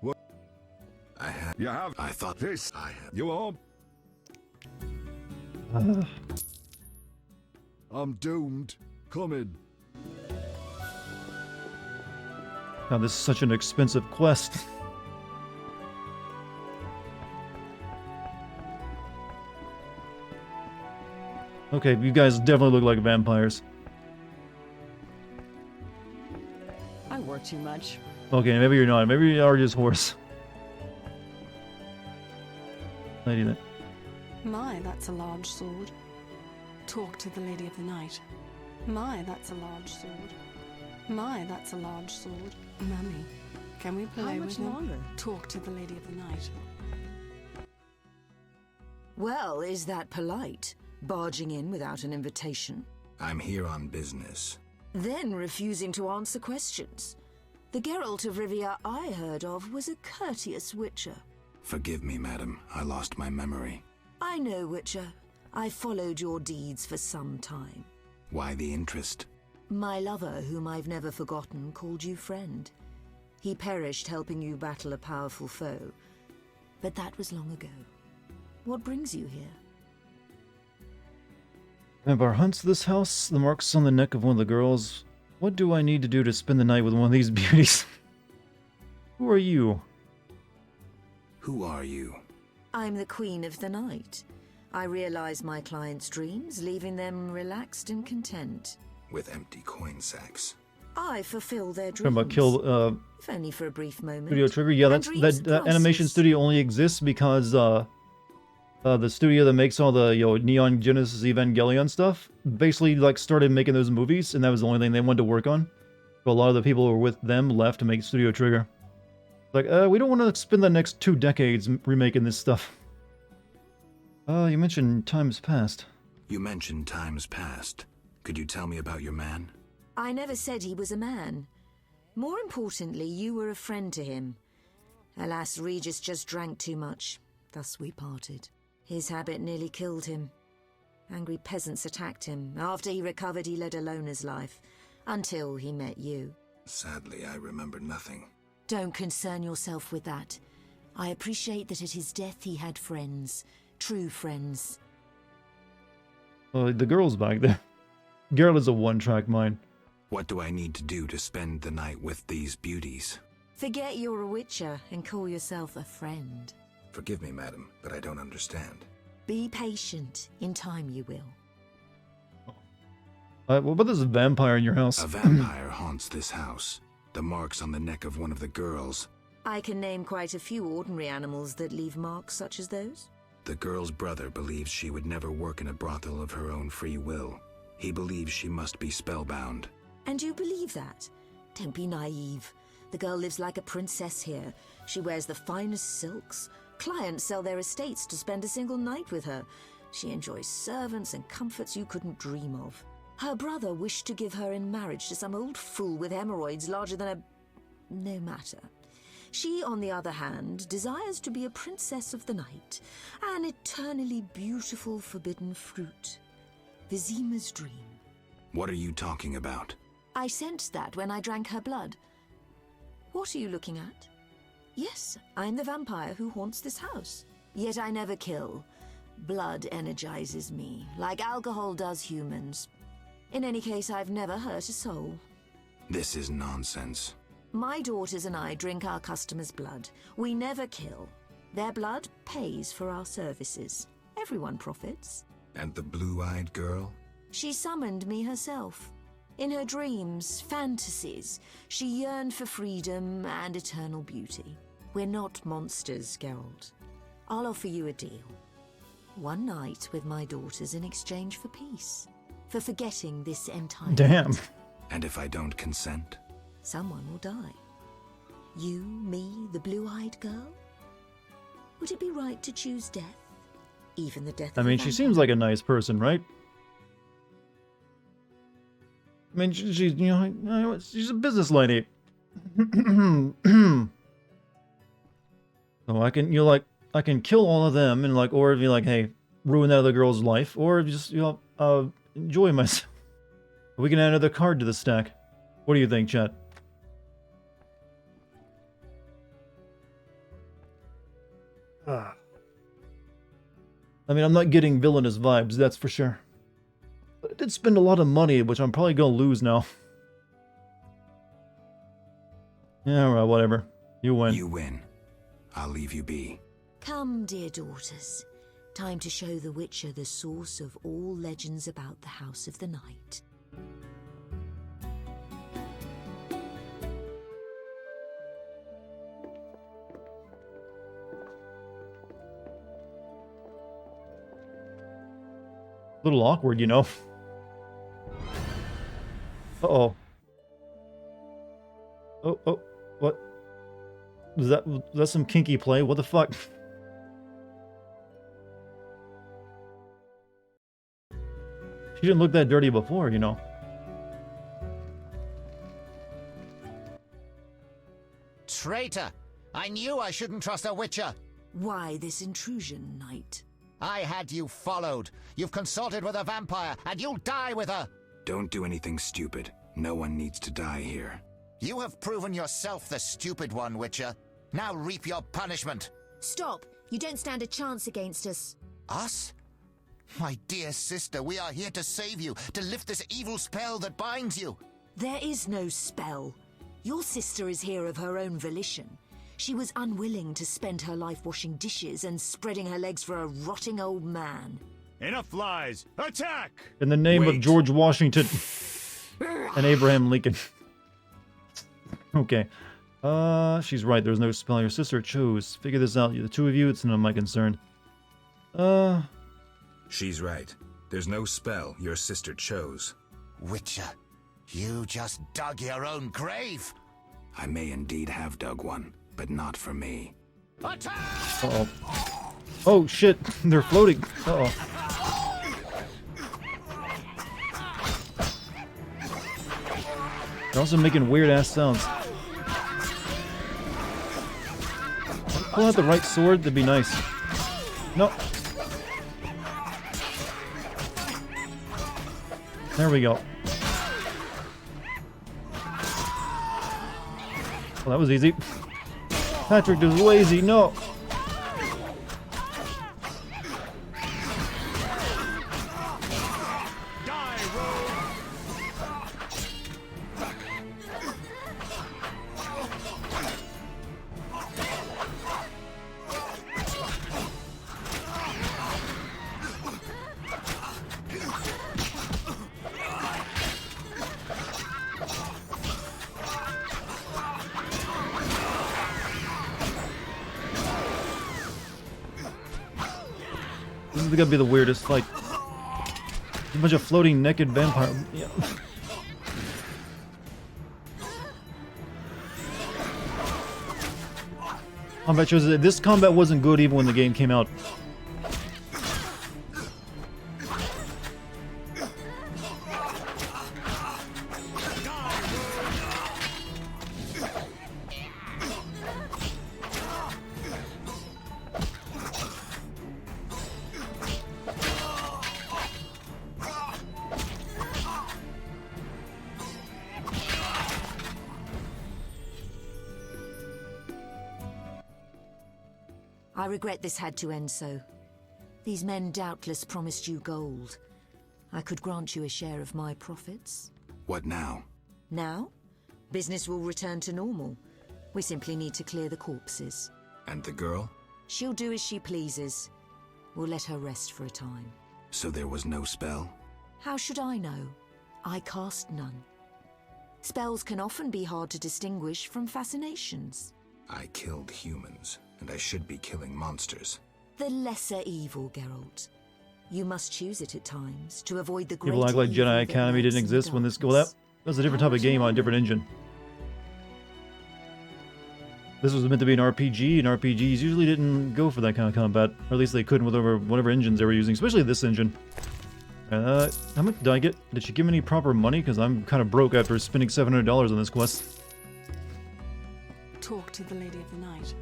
What? I have... You have... I thought this... I have... You are... I'm doomed. Come in. God, this is such an expensive quest. Okay, you guys definitely look like vampires. I work too much. Okay, maybe you're not. Maybe you are just horse. Lady that. My, that's a large sword. Talk to the Lady of the Night. My, that's a large sword. My, that's a large sword. Mummy, can we play How with much him? longer? Talk to the Lady of the Night. Well, is that polite? Barging in without an invitation? I'm here on business. Then refusing to answer questions. The Geralt of Rivia I heard of was a courteous witcher. Forgive me, madam. I lost my memory. I know, Witcher. I followed your deeds for some time. Why the interest? My lover, whom I've never forgotten, called you friend. He perished helping you battle a powerful foe. But that was long ago. What brings you here? Vampire hunts this house. The marks on the neck of one of the girls. What do I need to do to spend the night with one of these beauties? Who are you? Who are you? I'm the Queen of the Night. I realize my clients' dreams, leaving them relaxed and content. With empty coin sacks. I fulfill their Talking dreams. about kill, if only for a brief moment. Studio Trigger. Yeah, And that dreams animation priceless. studio only exists because the studio that makes all the Neon Genesis Evangelion stuff basically like started making those movies, and that was the only thing they wanted to work on. So a lot of the people who were with them left to make Studio Trigger. Like, we don't want to spend the next 2 decades remaking this stuff. You mentioned times past. You mentioned times past. Could you tell me about your man? I never said he was a man. More importantly, you were a friend to him. Alas, Regis just drank too much. Thus we parted. His habit nearly killed him. Angry peasants attacked him. After he recovered, he led a loner's life. Until he met you. Sadly, I remember nothing. Don't concern yourself with that. I appreciate that at his death he had friends. True friends. The girl's back there. Geralt is a one-track mind. What do I need to do to spend the night with these beauties? Forget you're a witcher and call yourself a friend. Forgive me, madam, but I don't understand. Be patient. In time you will. What about this vampire in your house? A vampire haunts this house. The marks on the neck of one of the girls. I can name quite a few ordinary animals that leave marks such as those. The girl's brother believes she would never work in a brothel of her own free will. He believes she must be spellbound. And you believe that? Don't be naive. The girl lives like a princess here. She wears the finest silks. Clients sell their estates to spend a single night with her. She enjoys servants and comforts you couldn't dream of. Her brother wished to give her in marriage to some old fool with hemorrhoids larger than a... no matter. She, on the other hand, desires to be a princess of the night, an eternally beautiful forbidden fruit. Vizima's dream. What are you talking about? I sensed that when I drank her blood. What are you looking at? Yes, I'm the vampire who haunts this house. Yet I never kill. Blood energizes me, like alcohol does humans. In any case, I've never hurt a soul. This is nonsense. My daughters and I drink our customers' blood. We never kill. Their blood pays for our services. Everyone profits. And the blue-eyed girl? She summoned me herself. In her dreams, fantasies, she yearned for freedom and eternal beauty. We're not monsters, Geralt. I'll offer you a deal. One night with my daughters in exchange for peace. For forgetting this entire... Damn. And if I don't consent? Someone will die. You, me, the blue-eyed girl? Would it be right to choose death? Even the death of I mean, a she vampire? seems like a nice person, right? I mean, she's, you know, she's a business lady. So I can, I can kill all of them and like, or be like, hey, ruin that other girl's life, or just, enjoy myself. We can add another card to the stack. What do you think, chat? I mean, I'm not getting villainous vibes, that's for sure. But I did spend a lot of money, which I'm probably gonna lose now. Yeah, alright, whatever. You win. You win. I'll leave you be. Come, dear daughters. Time to show the Witcher the source of all legends about the House of the Night. A little awkward, you know. Uh-oh. Oh, what? Was that some kinky play? What the fuck? She didn't look that dirty before, you know. Traitor! I knew I shouldn't trust a Witcher! Why this intrusion, knight? I had you followed. You've consulted with a vampire, and you'll die with her! Don't do anything stupid. No one needs to die here. You have proven yourself the stupid one, Witcher. Now reap your punishment. Stop! You don't stand a chance against us. Us? My dear sister, we are here to save you, to lift this evil spell that binds you. There is no spell. Your sister is here of her own volition. She was unwilling to spend her life washing dishes and spreading her legs for a rotting old man. Enough lies! Attack! In the name of George Washington and Abraham Lincoln. Okay. She's right. There's no spell. Your sister chose. Figure this out. The two of you, it's none of my concern. She's right. There's no spell. Your sister chose. Witcher, you just dug your own grave. I may indeed have dug one, but not for me. Attack! Uh-oh. Oh, shit. They're floating. Uh-oh. They're also making weird-ass sounds. Pull out the right sword, that'd be nice. No. There we go. Well, that was easy. Patrick is lazy, no. This is gonna be the weirdest fight. A bunch of floating naked vampire. Yeah. Combat shows that this combat wasn't good even when the game came out. I regret this had to end so. These men doubtless promised you gold. I could grant you a share of my profits. What now? Now, business will return to normal. We simply need to clear the corpses. And the girl? She'll do as she pleases. We'll let her rest for a time. So there was no spell? How should I know? I cast none. Spells can often be hard to distinguish from fascinations. I killed humans, and I should be killing monsters. The lesser evil, Geralt. You must choose it at times to avoid the greater People act like evil Jedi that Academy lurks didn't in the exist when this... Well, that was a different type of game on a different engine. This was meant to be an RPG, and RPGs usually didn't go for that kind of combat. Or at least they couldn't with whatever engines they were using, especially this engine. How much did I get? Did she give me any proper money? Because I'm kind of broke after spending $700 on this quest. Talk to the Lady of the Night.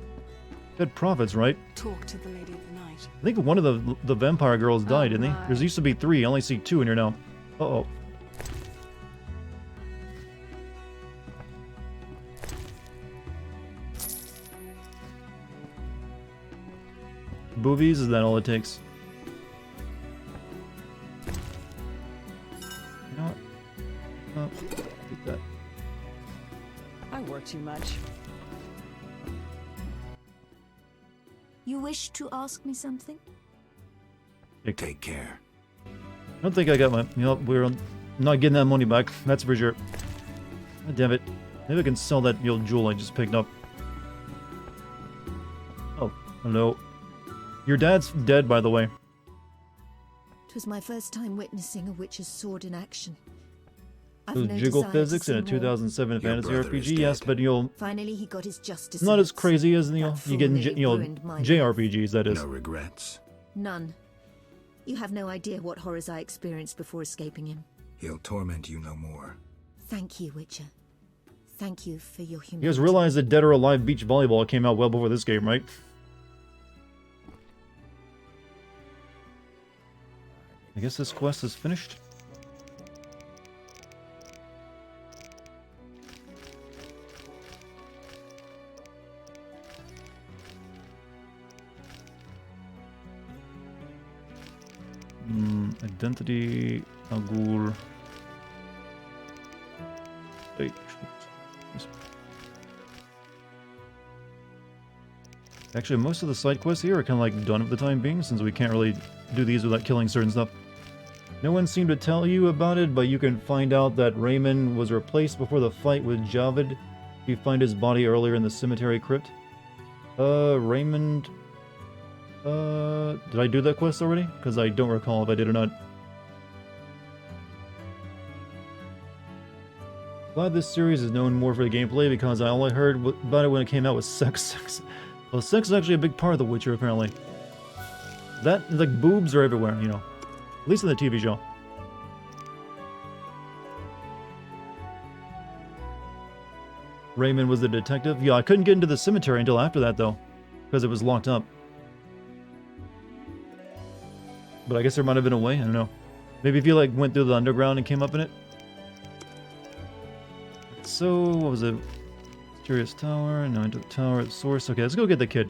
Good profits, right? Talk to the Lady of the Night. I think one of the vampire girls died, didn't they? my. There used to be 3. I only see 2 in here now. Uh-oh. Boobies, is that all it takes? You know what? Oh, take that. I work too much. You wish to ask me something? Take care. I don't think I got my... You know, we're not getting that money back. That's for sure. God damn it. Maybe I can sell that old jewel I just picked up. Oh, hello. Your dad's dead, by the way. It was my first time witnessing a witch's sword in action. Those jiggle physics in a 2007 fantasy RPG, yes, but you'll... Finally, he got his justice. Not as crazy as, you know, you get in, JRPGs, that is. No regrets. None. You have no idea what horrors I experienced before escaping him. He'll torment you no more. Thank you, Witcher. Thank you for your humility. You guys realize that Dead or Alive Beach Volleyball came out well before this game, right? I guess this quest is finished. Identity, Agur. Wait. Actually, most of the side quests here are kind of like done for the time being, since we can't really do these without killing certain stuff. No one seemed to tell you about it, but you can find out that Raymond was replaced before the fight with Javid. You find his body earlier in the cemetery crypt. Raymond... did I do that quest already? Because I don't recall if I did or not. Glad this series is known more for the gameplay, because all I heard about it when it came out was sex. Well, sex is actually a big part of The Witcher, apparently. That, like, boobs are everywhere, you know. At least in the TV show. Raymond was the detective? Yeah, I couldn't get into the cemetery until after that, though. Because it was locked up. But I guess there might have been a way, I don't know. Maybe if you, like, went through the underground and came up in it? So, what was it? Mysterious Tower, no, into the tower at source. Okay, let's go get the kid.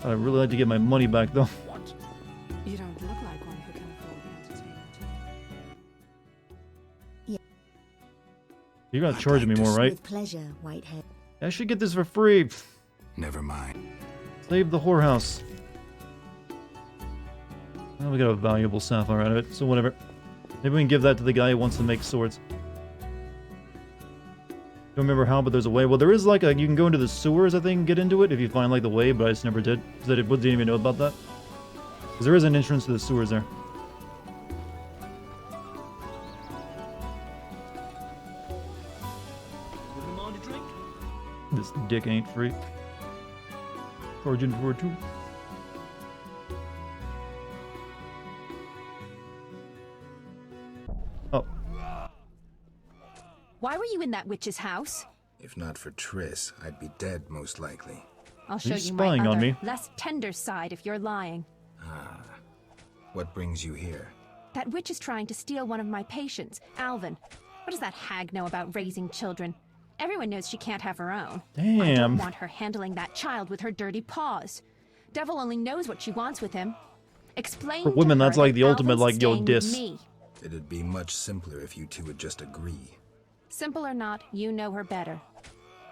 I'd really like to get my money back, though. What? You don't look like one who can afford the entertainment. Yeah. You're gonna charge me more, right? With pleasure, Whitehead. I should get this for free. Never mind. Save the whorehouse. Well, we got a valuable sapphire out of it, so whatever. Maybe we can give that to the guy who wants to make swords. Don't remember how, but there's a way. Well, there is like a... You can go into the sewers, I think, and get into it if you find like the way, but I just never did. Because I didn't even know about that. Because there is an entrance to the sewers there. dick ain't free. Charging for it too. Oh. Why were you in that witch's house? If not for Triss, I'd be dead most likely. I'll show He's you my spying on other, me. less tender side if you're lying. Ah. What brings you here? That witch is trying to steal one of my patients, Alvin. What does that hag know about raising children? Everyone knows she can't have her own. I don't Damn. want her handling that child with her dirty paws. Devil only knows what she wants with him. Explain For to women, her that's like that the ultimate, Alvin's like, yo, staying with diss. me. It'd be much simpler if you two would just agree. Simple or not, you know her better.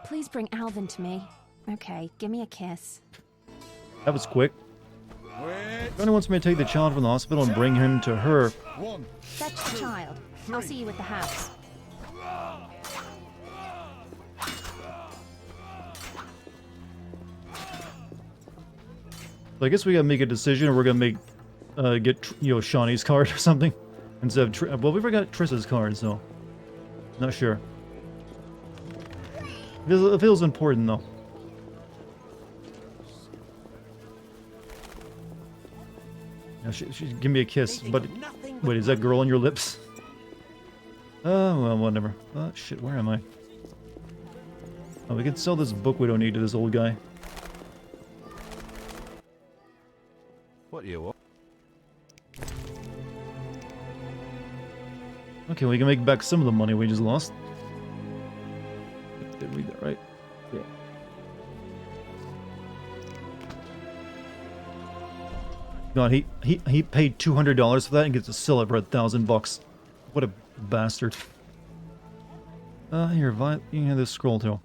Please bring Alvin to me. Okay, give me a kiss. That was quick. Johnny wants me to take the child from the hospital and bring him to her. Fetch the child. I'll see you at the house. So I guess we gotta make a decision, or we're gonna make, get, you know, Shawnee's card or something. Instead of, well, we forgot Triss's card, so. Not sure. It feels important, though. Now, she give me a kiss, but wait, is that girl on your lips? Oh, well, whatever. Oh, shit, where am I? Oh, we can sell this book we don't need to this old guy. What do you want? Okay, we can make back some of the money we just lost. Did I read that right? Yeah. God, he paid $200 for that and gets to sell it for $1,000. What a bastard. Here, you can have this scroll too.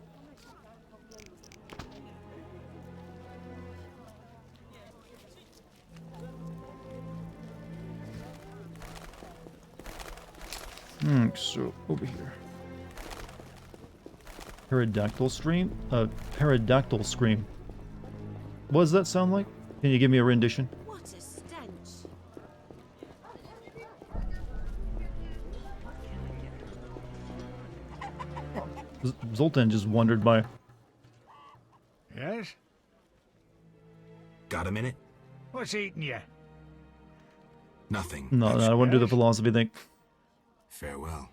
So over here. Pterodactyl stream? Pterodactyl scream. What does that sound like? Can you give me a rendition? What a stench. Zoltan just wandered by. Yes? Got a minute? What's eating you? Nothing. No, I don't want to do the philosophy thing. Farewell.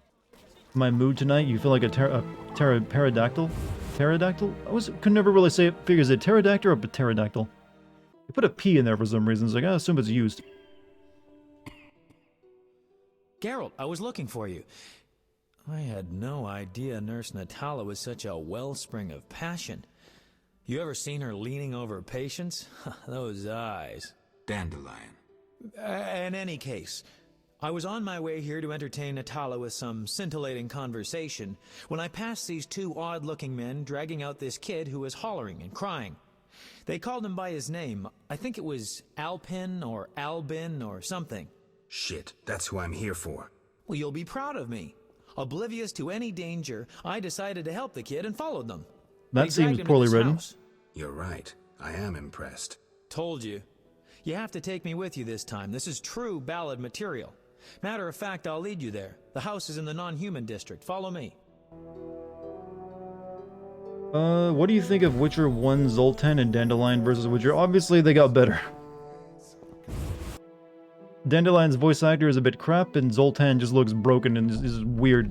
My mood tonight, you feel like a pterodactyl? Pterodactyl? Could never really say it. Figures it pterodactyl or pterodactyl? You put a P in there for some reason, so I assume it's used. Geralt, I was looking for you. I had no idea Nurse Natala was such a wellspring of passion. You ever seen her leaning over patients? Those eyes. Dandelion. In any case, I was on my way here to entertain Natala with some scintillating conversation when I passed these two odd-looking men dragging out this kid who was hollering and crying. They called him by his name. I think it was Alpin or Albin or something. Shit, that's who I'm here for. Well, you'll be proud of me. Oblivious to any danger, I decided to help the kid and followed them. That They seems dragged him to poorly this written. house. You're right. I am impressed. Told you. You have to take me with you this time. This is true ballad material. Matter of fact, I'll lead you there. The house is in the non-human district. Follow me. What do you think of Witcher 1 Zoltan and Dandelion versus Witcher? Obviously, they got better. Dandelion's voice actor is a bit crap, and Zoltan just looks broken and is weird.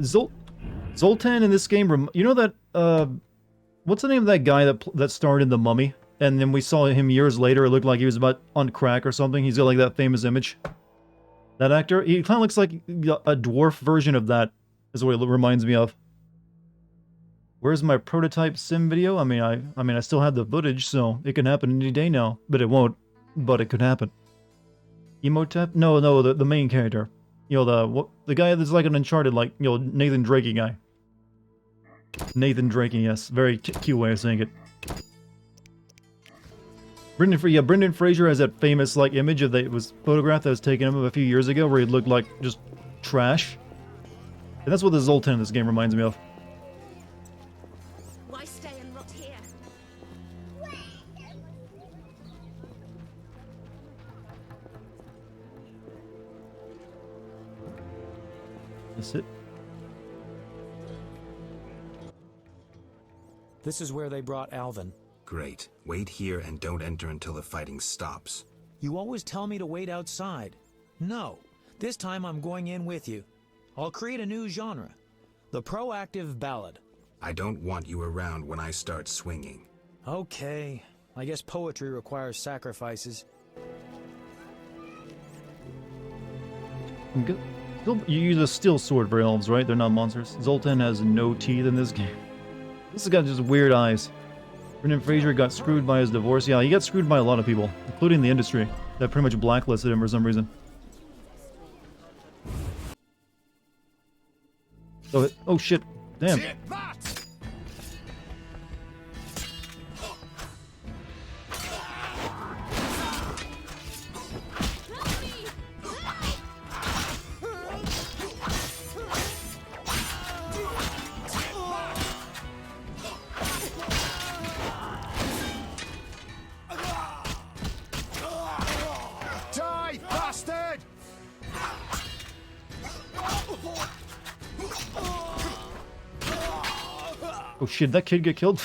Zoltan in this game, you know that, what's the name of that guy that starred in The Mummy? And then we saw him years later, it looked like he was about on crack or something. He's got like that famous image. That actor, he kind of looks like a dwarf version of that, is what it reminds me of. Where's my prototype sim video? I mean, I still have the footage, so it can happen any day now. But it won't. But it could happen. Emotep? No, the main character. You know, the guy that's like an Uncharted, like, you know, Nathan Drakey guy. Nathan Drakey, yes. Very cute way of saying it. Brendan Fraser has that famous, like, image of it was photographed that was taken of him a few years ago where he looked like just trash. And that's what the Zoltan in this game reminds me of. Why stay and rot here? That's it. This is where they brought Alvin. Great. Wait here and don't enter until the fighting stops. You always tell me to wait outside. No. This time I'm going in with you. I'll create a new genre. The proactive ballad. I don't want you around when I start swinging. Okay. I guess poetry requires sacrifices. You use a steel sword for elves, right? They're not monsters. Zoltan has no teeth in this game. This has got just weird eyes. Brendan Fraser got screwed by his divorce. Yeah, he got screwed by a lot of people, including the industry. That pretty much blacklisted him for some reason. Oh shit. Damn. Die, bastard! Oh shit, that kid get killed?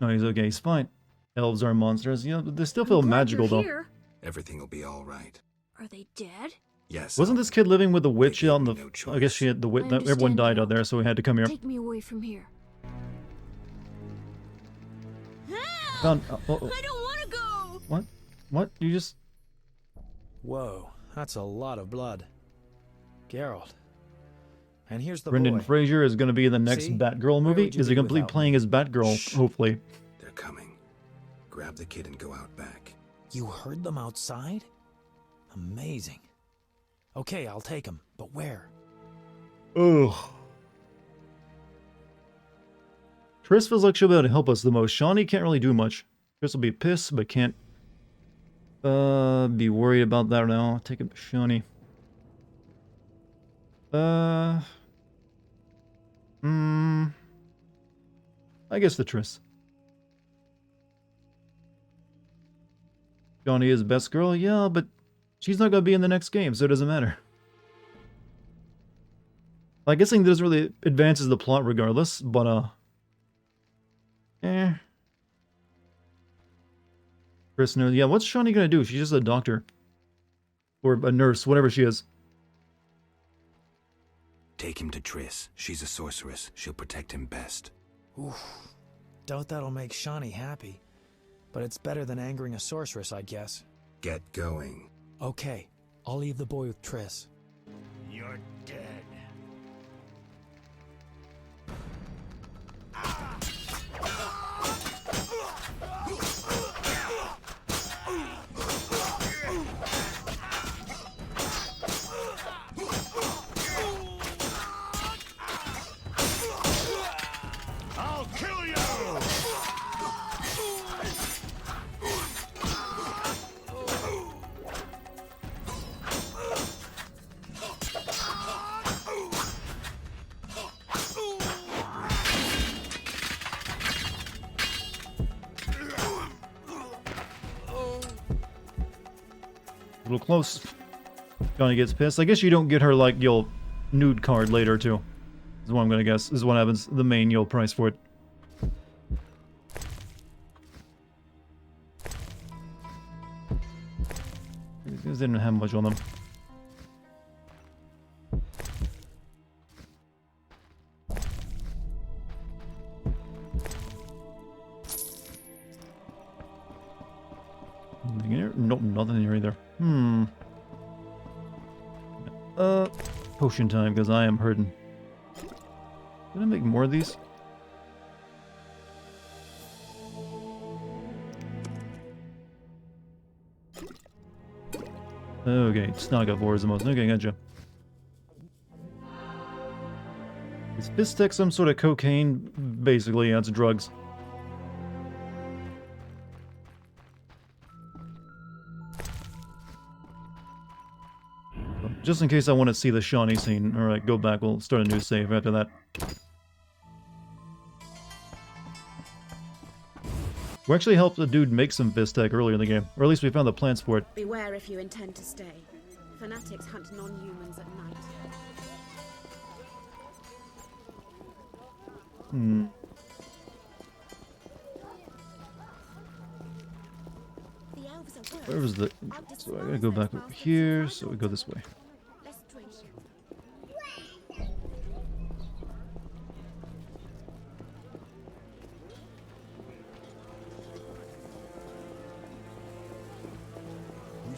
No, he's okay, he's fine. Elves are monsters, you know, they still feel magical though. Everything will be all right. Are they dead? Yes. Wasn't this kid living with the witch out in the... I guess she had the witch... Everyone died out there, so he had to come here. Take me away from here. Found, I don't want to go! What? What? You just... Whoa, that's a lot of blood. Geralt. And here's the Brendan boy. Fraser is going to be in the next See? Batgirl movie. would you Is he be going to be without playing as Batgirl, hopefully? They're coming. Grab the kid and go out back. You heard them outside? Amazing. Okay, I'll take him, but where? Ugh. Triss feels like she'll be able to help us the most. Shawnee can't really do much. Triss will be pissed, but can't be worried about that now. Take it to Shawnee. I guess the Triss. Shawnee is best girl, yeah, but she's not gonna be in the next game, so it doesn't matter. I guess this really advances the plot regardless, but Chris knows. Yeah, what's Shawnee gonna do? She's just a doctor. Or a nurse, whatever she is. Take him to Triss. She's a sorceress. She'll protect him best. Oof. Doubt that'll make Shawnee happy. But it's better than angering a sorceress, I guess. Get going. Okay, I'll leave the boy with Triss. You're dead. I'll kill you! A little close. Johnny gets pissed. I guess you don't get her, like, your nude card later, too. Is what I'm gonna guess. This is what happens. The main you'll price for it. These guys didn't have much on them. Anything in here? Nope, nothing in here either. Potion time, because I am hurting. Can I make more of these? Okay, Snagavor is the most. Okay, gotcha. Is Fistek some sort of cocaine? Basically, yeah, it's drugs. Just in case I want to see the Shawnee scene. Alright, go back. We'll start a new save after that. We actually helped the dude make some Fistek earlier in the game. Or at least we found the plants for it. Beware if you intend to stay. Fanatics hunt non-humans at night. Where was the... So I gotta go back over here, so we go this way.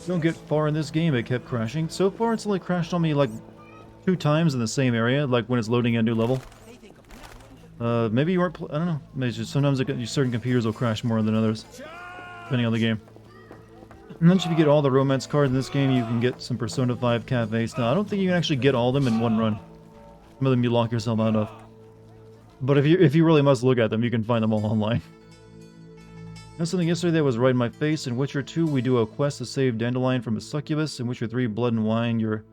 Don't get far in this game, it kept crashing. So far it's only crashed on me like 2 times in the same area, like when it's loading a new level. Maybe you aren't... I don't know. Maybe just sometimes certain computers will crash more than others, depending on the game. And then if you get all the romance cards in this game, you can get some Persona 5 cafes. Now, I don't think you can actually get all of them in one run. Some of them you lock yourself out of. But if you really must look at them, you can find them all online. That's something yesterday that was right in my face. In Witcher 2, we do a quest to save Dandelion from a succubus. In Witcher 3, Blood and Wine, you're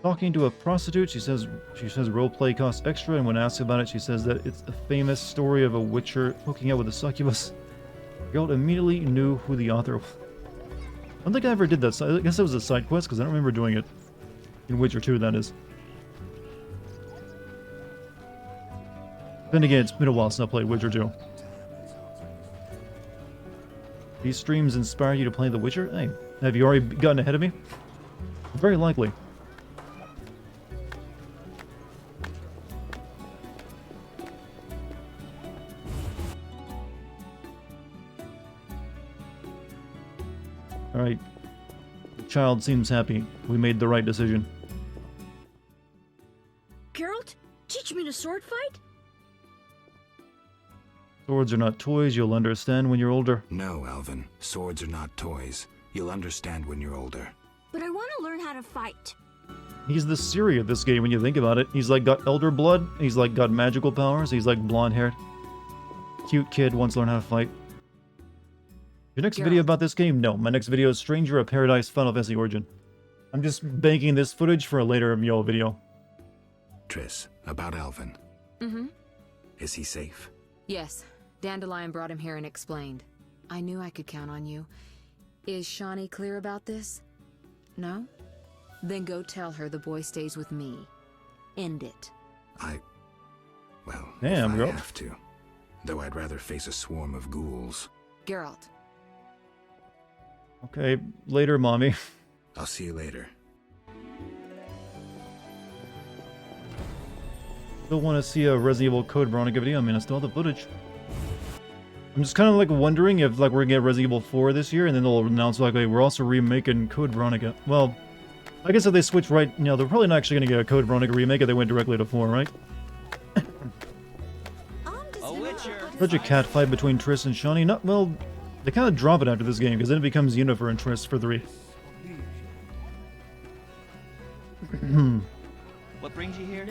talking to a prostitute. She says roleplay costs extra, and when asked about it, she says that it's a famous story of a witcher hooking up with a succubus. Geralt immediately knew who the author was. I don't think I ever did that. I guess it was a side quest, because I don't remember doing it. In Witcher 2, that is. Then again, it's been a while since I played Witcher 2. These streams inspire you to play The Witcher? Hey, have you already gotten ahead of me? Very likely. Alright. The child seems happy. We made the right decision. Geralt, teach me to sword fight? Swords are not toys, you'll understand when you're older. No, Alvin. Swords are not toys. You'll understand when you're older. But I want to learn how to fight. He's the Ciri of this game when you think about it. He's like got elder blood, he's like got magical powers, he's like blonde haired. Cute kid, wants to learn how to fight. Your next video about this game? No, my next video is Stranger of Paradise Final Fantasy Origin. I'm just banking this footage for a later Myo video. Triss, about Alvin. Mm-hmm. Is he safe? Yes. Dandelion brought him here and explained. I knew I could count on you. Is Shani clear about this? No? Then go tell her the boy stays with me. End it. Well, damn, if I girl. have to. Though I'd rather face a swarm of ghouls. Geralt. Okay, later, mommy. I'll see you later. Still want to see a Resident Evil Code Veronica video? I mean, I still have the footage. I'm just kind of like wondering if like we're gonna get Resident Evil 4 this year, and then they'll announce like, hey, we're also remaking Code Veronica. Well, I guess if they switch right, you know, they're probably not actually gonna get a Code Veronica remake if they went directly to 4, right? Such a cat fight between Triss and Shani. Not well. They kind of drop it after this game because then it becomes Yennefer and Triss for 3. What brings you here?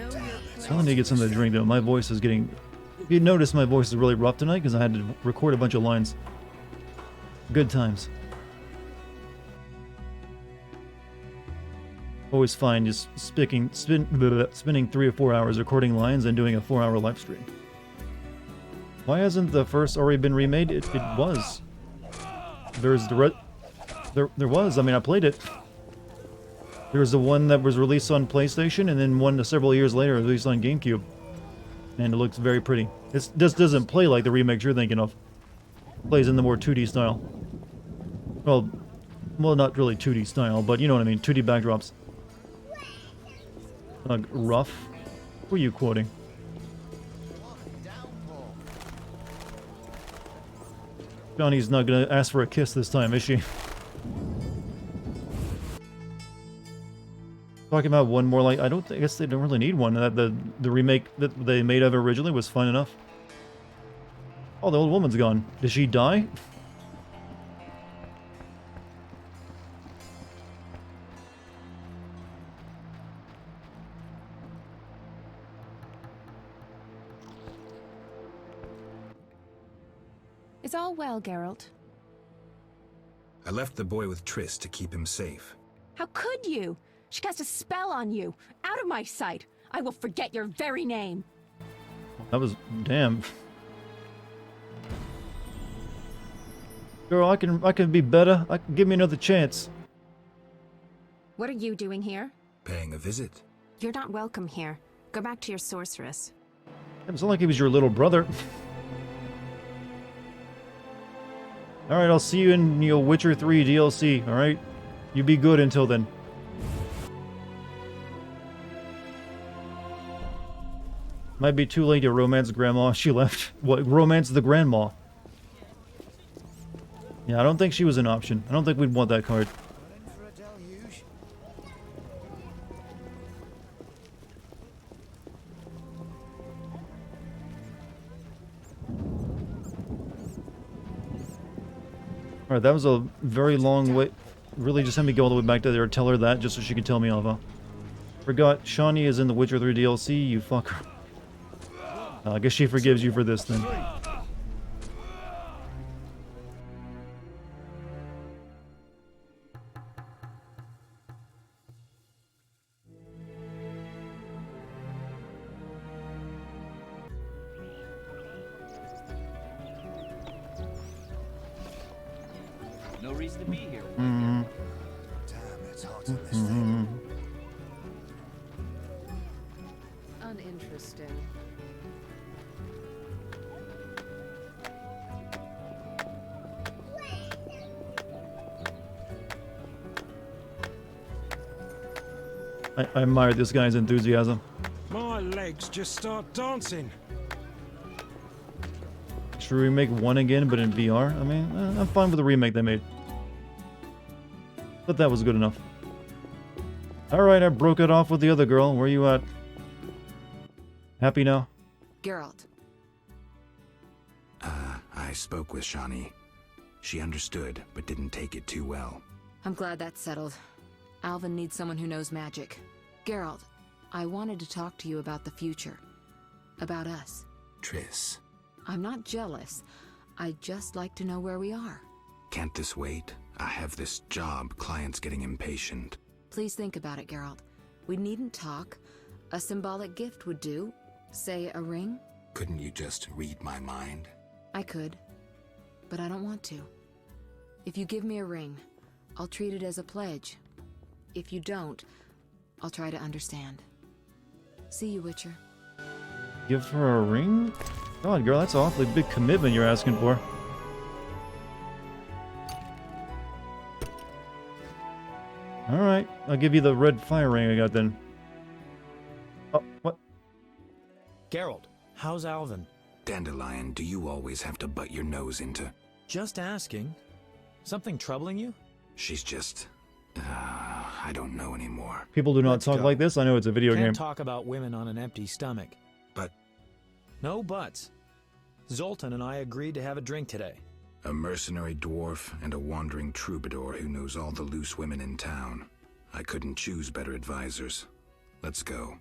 So I need to get some of the drink though. My voice is getting... If you notice, my voice is really rough tonight because I had to record a bunch of lines. Good times. Always fine just spinning 3 or 4 hours recording lines and doing a 4-hour live stream. Why hasn't the first already been remade? It was. There's the there was. I mean, I played it. There's the one that was released on PlayStation, and then one several years later released on GameCube. And it looks very pretty. It just doesn't play like the remakes you're thinking of. It plays in the more 2D style. Well, not really 2D style, but you know what I mean. 2D backdrops. Rough? Who are you quoting? Johnny's not gonna ask for a kiss this time, is she? Talking about one more, like, I guess they don't really need one. The remake that they made of it originally was fun enough. Oh, the old woman's gone. Did she die? It's all well, Geralt. I left the boy with Triss to keep him safe. How could you? She cast a spell on you. Out of my sight. I will forget your very name. That was... damn. Girl, I can be better. Give me another chance. What are you doing here? Paying a visit. You're not welcome here. Go back to your sorceress. It's not like he was your little brother. Alright, I'll see you in, Witcher 3 DLC, alright? You be good until then. Might be too late to romance grandma. She left. What? Romance the grandma. Yeah, I don't think she was an option. I don't think we'd want that card. Alright, that was a very long way. Really just had me go all the way back to there, tell her that, just so she could tell me off. Forgot, Shawnee is in the Witcher 3 DLC, you fucker. I guess she forgives you for this then. No reason to be here. Mm-hmm. Damn, it's hot in this thing. Uninteresting. I admire this guy's enthusiasm. My legs just start dancing. Should we make one again, but in VR? I mean, I'm fine with the remake they made. But that was good enough. Alright, I broke it off with the other girl. Where you at? Happy now? Geralt. I spoke with Shawnee. She understood, but didn't take it too well. I'm glad that's settled. Alvin needs someone who knows magic. Geralt, I wanted to talk to you about the future. About us. Triss. I'm not jealous. I'd just like to know where we are. Can't this wait? I have this job. Client's getting impatient. Please think about it, Geralt. We needn't talk. A symbolic gift would do. Say a ring? Couldn't you just read my mind? I could. But I don't want to. If you give me a ring, I'll treat it as a pledge. If you don't, I'll try to understand. See you, Witcher. Give her a ring? God, girl, that's an awfully big commitment you're asking for. Alright, I'll give you the red fire ring I got then. Oh, what? Geralt, how's Alvin? Dandelion, do you always have to butt your nose into? Just asking. Something troubling you? She's just... I don't know anymore. People do not talk like this? I know it's a video game. Can't talk about women on an empty stomach. But... No buts. Zoltan and I agreed to have a drink today. A mercenary dwarf and a wandering troubadour who knows all the loose women in town. I couldn't choose better advisors. Let's go.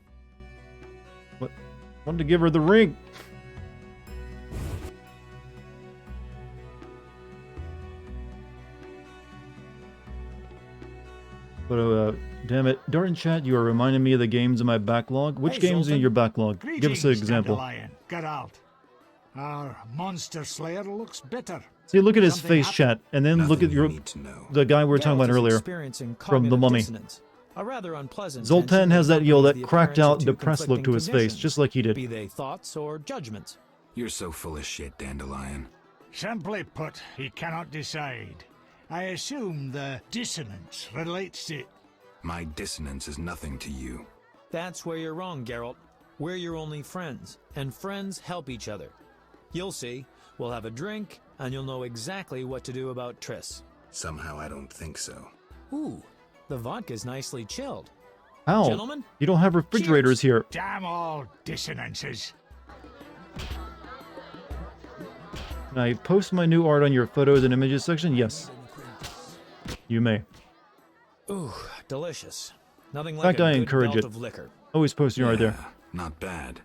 What? Wanted to give her the ring. But, damn it. Darn chat, you are reminding me of the games in my backlog. Which games in your backlog? Give us an example. Geralt. Our monster slayer looks bitter. See, look at his face, chat, and then look at the guy we were talking about earlier from The Mummy. A rather unpleasant Zoltan has that, that cracked out, depressed look to his face, just like he did. Be they thoughts or judgments. You're so full of shit, Dandelion. Simply put, he cannot decide. I assume the dissonance relates to... My dissonance is nothing to you. That's where you're wrong, Geralt. We're your only friends, and friends help each other. You'll see. We'll have a drink, and you'll know exactly what to do about Triss. Somehow I don't think so. Ooh, the vodka's nicely chilled. How? Gentlemen? You don't have refrigerators here. Damn all dissonances. Can I post my new art on your photos and images section? Yes. You may. Ooh, delicious. Nothing In like fact, I a good encourage belt it. of liquor. Always post your art there. Not bad.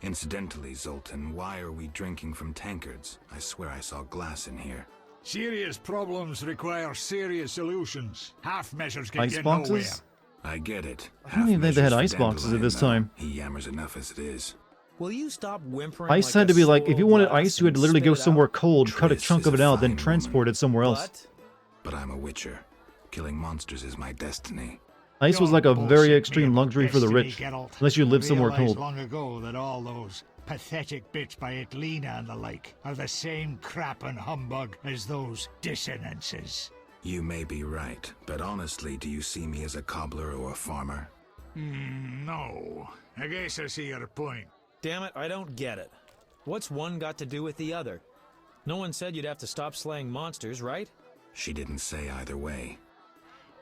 Incidentally, Zoltan, why are we drinking from tankards? I swear I saw glass in here. Serious problems require serious solutions. Half measures get Ice you boxes? nowhere. I get it. I don't even think they had ice boxes at this time. He yammers enough as it is. Will you stop whimpering? Ice had to be like, if you wanted ice, you had to literally go somewhere cold, cut a chunk of it out, then transport it somewhere else. But I'm a witcher. Killing monsters is my destiny. Ice was like a very extreme luxury for the rich, unless you lived somewhere cold. Long ago that all those pathetic bits by Etlina and the like are the same crap and humbug as those dissonances. You may be right, but honestly, do you see me as a cobbler or a farmer? No. I guess I see your point. Damn it, I don't get it. What's one got to do with the other? No one said you'd have to stop slaying monsters, right? She didn't say either way.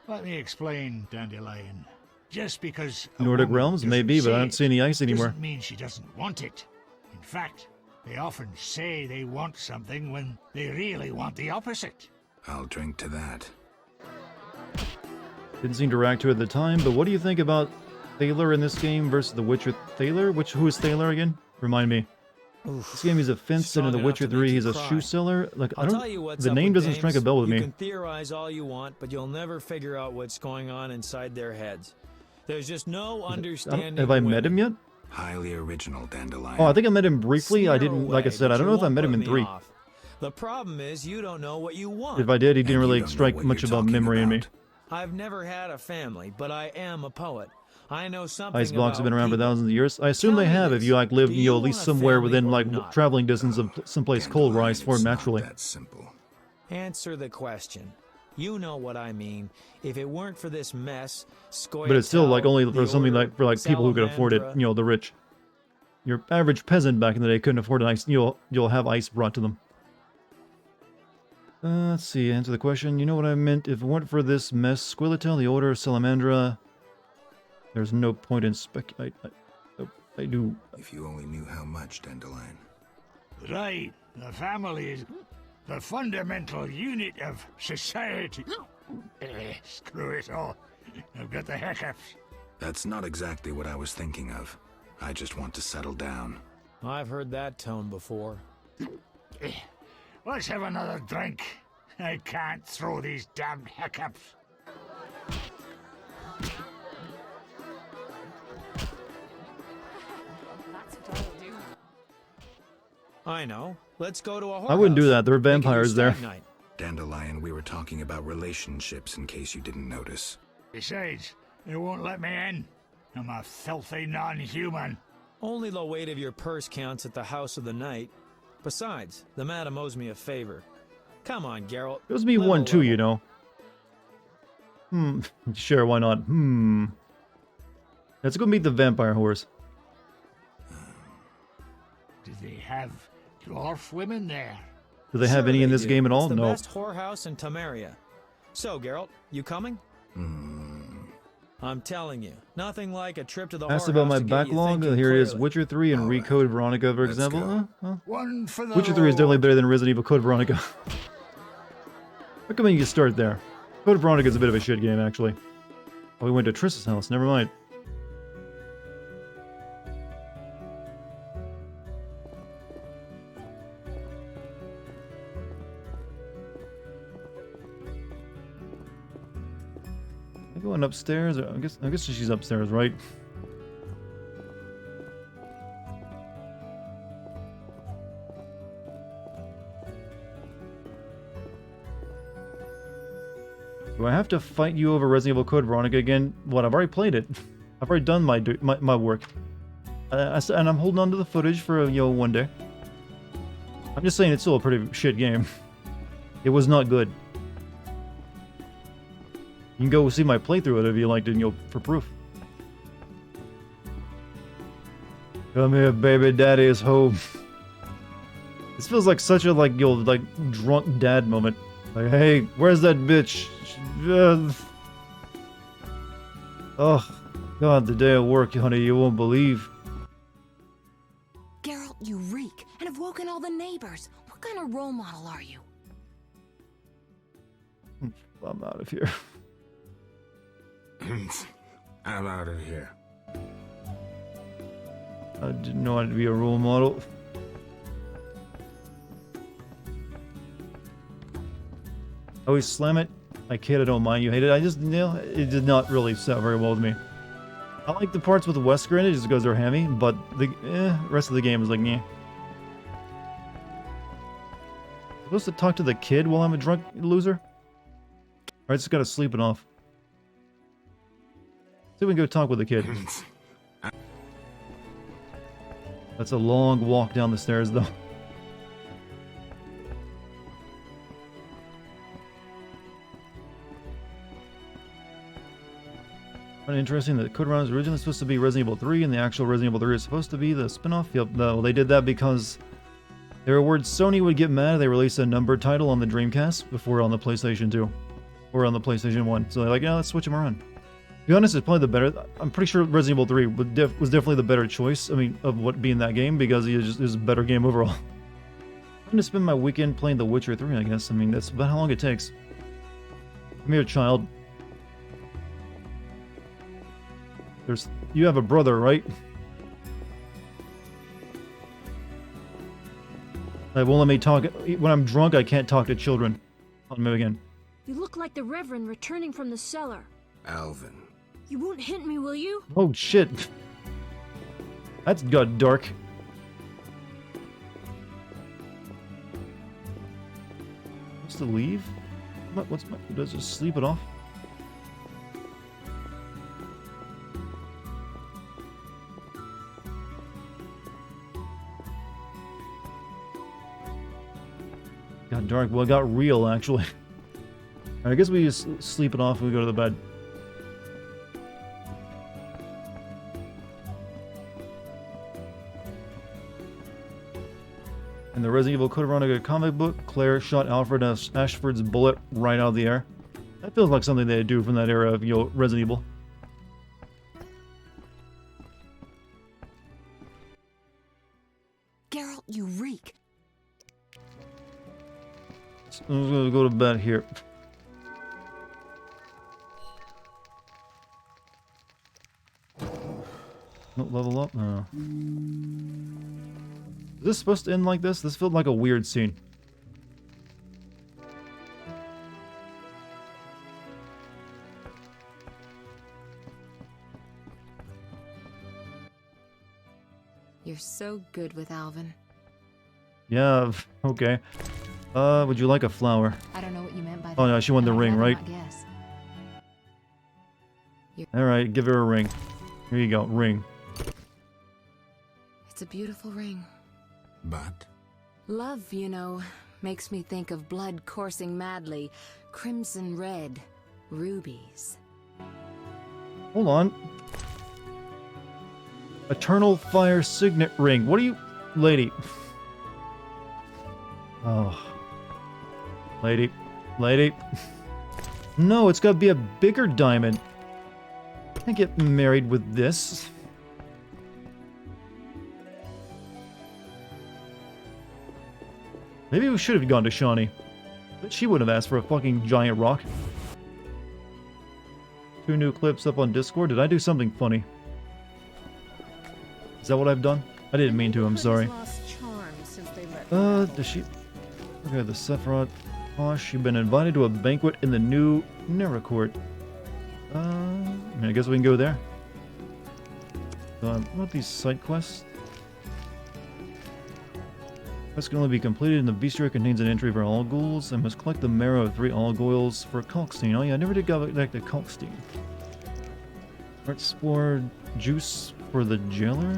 Let me explain, Dandelion. Just because Nordic realms, maybe, but I don't see any ice anymore. Doesn't mean she doesn't want it. In fact, they often say they want something when they really want the opposite. I'll drink to that. Didn't seem to react to it at the time, but what do you think about Thaler in this game versus The Witcher Thaler? Who is Thaler again? Remind me. Oof. This game he's a fence, and in The Witcher 3 he's a shoe seller. Like, I don't. The name doesn't strike a bell with me. You can theorize all you want, but you'll never figure out what's going on inside their heads. There's just no understanding. Have I met him yet? Highly original, Dandelion. Oh, I think I met him briefly. I didn't, like I said, I don't know if I met him in 3. The problem is you don't know what you want. If I did, he didn't really strike much about memory in me. I've never had a family, but I am a poet. I know something Ice blocks have been around for people. thousands of years. I assume they have if you like live, you know, at least somewhere within like traveling distance of someplace cold where ice formed naturally. That's simple. Answer the question. You know what I mean. If it weren't for this mess, But it's still like only for something like for like people who could afford it, you know, the rich. Your average peasant back in the day couldn't afford an ice. You'll have ice brought to them. Let's see. Answer the question. You know what I meant. If it weren't for this mess, Squillitel, the Order of Salamandra. There's no point in I do. If you only knew how much, Dandelion. Right. The family is the fundamental unit of society. Screw it all. I've got the hiccups. That's not exactly what I was thinking of. I just want to settle down. I've heard that tone before. Let's have another drink. I can't throw these damned hiccups. I know. Let's go to a whorehouse. I wouldn't do that. There are vampires there. Dandelion, we were talking about relationships in case you didn't notice. Besides, they won't let me in. I'm a filthy non-human. Only the weight of your purse counts at the House of the Night. Besides, the madam owes me a favor. Come on, Geralt. It was me one too, you know. Sure, why not? Let's go meet the vampire horse. Do they have dwarf women there? Do they have any in this game at all? It's the No. best whorehouse in Temeria. So, Geralt, you coming? I'm telling you, nothing like a trip to the Asked whorehouse about my to get you backlog. thinking Here it is. clearly. Witcher 3 and Recode Veronica, for example. One for the Witcher 3 is definitely better than Resident Evil Code Veronica. Recommend you start there. Code Veronica is a bit of a shit game, actually. Oh, we went to Triss's house. Never mind. Am I going upstairs? I guess she's upstairs, right? Do I have to fight you over Resident Evil Code Veronica again? What? I've already played it. I've already done my work. And I'm holding on to the footage for one day. I'm just saying it's still a pretty shit game. It was not good. You can go see my playthrough of it if you like to, for proof. Come here, baby, daddy is home. This feels like such a drunk dad moment. Like, hey, where's that bitch? Oh, God, the day at work, honey, you won't believe. Geralt, you reek and have woken all the neighbors. What kind of role model are you? I'm out of here. I'm out of here. I didn't know I'd be a role model. I always slam it. I kid, I don't mind you hate it. I just, it did not really set very well with me. I like the parts with Wesker in it just because they're hammy, but the rest of the game is like, yeah. Supposed to talk to the kid while I'm a drunk loser? I just gotta sleep it off. See if we can go talk with the kid. That's a long walk down the stairs, though. Kind of interesting that Code Run is originally supposed to be Resident Evil 3, and the actual Resident Evil 3 is supposed to be the spin-off. Yep, well, they did that because they were worried Sony would get mad if they released a numbered title on the Dreamcast before on the PlayStation 2. Or on the PlayStation 1. So they're like, yeah, let's switch them around. To be honest, it's probably the better... I'm pretty sure Resident Evil 3 was definitely the better choice, I mean, of what being that game, because it was a better game overall. I'm going to spend my weekend playing The Witcher 3, I guess. I mean, that's about how long it takes. Come here, child. You have a brother, right? They won't let me talk. When I'm drunk, I can't talk to children. I'll move again. You look like the Reverend returning from the cellar. Alvin. You won't hint me, will you? Oh, shit. That's got dark. What's to leave? Does it sleep it off? Got dark. Well, it got real, actually. I guess we just sleep it off and we go to the bed. In the Resident Evil Code Veronica comic book, Claire shot Alfred Ashford's bullet right out of the air. That feels like something they'd do from that era of, Resident Evil. Geralt, you reek. I'm just gonna go to bed here. No, level up? No. Is this supposed to end like this? This felt like a weird scene. You're so good with Alvin. Yeah, okay. Would you like a flower? I don't know what you meant by that. Oh no, she wanted the ring, right? Guess. Alright, give her a ring. Here you go, ring. It's a beautiful ring. But? Love, makes me think of blood coursing madly, crimson red, rubies. Hold on. Eternal Fire Signet Ring. What are you... Lady. Oh. Lady. No, it's gotta be a bigger diamond. I can't get married with this. Maybe we should have gone to Shawnee. But she would have asked for a fucking giant rock. 2 new clips up on Discord. Did I do something funny? Is that what I've done? I didn't mean to, I'm sorry. Does she... Okay, the Sephiroth Posh. You've been invited to a banquet in the new Nera Court. I guess we can go there. What about these side quests? Quests can only be completed, and the bistro contains an entry for all ghouls. I must collect the marrow of 3 Algoils for Kalkstein. Oh yeah, I never did go back to Kalkstein. Heart Spore Juice for the Jailer.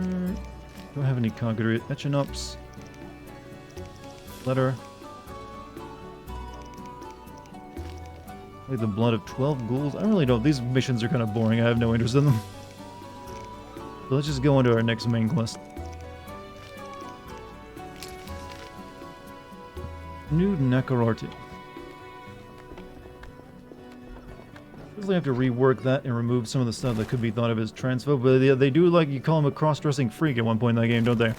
Don't have any concrete etch-and-ups. Letter. Like the blood of 12 ghouls. I really don't. These missions are kind of boring. I have no interest in them. So let's just go into our next main quest. New Nakararti. Usually have to rework that and remove some of the stuff that could be thought of as transphobe, but they do like you call him a cross-dressing freak at one point in that game, don't they?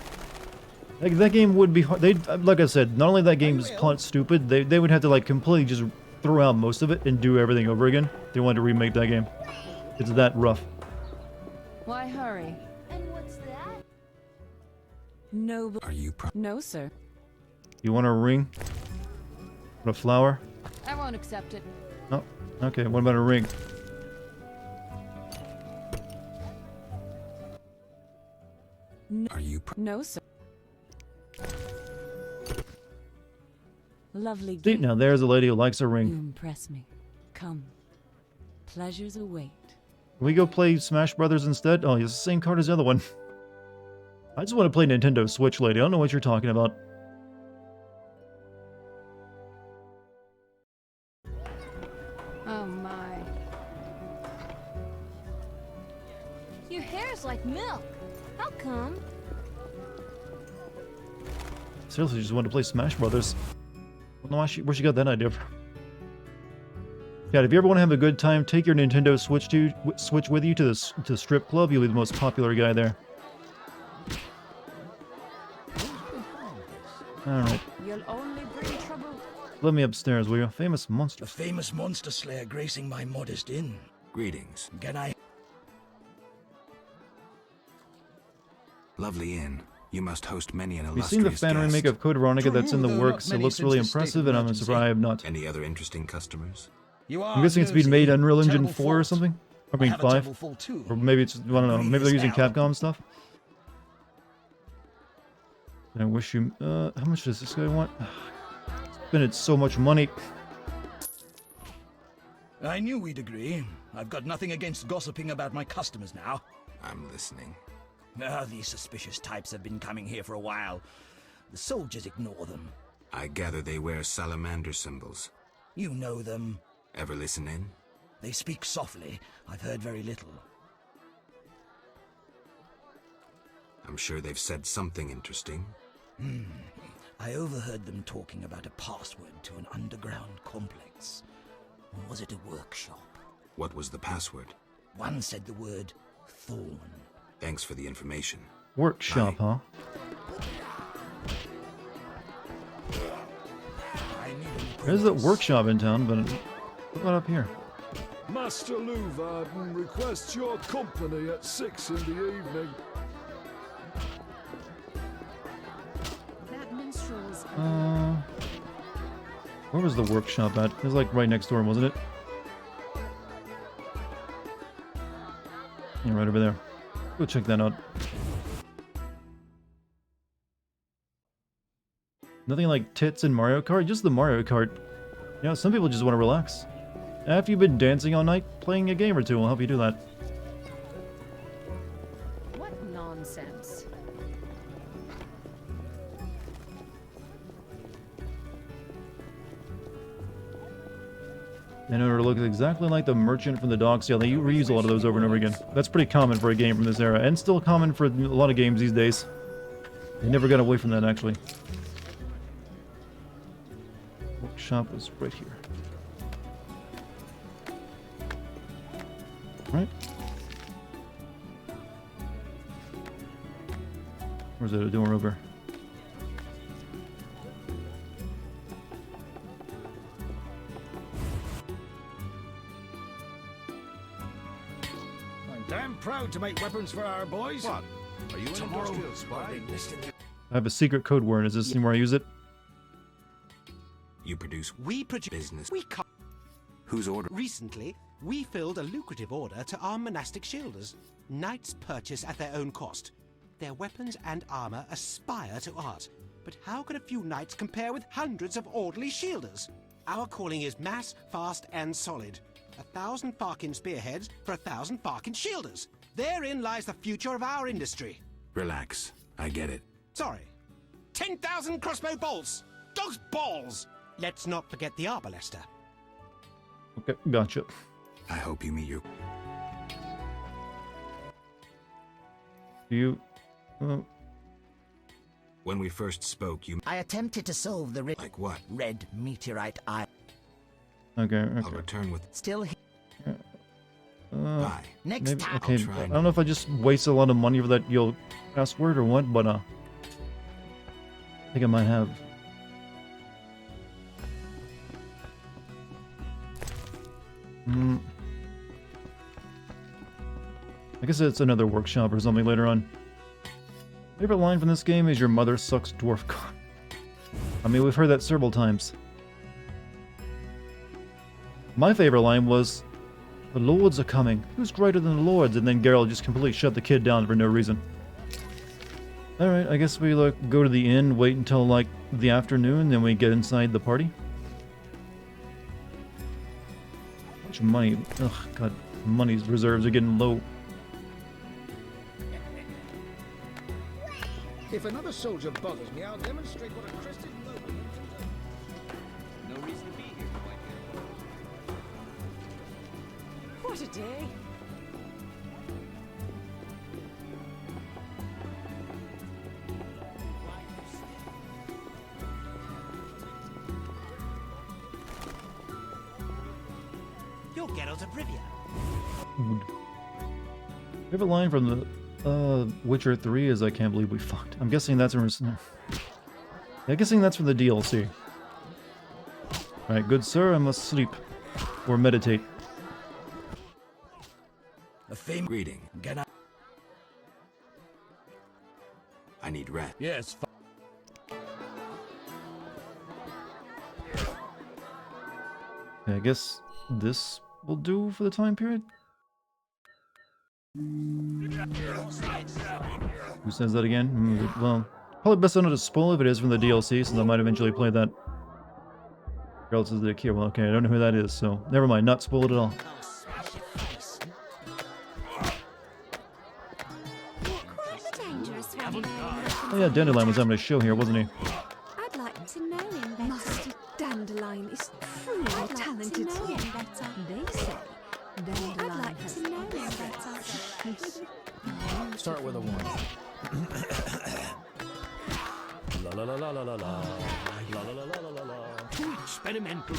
Like, that game would be hard. Like I said, not only that game's plot stupid, they would have to like completely just throw out most of it and do everything over again. They wanted to remake that game. It's that rough. Why hurry? And what's that? No. Are you No, sir. You want a ring? Want a flower? I won't accept it. No. Okay, what about a ring? Are you No, sir. Lovely. See, now there's a lady who likes a You ring. impress me. Come. Pleasures await. Can we go play Smash Brothers instead? Oh, it's the same card as the other one. I just want to play Nintendo Switch, lady. I don't know what you're talking about. Oh my. Your hair's like milk. How come? Seriously, just wanted to play Smash Brothers. I don't know where she got that idea from. Yeah, if you ever want to have a good time, take your Nintendo Switch with you to the strip club. You'll be the most popular guy there. Alright. You'll only bring trouble. Let me upstairs, will you? Famous monster. A famous monster slayer gracing my modest inn. Greetings. Can I? Lovely inn. You must host many an You've illustrious seen the fan guest. remake of Code Veronica that's in the True, works. though It not looks many really since the impressive, state and I'm emergency. surprised I have not. Any other interesting customers? You are I'm guessing it's being made Unreal Engine terrible 4 or fault. something? I I mean have a 5? terrible fault too. Or maybe it's, I don't know, maybe they're using Hell. Capcom stuff? I wish you, how much does this guy want? Spending so much money. I knew we'd agree. I've got nothing against gossiping about my customers now. I'm listening. These suspicious types have been coming here for a while. The soldiers ignore them. I gather they wear salamander symbols. You know them. Ever listen in? They speak softly. I've heard very little. I'm sure they've said something interesting. I overheard them talking about a password to an underground complex. Or was it a workshop? What was the password? One said the word thorn. Thanks for the information. Workshop, huh? There's a workshop in town, but what about up here? Master Luvarden requests your company at 6 in the evening. That minstrel's Where was the workshop at? It was like right next door, wasn't it? Yeah, right over there. Go check that out. Nothing like tits in Mario Kart, just the Mario Kart. You know, some people just want to relax. After you've been dancing all night, playing a game or two will help you do that. What nonsense. In order to look exactly like the merchant from the dog sale, they reuse a lot of those over and over again. That's pretty common for a game from this era, and still common for a lot of games these days. They never got away from that, actually. Workshop was right here. Right? Or is it a door over? I'm damn proud to make weapons for our boys. What? Are you an Tomorrow, industrial spy? I have a secret code word. Is this where I use it? You produce We produce business. We can't. Whose order? Recently, we filled a lucrative order to arm monastic shielders. Knights purchase at their own cost. Their weapons and armor aspire to art. But how can a few knights compare with hundreds of orderly shielders? Our calling is mass, fast, and solid. 1,000 Farkin spearheads for 1,000 Farkin shielders. Therein lies the future of our industry. Relax. I get it. Sorry. 10,000 crossbow bolts! Dog's balls! Let's not forget the arbalester. Okay, gotcha. I hope you meet your... You... When we first spoke, you... I attempted to solve the Like what? red meteorite eye. Okay, I'll okay. return with... Still here. Bye. Next Maybe, time. okay, I'll try I don't know if I just wasted a lot of money for that yo password or what, but I think I might have. I guess it's another workshop or something later on. Favorite line from this game is "Your mother sucks dwarf cock." I mean, we've heard that several times. My favorite line was, "The lords are coming. Who's greater than the lords?" And then Geralt just completely shut the kid down for no reason. Alright, I guess we go to the inn, wait until like the afternoon, then we get inside the party. How much money? Ugh, god, money's reserves are getting low. If another soldier bothers me, I'll demonstrate what a crested nobleman can do. No reason to be here, Whitehead. What a day! Your Geralt of Rivia. Favorite line from the Witcher 3 is I can't believe we fucked. I'm guessing that's from... I'm guessing that's from the DLC. Alright, good sir, I must sleep. Or meditate. A famous greeting. Get up. I need rest. Yes. Okay, I guess this will do for the time period. Who says that again? Well, probably best not to spoil if it is from the DLC, since I might eventually play that. Geralt is the kid. Well, okay, I don't know who that is, so never mind. Not spoiled at all. Oh yeah, Dandelion was having a show here, wasn't he? I'd like to know him better. Master Dandelion is truly talented. To know him better. They say Dandelion I'd like to know him better. Start with a 1. La la la la la la la la la la la la la. Too experimental.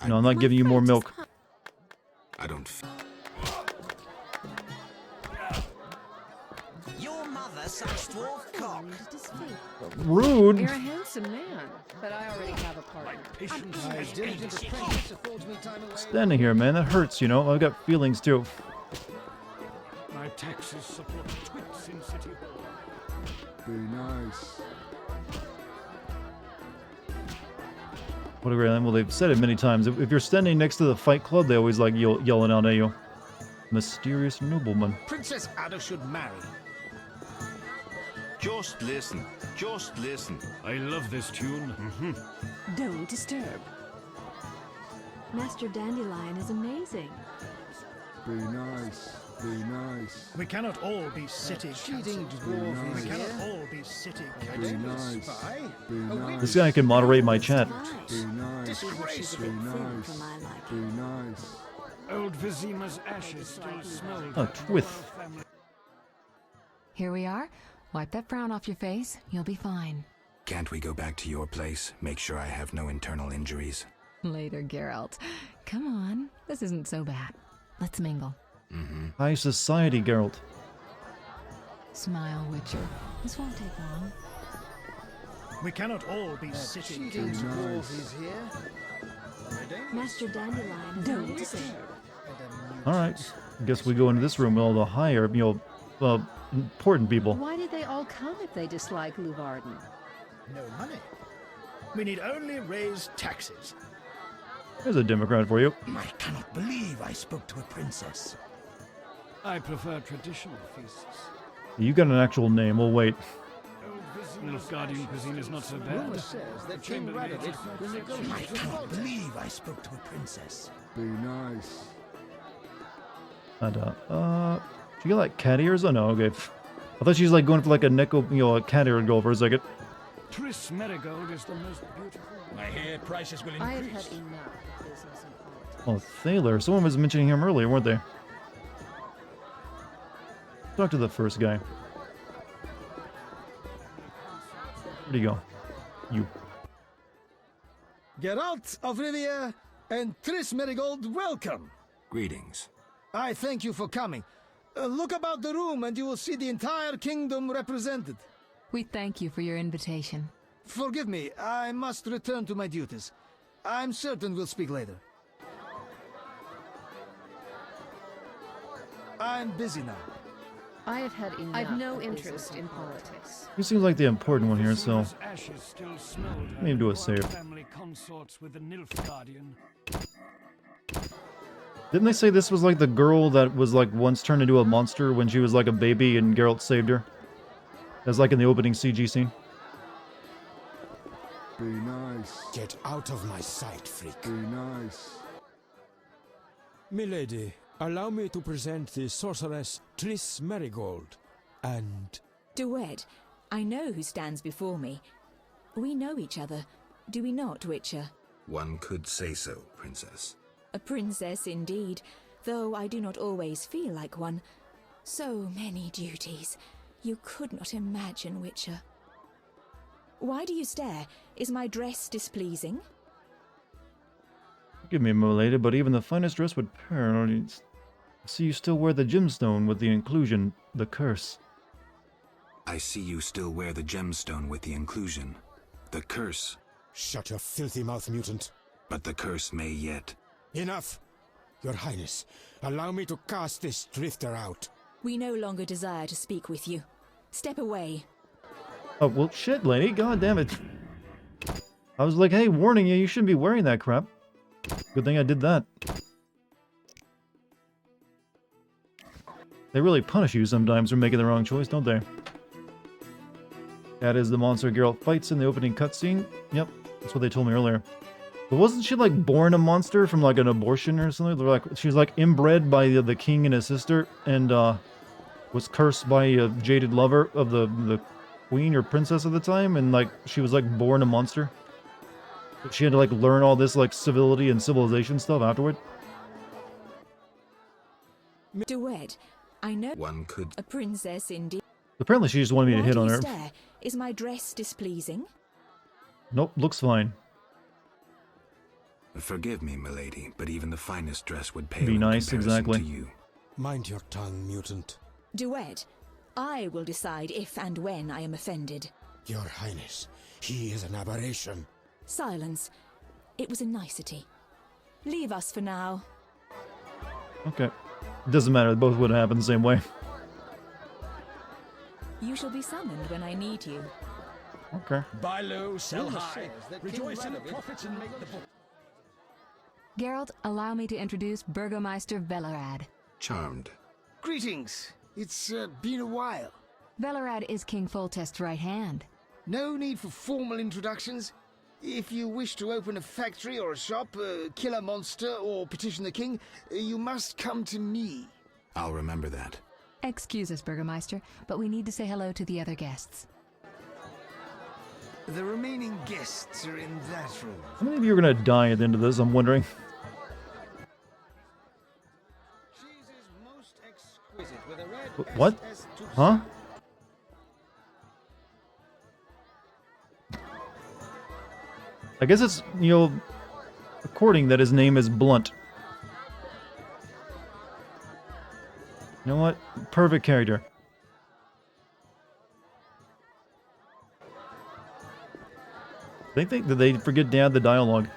No, I'm not giving you more milk. I don't. Your mother sucks dwarf cock. Rude. You're a handsome man, but I already have a partner. Standing here, man, that hurts, you know. I've got feelings too. My taxes support twits in City Hall. Be nice. What a great line. Well, they've said it many times. If you're standing next to the Fight Club, they always like yelling out at you. Mysterious nobleman. Princess Ada should marry. Just listen. Just listen. I love this tune. Don't disturb. Master Dandelion is amazing. Be nice. Be nice. We cannot all be city cheating dwarves. We cannot all be city Be nice. spy. Be nice. This guy can moderate my chat. Be nice. Be nice. Be nice. Old Vizima's ashes still smell. Oh, Twith. Here we are. Wipe that frown off your face. You'll be fine. Can't we go back to your place? Make sure I have no internal injuries. Later, Geralt. Come on. This isn't so bad. Let's mingle. High society, Geralt. Smile, Witcher. This won't take long. We cannot all be city cheating dwarves here. Master Dandelion. Don't disturb. Alright. I guess we go into this room with all the higher, important people. Why did they all come if they dislike Luvarden? No money. We need only raise taxes. There's a Democrat for you. I cannot believe I spoke to a princess. I prefer traditional feasts. You got an actual name. We'll wait. Nilfgaardian cuisine is not so bad. Rumor says that King Radovid will negotiate. I cannot believe I spoke to a princess. Be nice. And, she got like cat ears? Oh no, okay. I thought she was like going for like a neko, a cat ear girl for a second. Triss Merigold is the most beautiful. I hear prices will increase. I have had enough of business and politics. Oh, Thaler. Someone was mentioning him earlier, weren't they? Talk to the first guy. Where'd he go? You. Geralt of Rivia and Triss Merigold, welcome. Greetings. I thank you for coming. Look about the room and you will see the entire kingdom represented. We thank you for your invitation. Forgive me, I must return to my duties. I'm certain we'll speak later. I'm busy now. I have had enough. I've no interest in politics. He seems like the important one here, so Ashes still smelled. maybe do a save. Family consorts with the Nilfgaardian. Didn't they say this was like the girl that was like once turned into a monster when she was like a baby and Geralt saved her? That's like in the opening CG scene. Be nice. Get out of my sight, freak. Be nice. Milady, allow me to present the sorceress Triss Merigold. And... Duet, I know who stands before me. We know each other, do we not, Witcher? One could say so, Princess. A princess indeed, though I do not always feel like one. So many duties. You could not imagine, Witcher. Why do you stare? Is my dress displeasing? Give me a moment, lady, but even the finest dress would pair. I see you still wear the gemstone with the inclusion, the curse. I see you still wear the gemstone with the inclusion, the curse. Shut your filthy mouth, mutant. But the curse may yet. Enough! Your Highness, allow me to cast this drifter out. We no longer desire to speak with you. Step away. Oh, well, shit, lady. God damn it. I was like, hey, warning you, you shouldn't be wearing that crap. Good thing I did that. They really punish you sometimes for making the wrong choice, don't they? That is the monster Geralt fights in the opening cutscene. Yep, that's what they told me earlier. But wasn't she, like, born a monster from, like, an abortion or something? They're like, she was, like, inbred by the king and his sister, and, was cursed by a jaded lover of the queen or princess at the time, and, like, she was, like, born a monster. But she had to, like, learn all this, like, civility and civilization stuff afterward. Duet, I know one could... a princess indeed. Apparently she just wanted me to hit on her. Stare? Is my dress displeasing? Nope, looks fine. Forgive me, milady, but even the finest dress would pale be in nice, comparison exactly. to you. Mind your tongue, mutant. Duet, I will decide if and when I am offended. Your Highness, he is an aberration. Silence. It was a nicety. Leave us for now. Okay. Doesn't matter, both would happen the same way. You shall be summoned when I need you. Okay. Buy low, sell high. Rejoice in the profits and make the book. Geralt, allow me to introduce Burgomeister Velerad. Charmed. Greetings. It's been a while. Velerad is King Foltest's right hand. No need for formal introductions. If you wish to open a factory or a shop, kill a monster, or petition the king, you must come to me. I'll remember that. Excuse us, Burgomeister, but we need to say hello to the other guests. The remaining guests are in that room. How many of you are gonna die at the end of this, I'm wondering? What? Huh? I guess it's, you know, according that his name is Blunt. You know what? Perfect character. Did they forget to add the dialogue?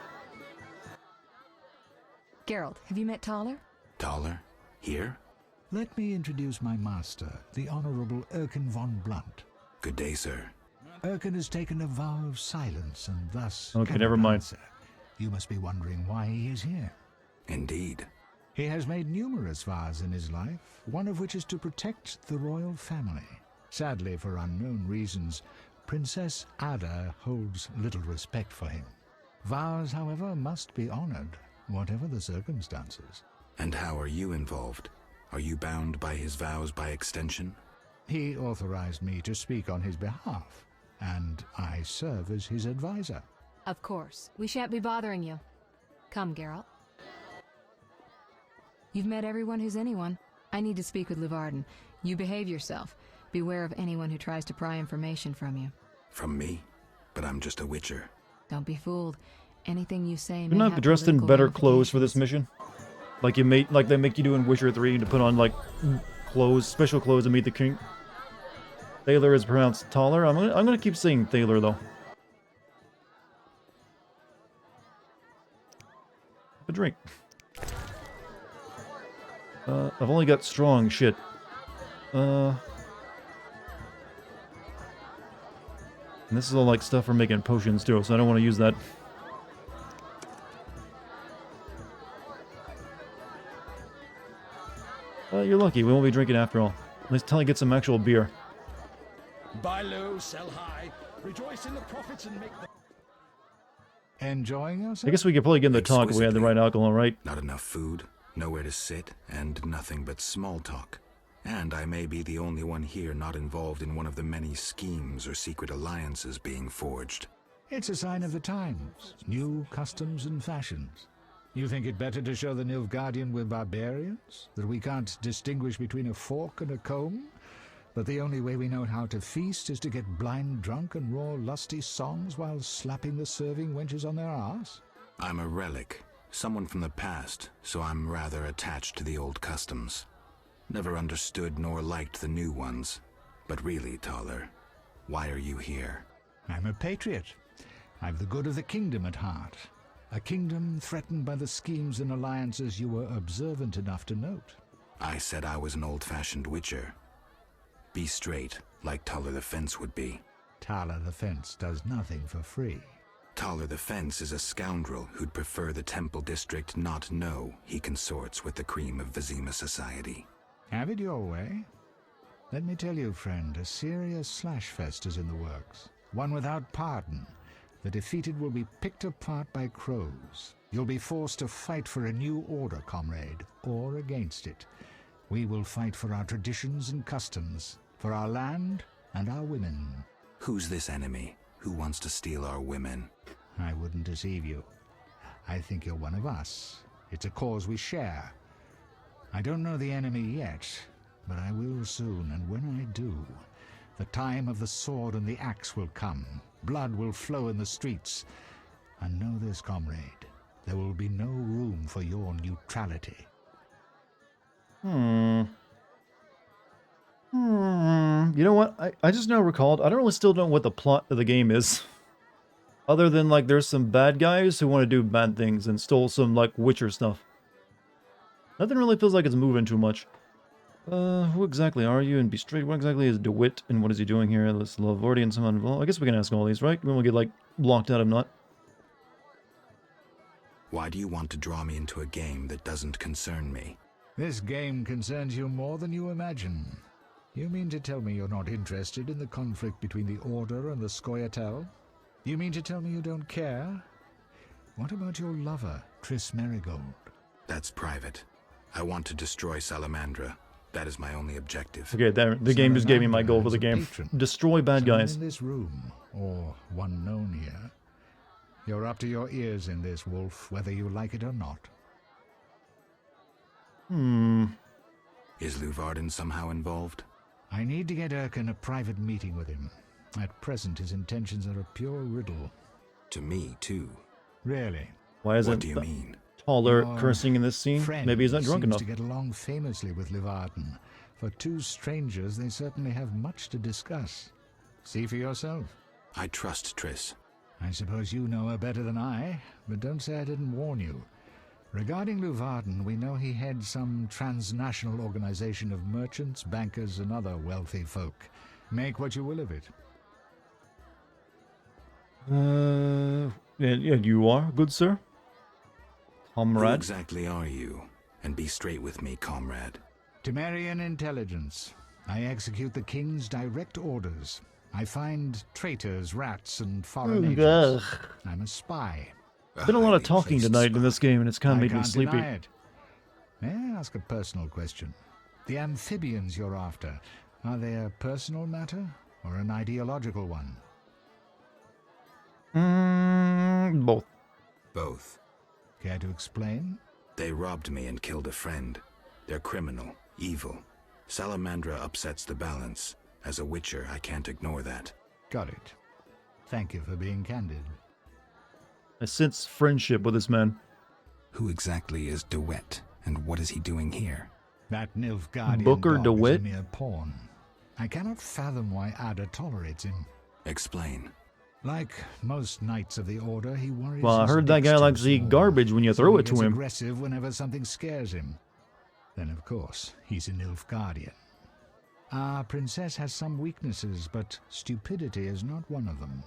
Geralt, have you met Taller? Taller? Here? Let me introduce my master, the Honorable Erkin von Blunt. Good day, sir. Erkin has taken a vow of silence and thus... Okay, never mind. Answer. You must be wondering why he is here. Indeed. He has made numerous vows in his life, one of which is to protect the royal family. Sadly, for unknown reasons, Princess Ada holds little respect for him. Vows, however, must be honored, whatever the circumstances. And how are you involved? Are you bound by his vows by extension? He authorized me to speak on his behalf, and I serve as his advisor. Of course. We shan't be bothering you. Come, Geralt. You've met everyone who's anyone. I need to speak with Levarden. You behave yourself. Beware of anyone who tries to pry information from you. From me? But I'm just a witcher. Don't be fooled. Anything you say You're may not have dressed in political better clothes for this mission? Like they make you do in Witcher 3 to put on like clothes, special clothes to meet the king. Thaler is pronounced taller. I'm gonna keep saying Thaler though. A drink. I've only got strong shit. And this is all like stuff for making potions too, so I don't want to use that. You're lucky. We won't be drinking after all. Let's tell you get some actual beer. Buy low, sell high. Rejoice in the profits and make the... Enjoying yourself? I guess we could probably get in the talk if we had the right alcohol, right? Not enough food, nowhere to sit, and nothing but small talk. And I may be the only one here not involved in one of the many schemes or secret alliances being forged. It's a sign of the times. New customs and fashions. You think it better to show the Nilfgaardian we're barbarians? That we can't distinguish between a fork and a comb? But the only way we know how to feast is to get blind drunk and roar lusty songs while slapping the serving wenches on their arse? I'm a relic, someone from the past, so I'm rather attached to the old customs. Never understood nor liked the new ones. But really, Taller, why are you here? I'm a patriot. I've the good of the kingdom at heart. A kingdom threatened by the schemes and alliances you were observant enough to note. I said I was an old-fashioned witcher. Be straight, like Taller the Fence would be. Taller the Fence does nothing for free. Taller the Fence is a scoundrel who'd prefer the Temple District not know he consorts with the cream of Vizima society. Have it your way. Let me tell you, friend, a serious slashfest is in the works. One without pardon. The defeated will be picked apart by crows. You'll be forced to fight for a new order, comrade, or against it. We will fight for our traditions and customs, for our land and our women. Who's this enemy? Who wants to steal our women? I wouldn't deceive you. I think you're one of us. It's a cause we share. I don't know the enemy yet, but I will soon, and when I do, the time of the sword and the axe will come. Blood will flow in the streets. And know this, comrade, there will be no room for your neutrality. You know what? I just now recalled, I don't really still know what the plot of the game is. Other than, like, there's some bad guys who want to do bad things and stole some, like, Witcher stuff. Nothing really feels like it's moving too much. Who exactly are you? And be straight, what exactly is DeWitt? And what is he doing here? This Lavardian someone involved? I guess we can ask all these, right? We won't get, like, blocked out of not. Why do you want to draw me into a game that doesn't concern me? This game concerns you more than you imagine. You mean to tell me you're not interested in the conflict between the Order and the Scoia'tael? You mean to tell me you don't care? What about your lover, Triss Merigold? That's private. I want to destroy Salamandra. That is my only objective. Okay, there. The game just gave me my goal for the game. Destroy bad guys. In this room, or one known here. You're up to your ears in this, Wolf, whether you like it or not. Is Luvarden somehow involved? I need to get Erkin a private meeting with him. At present, his intentions are a pure riddle. To me, too. Really? Why isn't what do you mean? Taller cursing in this scene? Maybe he's not drunk enough. To get along famously with Luvarden. For two strangers, they certainly have much to discuss. See for yourself. I trust Triss. I suppose you know her better than I, but don't say I didn't warn you. Regarding Luvarden, we know he heads some transnational organization of merchants, bankers, and other wealthy folk. Make what you will of it. Yeah, you are, good sir? Comrade? Who exactly are you? And be straight with me, comrade. Temerian intelligence. I execute the king's direct orders. I find traitors, rats, and foreign agents. I'm a spy. There's been a lot of talking tonight in this game, and it's kind of made me sleepy. Deny it. May I ask a personal question? The amphibians you're after, are they a personal matter or an ideological one? Both. Both. Care to explain? They robbed me and killed a friend. They're criminal, evil. Salamandra upsets the balance. As a Witcher, I can't ignore that. Got it. Thank you for being candid. I sense friendship with this man. Who exactly is DeWitt, and what is he doing here? That Nilfgaardian Booker dog DeWitt? is a mere pawn. I cannot fathom why Ada tolerates him. Explain. Like most knights of the Order, he worries. Well, I heard that guy likes to eat garbage when you throw it to him. Aggressive whenever something scares him. Then, of course, he's a Nilfgaardian. Our princess has some weaknesses, but stupidity is not one of them.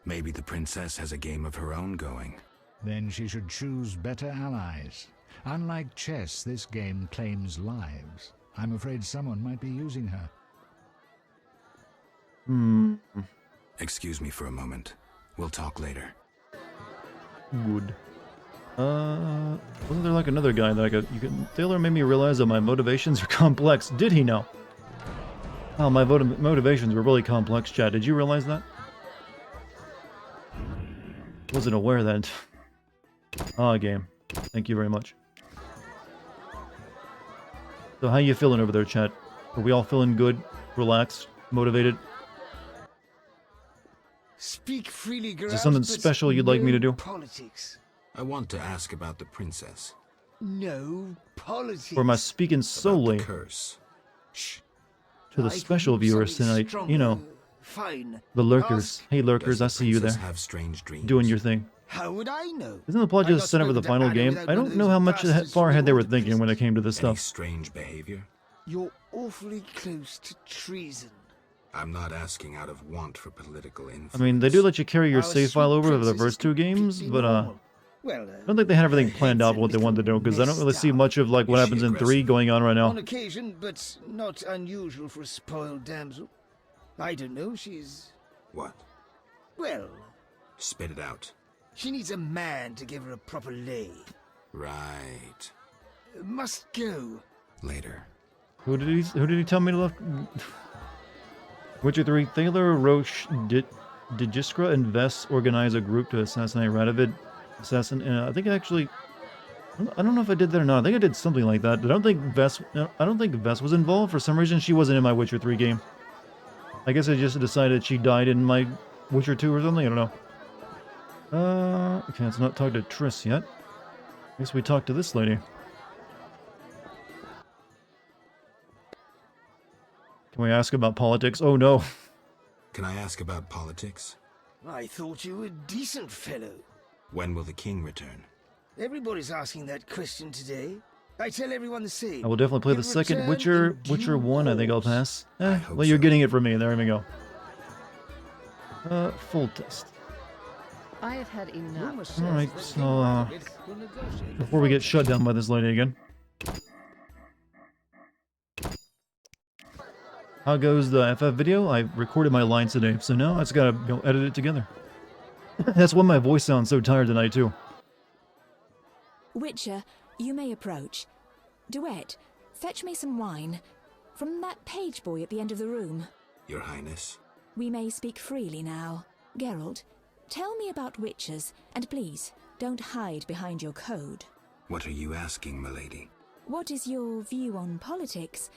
Maybe the princess has a game of her own going. Then she should choose better allies. Unlike chess, this game claims lives. I'm afraid someone might be using her. Excuse me for a moment. We'll talk later. Good. Wasn't there like another guy that Thaler made me realize that my motivations are complex. Did he know? Oh, my motivations were really complex, Chad. Did you realize that? Wasn't aware of that. Ah, game. Thank you very much. So how you feeling over there, chat? Are we all feeling good, relaxed, motivated? Speak freely, Is there something special you'd like me to do? Politics. I want to ask about the princess. No politics. Or am I speaking solely Curse. Shh. to the special viewers tonight? You know, Fine. the lurkers. Hey, lurkers, I see you there. Have strange dreams? Doing your thing. How would I know? Isn't the plot just set up for the final game? I don't know how much far ahead they were thinking when it came to this Any stuff. strange behavior? You're awfully close to treason. I'm not asking out of want for political influence. I mean, they do let you carry your Our save sweet file over for the princess first two games, but Well, I don't think they had everything planned out what they wanted to do, because I don't really see much of like what happens in 3 going on right now. on occasion, but not unusual for a spoiled damsel. I don't know, she's... What? Well, Spit it out. she needs a man to give her a proper lay. Right. Must go. Later. Who did he tell me to look? Witcher 3, Thaler, Roche, Digiskra, and Vess organize a group to assassinate Radovid. I think actually... I don't know if I did that or not. I think I did something like that. I don't think Vess was involved. For some reason, she wasn't in my Witcher 3 game. I guess I just decided she died in my Witcher 2 or something. I don't know. Okay, let's not talk to Triss yet. I guess we talk to this lady. Can we ask about politics? Oh no. Can I ask about politics? I thought you were a decent fellow. When will the king return? Everybody's asking that question today. I tell everyone the same. I will definitely play the second Witcher 1. I think I'll pass. Well, you're getting it from me. There we go. Full test. I have had enough. Alright, so, before we get shut down by this lady again. How goes the FF video? I recorded my lines today, so now I just gotta go edit it together. That's why my voice sounds so tired tonight, too. Witcher, you may approach. Duet, fetch me some wine. From that page boy at the end of the room. Your Highness? We may speak freely now. Geralt, tell me about witchers, and please, don't hide behind your code. What are you asking, milady? What is your view on politics?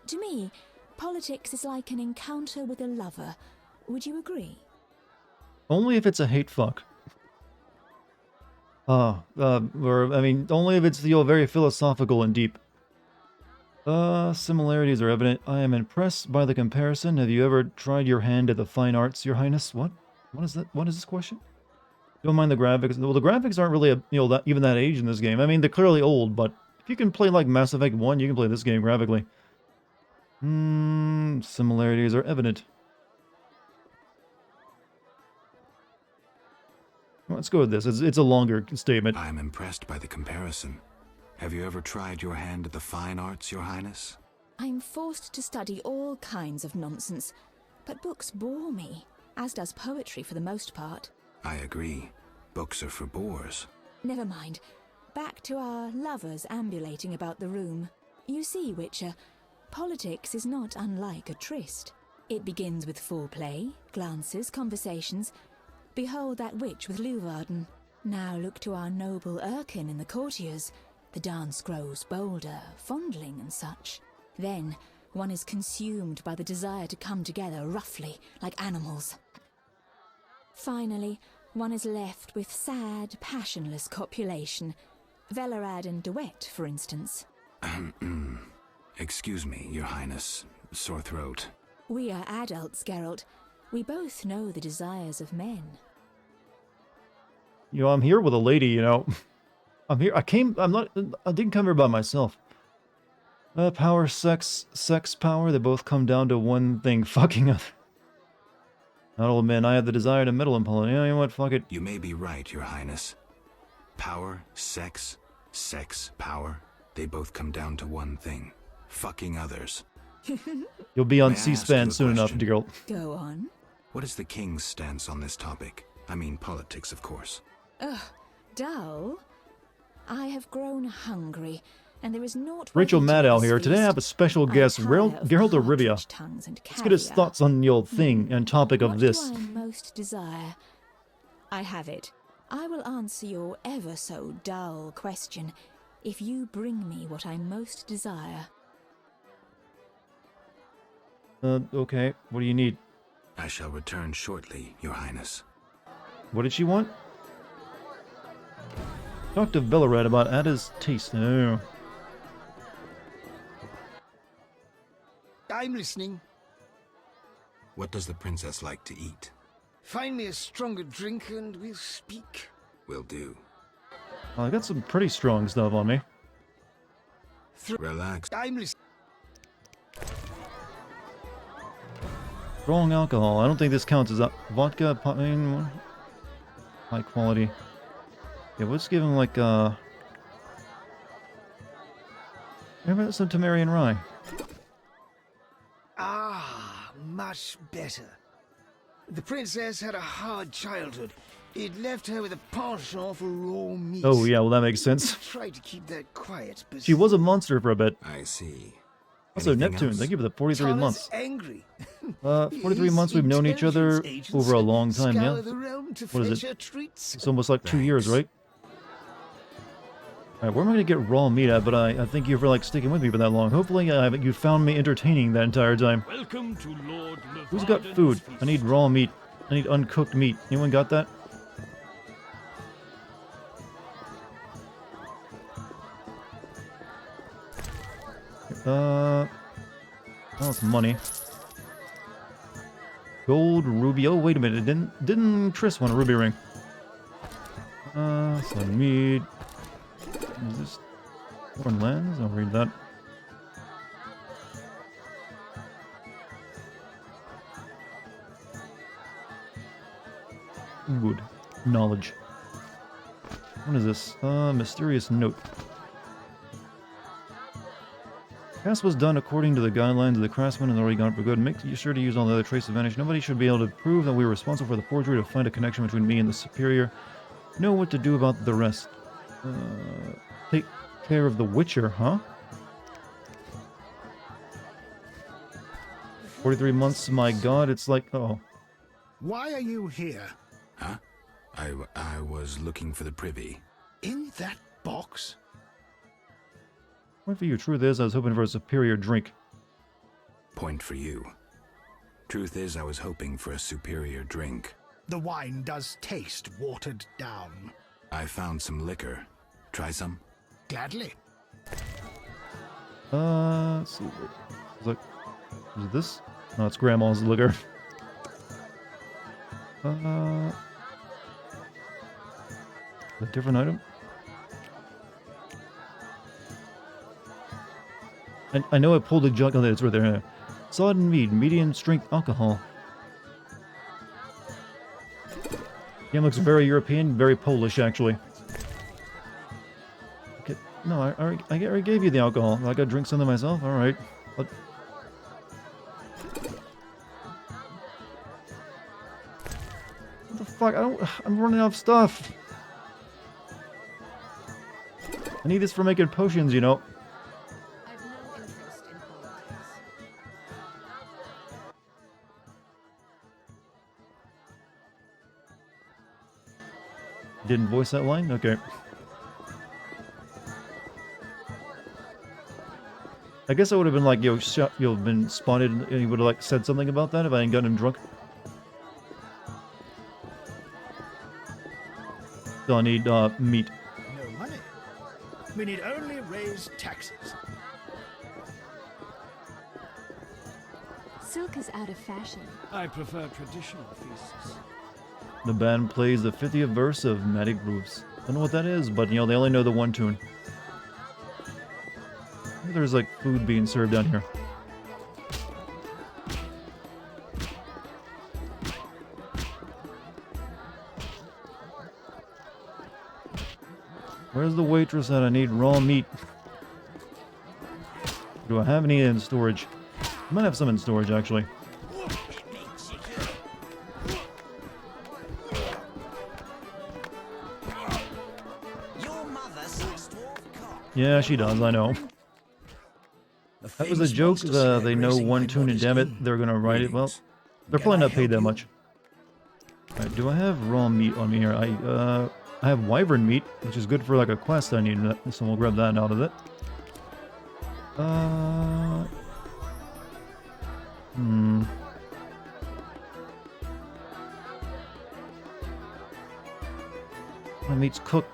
To me, politics is like an encounter with a lover. Would you agree? Only if it's a hate fuck. Or, I mean, only if it's, very philosophical and deep. Similarities are evident. I am impressed by the comparison. Have you ever tried your hand at the fine arts, Your Highness? What? What is that? What is this question? Don't mind the graphics. Well, the graphics aren't really, even that age in this game. I mean, they're clearly old, but if you can play, like, Mass Effect 1, you can play this game graphically. Similarities are evident. Let's go with this. It's a longer statement. I'm impressed by the comparison. Have you ever tried your hand at the fine arts, Your Highness? I'm forced to study all kinds of nonsense, but books bore me, as does poetry for the most part. I agree. Books are for bores. Never mind. Back to our lovers ambulating about the room. You see, Witcher, politics is not unlike a tryst. It begins with foreplay, glances, conversations. Behold that witch with Luvarden. Now look to our noble Erkin and the courtiers. The dance grows bolder, fondling and such. Then one is consumed by the desire to come together roughly, like animals. Finally, one is left with sad, passionless copulation. Velerad and Duet, for instance. Excuse me, Your Highness. Sore throat. We are adults, Geralt. We both know the desires of men. I'm here with a lady, I'm here. I didn't come here by myself. Power, sex, power, they both come down to one thing, fucking other. Not old man, I have the desire to meddle in politics. You know what, fuck it. You may be right, Your Highness. Power, sex, power, they both come down to one thing. Fucking others. You'll be on C-SPAN soon enough, girl. Go on. What is the king's stance on this topic? I mean politics, of course. Ugh, dull? I have grown hungry, and there is naught Rachel worthy to Maddow this here. Today I have a feast. special I guest, tire of Geralt of Rivia. partridge tongues and Let's get his caviar. thoughts on the old thing and topic of What this. do I most desire? I have it. I will answer your ever so dull question if you bring me what I most desire. Okay. What do you need? I shall return shortly, Your Highness. What did she want? Talk to Velarad about Ada's taste. Oh. I'm listening. What does the princess like to eat? Find me a stronger drink and we'll speak. Will do. I got some pretty strong stuff on me. Relax. I'm listening. Strong alcohol. I don't think this counts as vodka, high quality. Yeah, let's give him like maybe some Temerian rye. Ah, much better. The princess had a hard childhood. It left her with a penchant for raw meat. Oh yeah, well that makes sense. Try to keep that quiet, but She was a monster for a bit. I see. Also, Anything Neptune, else? thank you for the 43 Tana's months. angry. 43 months we've known each other over a long time, yeah? Scour the realm to What is fetch it? her treats. It's almost like 2 years, right? Alright, where am I going to get raw meat at? But I thank you for like sticking with me for that long. Hopefully you found me entertaining that entire time. Welcome to Lord Who's got food? I need raw meat. I need uncooked meat. Anyone got that? Oh, it's money. Gold ruby. Oh, wait a minute. Didn't Triss want a ruby ring? Some meat. Is this foreign lands? I'll read that. Good. Knowledge. What is this? Mysterious note. Cast was done according to the guidelines of the craftsman and already gone for good. Make sure to use all the other traces of vanish. Nobody should be able to prove that we were responsible for the forgery to find a connection between me and the superior. Know what to do about the rest. Take care of the Witcher, huh? 43 months, my god, it's like, oh. Why are you here? Huh? I was looking for the privy. In that box? What for you? Truth is, I was hoping for a superior drink. Point for you. Truth is, I was hoping for a superior drink. The wine does taste watered down. I found some liquor. Try some? Gladly. Let's see. Is it this? No, it's Grandma's liquor. A different item? I know I pulled a jug. Oh, it's right there. Sodden mead, medium strength alcohol. Yeah, looks very European, very Polish, actually. Okay, no, I already gave you the alcohol. I gotta drink something myself? Alright. What the fuck? I'm running out of stuff. I need this for making potions, you know. Didn't voice that line? Okay. I guess I would have been like, you've been spotted, and he would have like said something about that if I hadn't gotten him drunk. So I need meat. No money. We need only raise taxes. Silk is out of fashion. I prefer traditional feasts. The band plays the 50th verse of Matic Grooves. Don't know what that is, but you know, they only know the one tune. Maybe there's like food being served down here. Where's the waitress that I need raw meat? Do I have any in storage? I might have some in storage, actually. Your mother Yeah, she does, I know. That was a joke. They know one tune, and damn it, they're gonna write it. Well, they're probably not paid that much. Alright, do I have raw meat on me here? I have wyvern meat, which is good for like a quest I need, so we'll grab that out of it. My meat's cooked.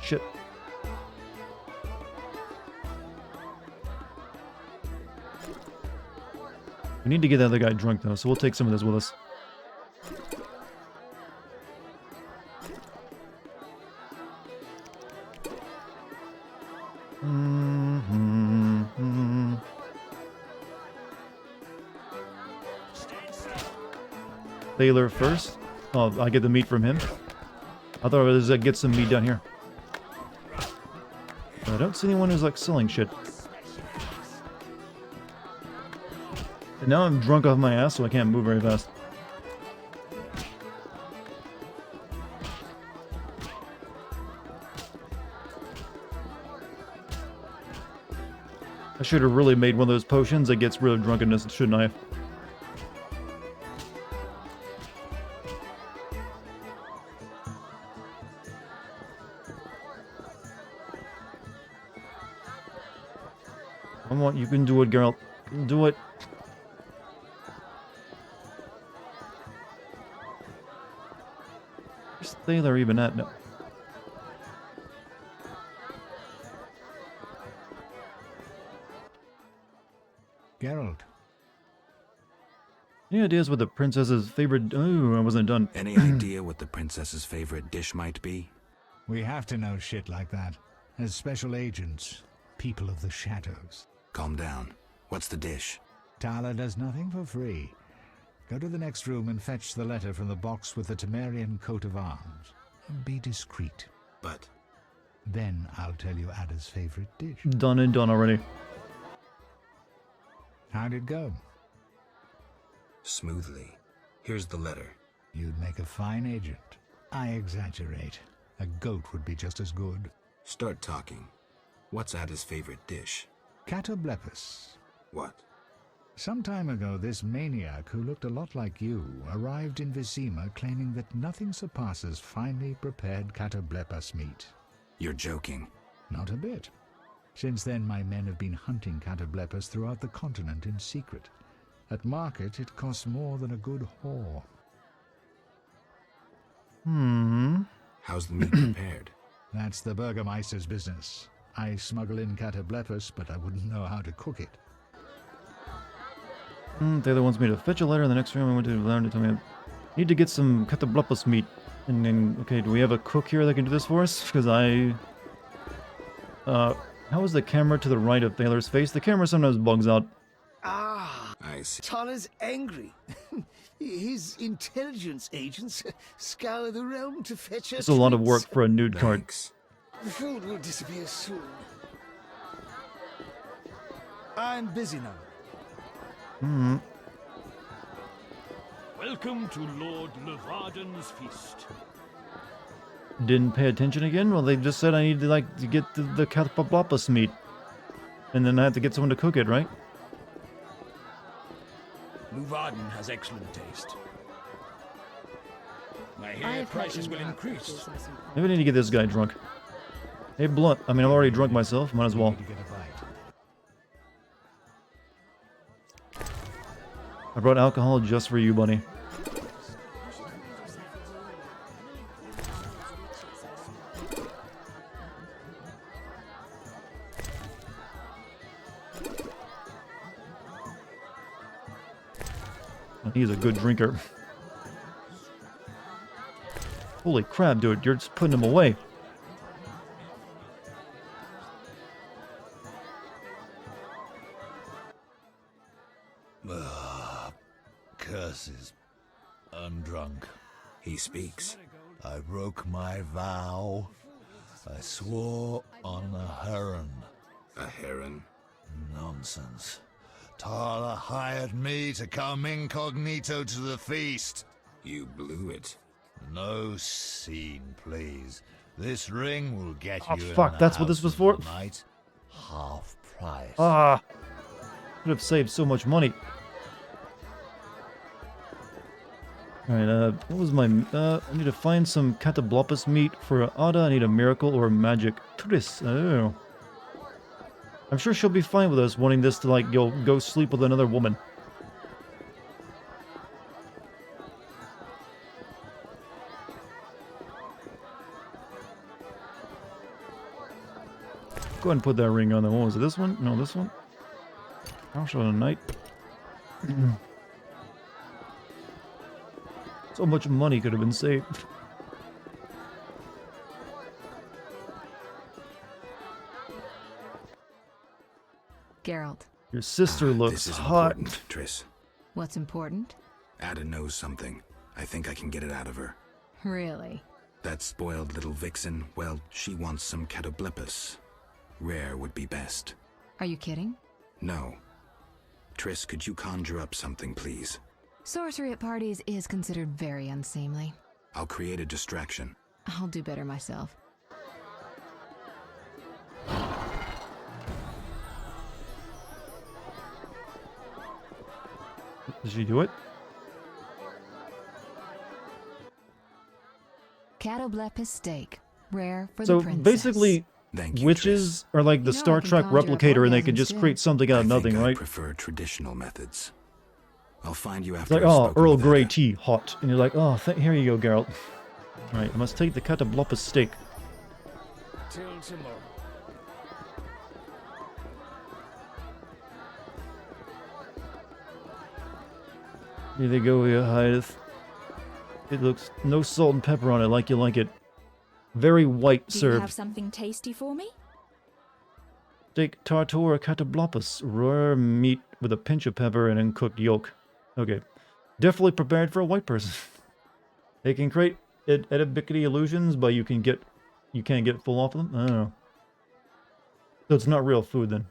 Shit. We need to get the other guy drunk though, so we'll take some of this with us. Thaler first. Oh, I get the meat from him. I thought I was gonna get some meat down here. But I don't see anyone who's like selling shit. And now I'm drunk off my ass, so I can't move very fast. I should have really made one of those potions that gets rid of drunkenness, shouldn't I? Come on, you can do it, girl. You can do it. Where's Thaler even at now? Geralt. Any ideas what the princess's favorite... Oh, I wasn't done. Any idea what the princess's favorite dish might be? We have to know shit like that. As special agents, people of the shadows. Calm down. What's the dish? Tala does nothing for free. Go to the next room and fetch the letter from the box with the Temerian coat of arms. Be discreet. But... Then I'll tell you Ada's favorite dish. Done and done already. How'd it go? Smoothly. Here's the letter. You'd make a fine agent. I exaggerate. A goat would be just as good. Start talking. What's Ada's favorite dish? Catoblepus. What? Some time ago, this maniac who looked a lot like you arrived in Vizima claiming that nothing surpasses finely prepared catoblepus meat. You're joking. Not a bit. Since then, my men have been hunting catoblepus throughout the continent in secret. At market, it costs more than a good whore. How's the meat prepared? That's the Burgermeister's business. I smuggle in catoblepus, but I wouldn't know how to cook it. Taylor wants me to fetch a letter in the next room. I went to learn to tell me I need to get some catoblepus meat. And then, okay, do we have a cook here that can do this for us? Because how is the camera to the right of Taylor's face? The camera sometimes bugs out. Ah, I see. Tala's angry. His intelligence agents scour the realm to fetch her. It's a lot of work for a nude card. The food will disappear soon. I'm busy now. Welcome to Lord Levarden's feast. Didn't pay attention again? Well, they just said I need to get the catoblepus meat. And then I have to get someone to cook it, right? Levarden has excellent taste. I hear prices will increase. Maybe I need to get this guy drunk. Hey, Blunt. I mean, I'm already drunk myself. Might as well. I brought alcohol just for you, buddy. He's a good drinker. Holy crap, dude. You're just putting him away. Curses. I'm drunk. He speaks. I broke my vow. I swore on a heron. A heron? Nonsense. Tala hired me to come incognito to the feast. You blew it. No scene, please. This ring will get Oh, you in fuck, the that's what this house was for? tonight. Half price. Ah! Could have saved so much money. Alright, what was my... I need to find some Catablopus meat for Ada. I need a miracle or a magic Tris. I don't know. I'm sure she'll be fine with us wanting this to, like, go sleep with another woman. Go ahead and put that ring on there. What was it? This one? No, this one. House on a night. So much money could have been saved. Geralt. Your sister looks This is hot. important, Triss. What's important? Ada knows something. I think I can get it out of her. Really? That spoiled little vixen, well, she wants some Catoblepus. Rare would be best. Are you kidding? No. Triss, could you conjure up something, please? Sorcery at parties is considered very unseemly. I'll create a distraction. I'll do better myself. Did she do it? Catoblepus steak. Rare for So the princess. basically, witches are like the Star Trek replicator and they can just create something out of nothing, I right? prefer traditional methods. I'll find you It's after like, I've oh, spoken Earl with Grey Ada. tea, hot. And you're like, oh, here you go, Geralt. Alright, I must take the Catablopus steak. Till tomorrow. Here they go, here, hideth. It looks no salt and pepper on it, like you like it. Very white Do you served. have something tasty for me? Steak tartare catablopus, rare meat with a pinch of pepper and uncooked yolk. Okay, definitely prepared for a white person. They can create edibicity illusions, but you can't get full off of them. I don't know. So it's not real food then.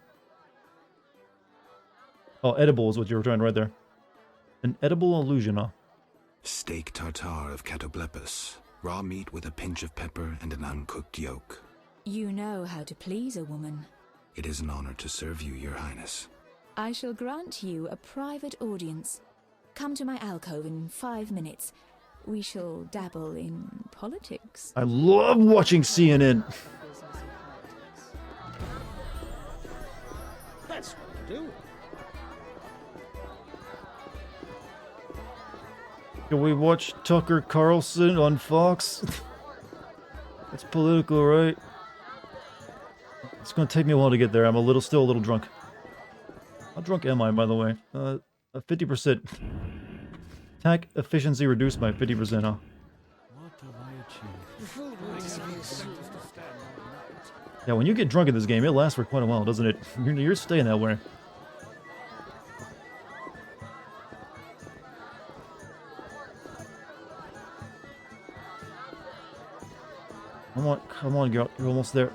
Oh, edible is what you were trying to write there. An edible illusion, huh? Steak tartare of Catoblepus. Raw meat with a pinch of pepper and an uncooked yolk. You know how to please a woman. It is an honor to serve you, Your Highness. I shall grant you a private audience. Come to my alcove in 5 minutes. We shall dabble in politics. I love watching CNN. That's what I do. Can we watch Tucker Carlson on Fox? That's political, right? It's gonna take me a while to get there. I'm still a little drunk. How drunk am I, by the way? 50%. Attack efficiency reduced by 50%, huh? Yeah, when you get drunk in this game, it lasts for quite a while, doesn't it? You're staying that way. Come on, girl. You're almost there.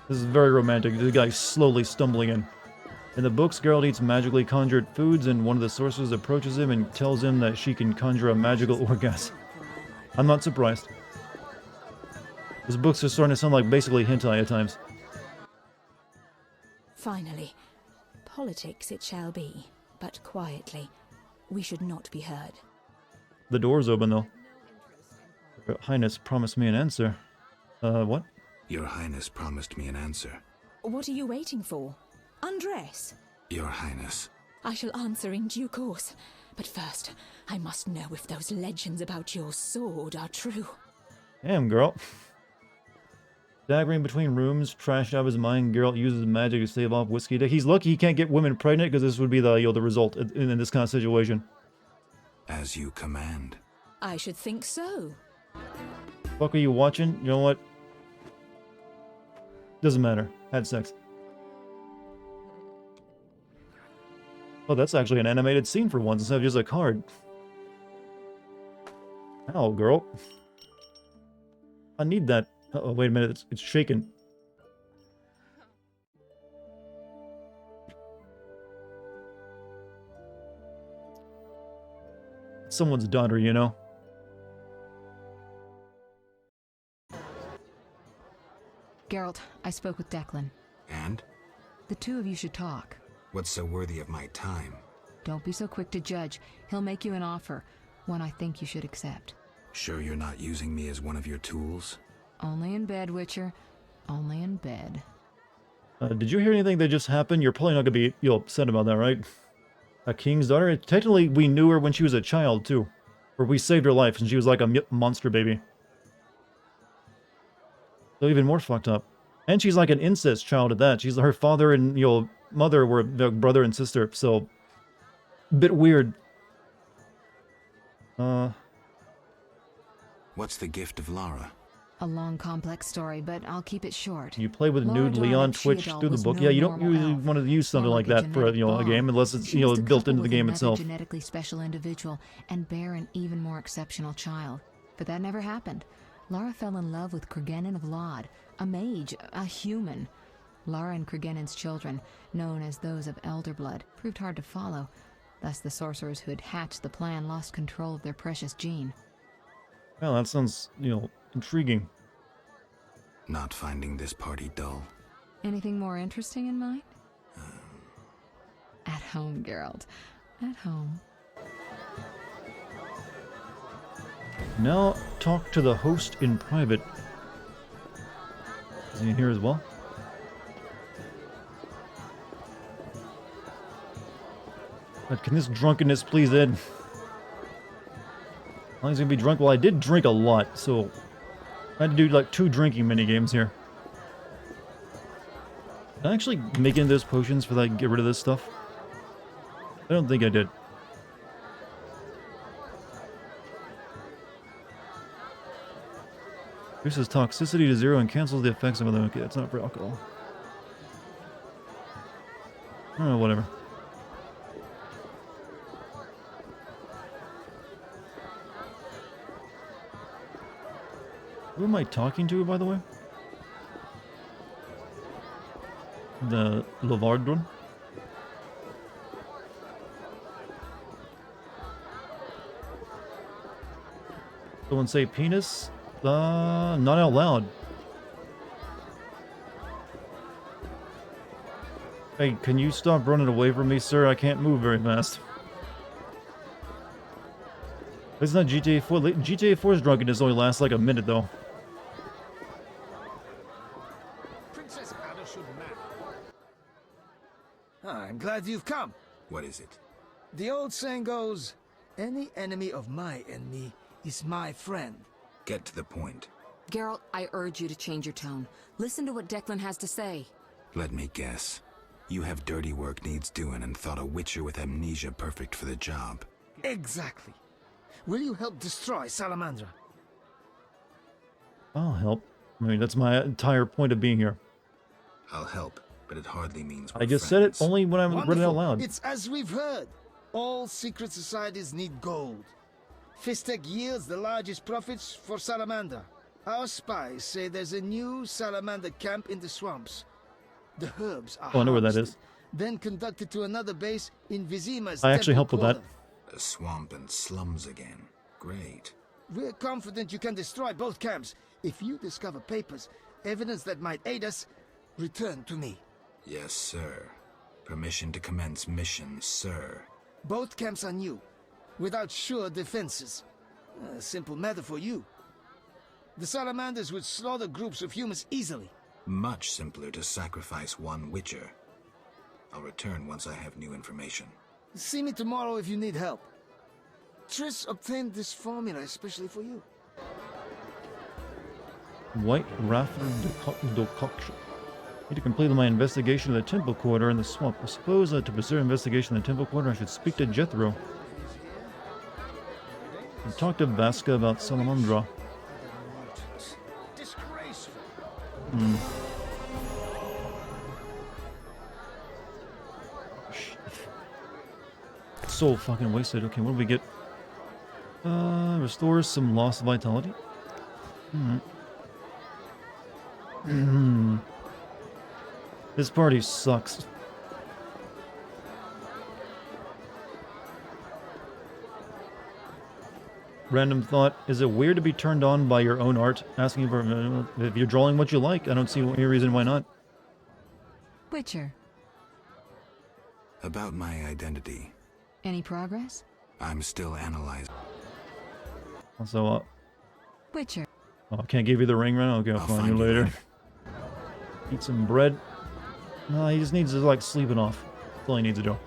This is very romantic. The guy's slowly stumbling in. In the books, Geralt eats magically conjured foods, and one of the sorcerers approaches him and tells him that she can conjure a magical orgasm. I'm not surprised. His books are starting to sound like basically hentai at times. Finally, politics it shall be, but quietly. We should not be heard. The door's open, though. Your Highness promised me an answer. What? Your Highness promised me an answer. What are you waiting for? Undress. Your Highness. I shall answer in due course. But first, I must know if those legends about your sword are true. Damn, girl. Staggering between rooms, trashed out of his mind, Geralt uses magic to stave off whiskey dick. He's lucky he can't get women pregnant, because this would be the result in this kind of situation. As you command. I should think so. Fuck are you watching? You know what? Doesn't matter. Had sex. Oh, that's actually an animated scene for once instead of just a card. Ow, girl. I need that. Uh-oh, wait a minute. It's shaking. someone's daughter, you know? Geralt, I spoke with Declan. And? The two of you should talk. What's so worthy of my time? Don't be so quick to judge. He'll make you an offer, one I think you should accept. Sure you're not using me as one of your tools? Only in bed, Witcher. Only in bed. Did you hear anything that just happened? You're probably not gonna be upset about that, right? A king's daughter? Technically, we knew her when she was a child, too. Or we saved her life, and she was like a monster baby. So even more fucked up. And she's like an incest child at that. She's her father and, mother were brother and sister, so... bit weird. What's the gift of Lara? A long, complex story, but I'll keep it short. You play with Laura nude Leon Darling, Twitch She-Adult through the was book. no Yeah, you don't normal usually elf. want to use something More like like a that for a genetic game, bomb. unless it's, She was the built couple into the with game another itself. genetically special individual and bear an even more exceptional child. But that never happened. Lara fell in love with Cregennan of Lod, a mage, a human. Lara and Cregennan's children, known as those of Elder Blood, proved hard to follow. Thus the sorcerers who had hatched the plan lost control of their precious gene. Well, that sounds, intriguing. Not finding this party dull? Anything more interesting in mind? At home, Geralt. At home. Now, talk to the host in private. Is he in here as well? Can this drunkenness please end? How long is he gonna be drunk? Well, I did drink a lot, so I had to do like 2 drinking minigames here. Did I actually make into those potions for that, get rid of this stuff? I don't think I did. Reduces toxicity to 0 and cancels the effects of other. Okay, that's not for alcohol. Oh, whatever. Who am I talking to, by the way? The Lavard one? Someone say penis? Not out loud. Hey, can you stop running away from me, sir? I can't move very fast. It's not GTA 4. GTA 4's drunkenness only lasts like a minute, though. Princess Ada should marry. I'm glad you've come. What is it? The old saying goes, any enemy of my enemy is my friend. Get to the point. Geralt, I urge you to change your tone. Listen to what Declan has to say. Let me guess. You have dirty work needs doing and thought a witcher with amnesia perfect for the job. Exactly. Will you help destroy Salamandra? I'll help. I mean, that's my entire point of being here. I'll help, but it hardly means I just said it only when I'm running out loud. It's as we've heard. All secret societies need gold. Fistek yields the largest profits for Salamander. Our spies say there's a new Salamander camp in the swamps. The herbs are Oh, I know where that is. then conducted to another base in Vizima's I actually helped temple with that. quarter. A swamp and slums again. Great. We're confident you can destroy both camps. If you discover papers, evidence that might aid us, return to me. Yes, sir. Permission to commence mission, sir. Both camps are new, without sure defenses. A simple matter for you. The Salamanders would slaughter groups of humans easily. Much simpler to sacrifice one witcher. I'll return once I have new information. See me tomorrow if you need help. Triss obtained this formula especially for you. White Raffle decoction. Need to complete my investigation of the temple quarter in the swamp. I suppose to pursue investigation of the temple quarter, I should speak to Jethro. And talk to Vasca about Salamandra. Disgraceful. So fucking wasted. Okay, what do we get? Restores some lost vitality. This party sucks. Random thought. Is it weird to be turned on by your own art? Asking for if you're drawing what you like. I don't see any reason why not. Witcher. About my identity. Any progress? I'm still analyzing. Also, Witcher. oh, I can't give you the ring right now? Okay, I'll find you later. Eat some bread. No, he just needs to, like, sleep it off. That's all he needs to do.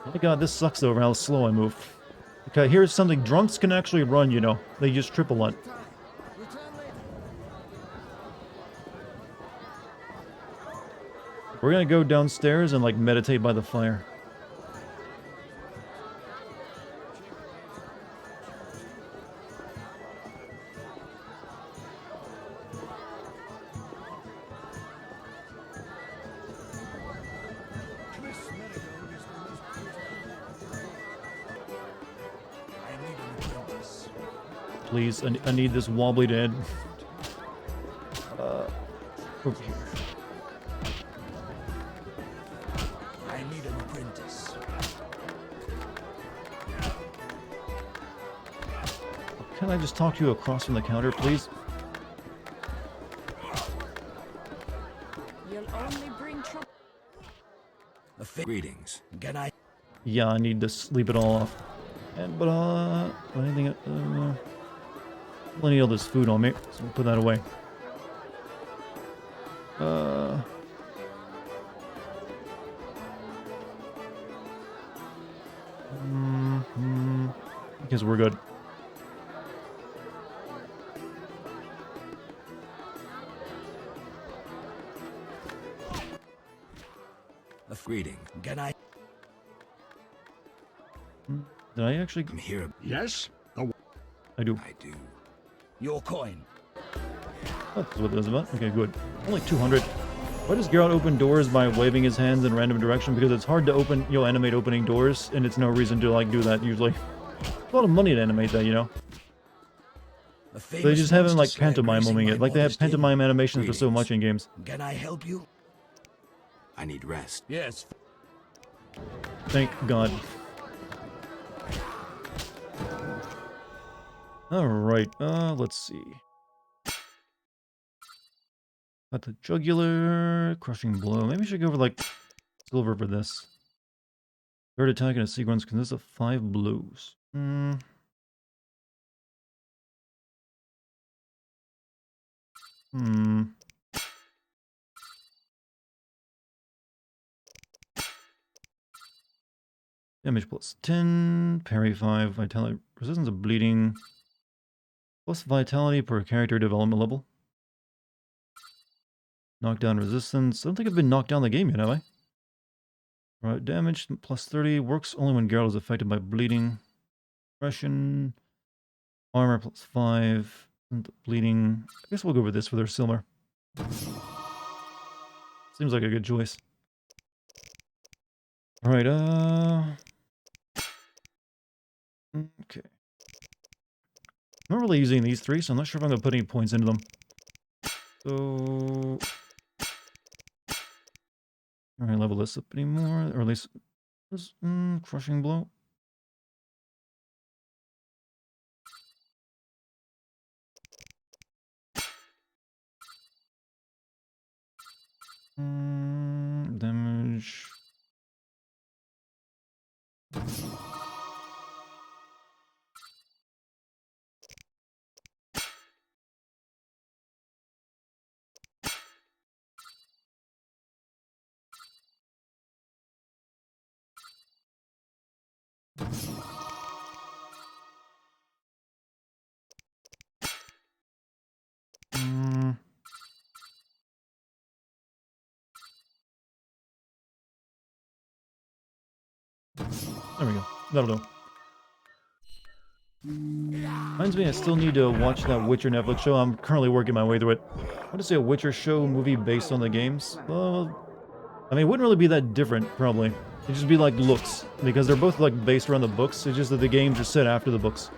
Oh my god, this sucks though, how slow I move. Okay, here's something. Drunks can actually run, you know. They just trip a lot. We're gonna go downstairs and, like, meditate by the fire. Please, I need this wobbly dead. Over here. I need an apprentice. Can I just talk to you across from the counter, please? You'll only bring trouble. Greetings. Can I? Yeah, I need to sleep it all off. And, but, anything, plenty of this food on me, so we'll put that away. Because we're good. Greeting. Can I? Did I actually? I'm here. Yes. I do. I do. Your coin. That's what that was about. Okay, good. Only 200. Why does Geralt open doors by waving his hands in random direction? Because it's hard to open, animate opening doors, and it's no reason to, like, do that usually. A lot of money to animate that, you know. They just haven't, like, pantomiming it. Like, they have pantomime animations for so much in games. Can I help you? I need rest. Yes. Thank God. Alright, let's see. Got the jugular, crushing blow. Maybe I should go for, like, silver for this. Third attack in a sequence consists of 5 blows. Damage plus 10, parry 5, vitality, resistance of bleeding, plus vitality per character development level. Knockdown resistance. I don't think I've been knocked down the game yet, have I? Right, damage plus 30, works only when Geralt is affected by bleeding. Suppression, armor plus 5, bleeding. I guess we'll go with this for their silver. Seems like a good choice. Alright, okay. I'm not really using these 3, so I'm not sure if I'm going to put any points into them. So... Alright, level this up anymore, or at least... crushing blow. Damage... There we go. That'll do. Reminds me, I still need to watch that Witcher Netflix show. I'm currently working my way through it. I want to say a Witcher show movie based on the games. Well, I mean, it wouldn't really be that different, probably. It'd just be like looks, because they're both like based around the books. It's just that the games are set after the books.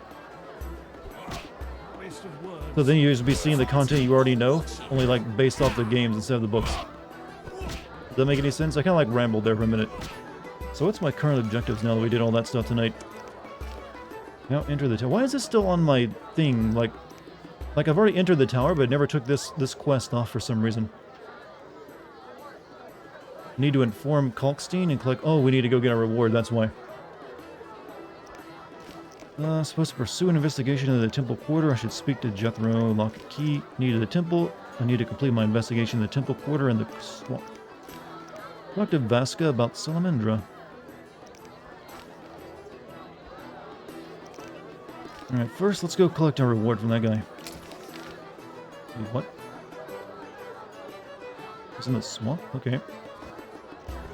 So then you just be seeing the content you already know, only like based off the games instead of the books. Does that make any sense? I kind of like rambled there for a minute. So what's my current objectives now that we did all that stuff tonight? Now enter the tower. Why is this still on my thing? Like I've already entered the tower, but it never took this quest off for some reason. Need to inform Kalkstein and click. Oh, we need to go get our reward. That's why. Supposed to pursue an investigation in the temple quarter. I should speak to Jethro. Lock a key. Needed the temple. I need to complete my investigation in the temple quarter and the swamp. Talk to Vasca about Salamandra. Alright, first let's go collect our reward from that guy. Wait, what? It's in the swamp? Okay.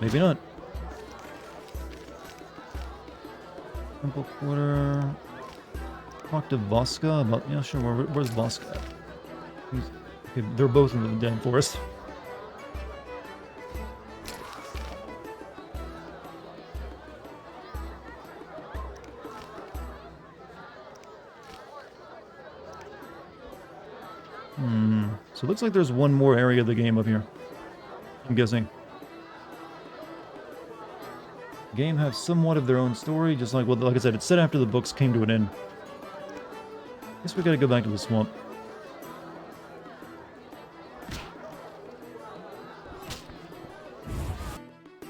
Maybe not. Temple quarter. Talk to Vasca about... Yeah, sure. Where's Vasca at? Okay, they're both in the damn forest. So it looks like there's one more area of the game up here. I'm guessing. The game has somewhat of their own story, just like, well, like I said, it's set after the books came to an end. Guess we gotta go back to the swamp.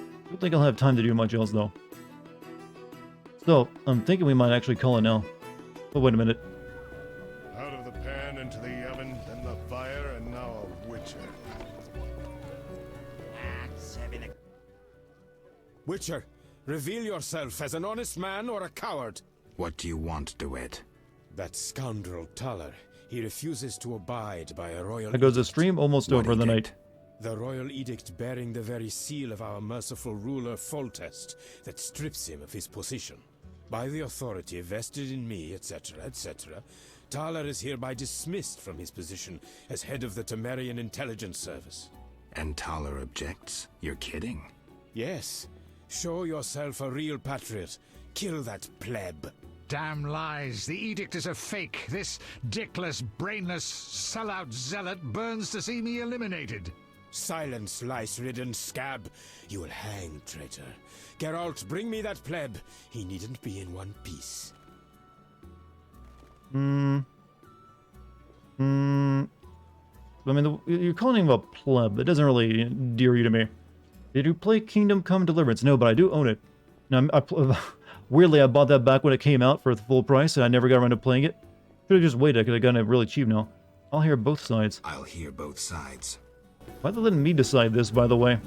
I don't think I'll have time to do much else, though. So, I'm thinking we might actually call it now. But wait a minute. Out of the pan into the oven, then the fire, and now a witcher. Witcher, reveal yourself as an honest man or a coward. What do you want, DeWitt? That scoundrel Taller. He refuses to abide by a royal That goes the stream almost over the night. The royal edict bearing the very seal of our merciful ruler Foltest that strips him of his position. By the authority vested in me, etc., etc., Taller is hereby dismissed from his position as head of the Temerian Intelligence Service. And Taller objects? You're kidding? Yes. Show yourself a real patriot. Kill that pleb. Damn lies. The edict is a fake. This dickless, brainless, sellout zealot burns to see me eliminated. Silence, lice-ridden scab. You will hang, traitor. Geralt, bring me that pleb. He needn't be in one piece. I mean, you're calling him a pleb. That doesn't really endear you to me. Did you play Kingdom Come Deliverance? No, but I do own it. Now, weirdly, I bought that back when it came out for the full price, and I never got around to playing it. Should have just waited. I could have gotten it really cheap now. I'll hear both sides. I'll hear both sides. Why are they letting me decide this, by the way?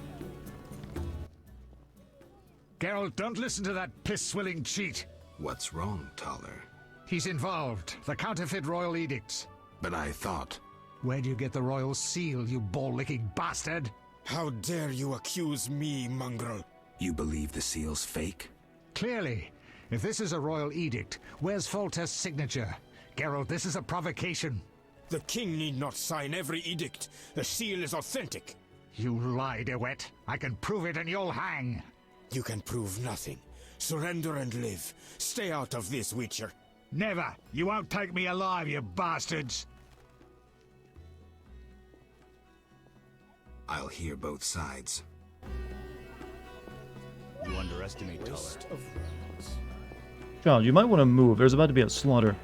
Geralt, don't listen to that piss-swilling cheat. What's wrong, Taller? He's involved. The counterfeit royal edicts. But I thought... Where'd you get the royal seal, you ball-licking bastard? How dare you accuse me, mongrel? You believe the seal's fake? Clearly. If this is a royal edict, where's Foltest's signature? Geralt, this is a provocation. The king need not sign every edict. The seal is authentic. You lie, DeWitt. I can prove it and you'll hang. You can prove nothing. Surrender and live. Stay out of this, Witcher. Never. You won't take me alive, you bastards. I'll hear both sides. You underestimate Taller. Child, you might want to move. There's about to be a slaughter.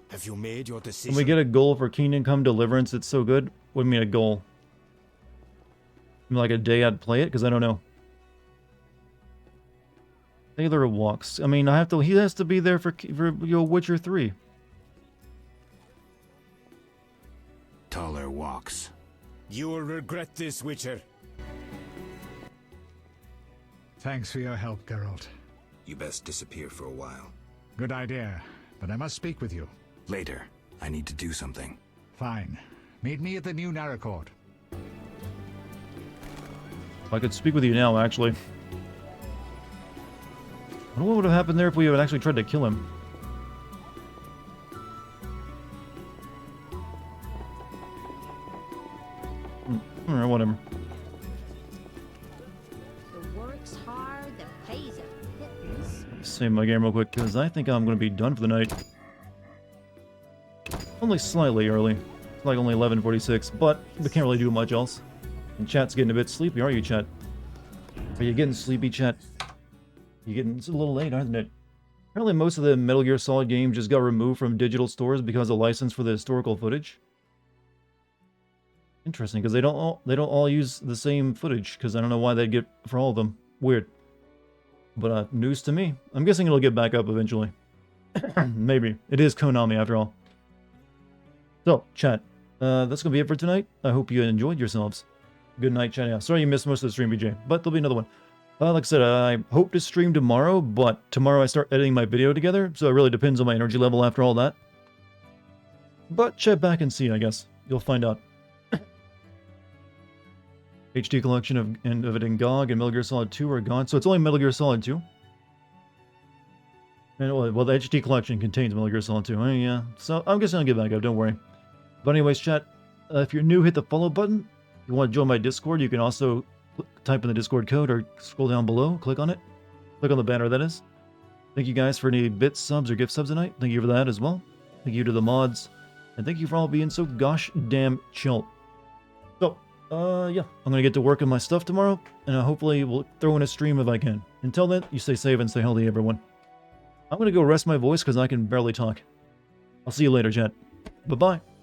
Have you made your decision? When we get a goal for Kingdom Come Deliverance, it's so good. What do you mean a goal? Like a day I'd play it? Because I don't know. Taylor walks. I mean, he has to be there for Witcher 3. Taller walks. You will regret this, Witcher. Thanks for your help, Geralt. You best disappear for a while. Good idea, but I must speak with you. Later. I need to do something. Fine. Meet me at the new Naracourt. I could speak with you now, actually. I wonder what would have happened there if we had actually tried to kill him. Alright, whatever. The work's hard, the pay's a pittance. Save my game real quick, because I think I'm going to be done for the night. Only slightly early. It's like only 11:46, but we can't really do much else. And chat's getting a bit sleepy, are you, chat? Are you getting sleepy, chat? It's a little late, aren't it? Apparently most of the Metal Gear Solid games just got removed from digital stores because of license for the historical footage. Interesting, because they don't all use the same footage, because I don't know why they'd get for all of them. Weird. But news to me. I'm guessing it'll get back up eventually. Maybe. It is Konami after all. So, chat. That's going to be it for tonight. I hope you enjoyed yourselves. Good night, chat. Yeah, sorry you missed most of the stream, BJ. But there'll be another one. Like I said, I hope to stream tomorrow, but tomorrow I start editing my video together, so it really depends on my energy level after all that. But check back and see, I guess. You'll find out. HD collection of it in GOG and Metal Gear Solid 2 are gone, so it's only Metal Gear Solid 2. And, well, the HD collection contains Metal Gear Solid 2. Yeah, so I'm guessing I'll get back up, don't worry. But anyways, chat, if you're new, hit the follow button. If you want to join my Discord, you can also type in the Discord code or scroll down below, click on it. Click on the banner, that is. Thank you guys for any bits, subs, or gift subs tonight. Thank you for that as well. Thank you to the mods. And thank you for all being so gosh damn chill. So, yeah, I'm going to get to work on my stuff tomorrow, and hopefully we'll throw in a stream if I can. Until then, you stay safe and stay healthy, everyone. I'm going to go rest my voice because I can barely talk. I'll see you later, chat. Bye-bye.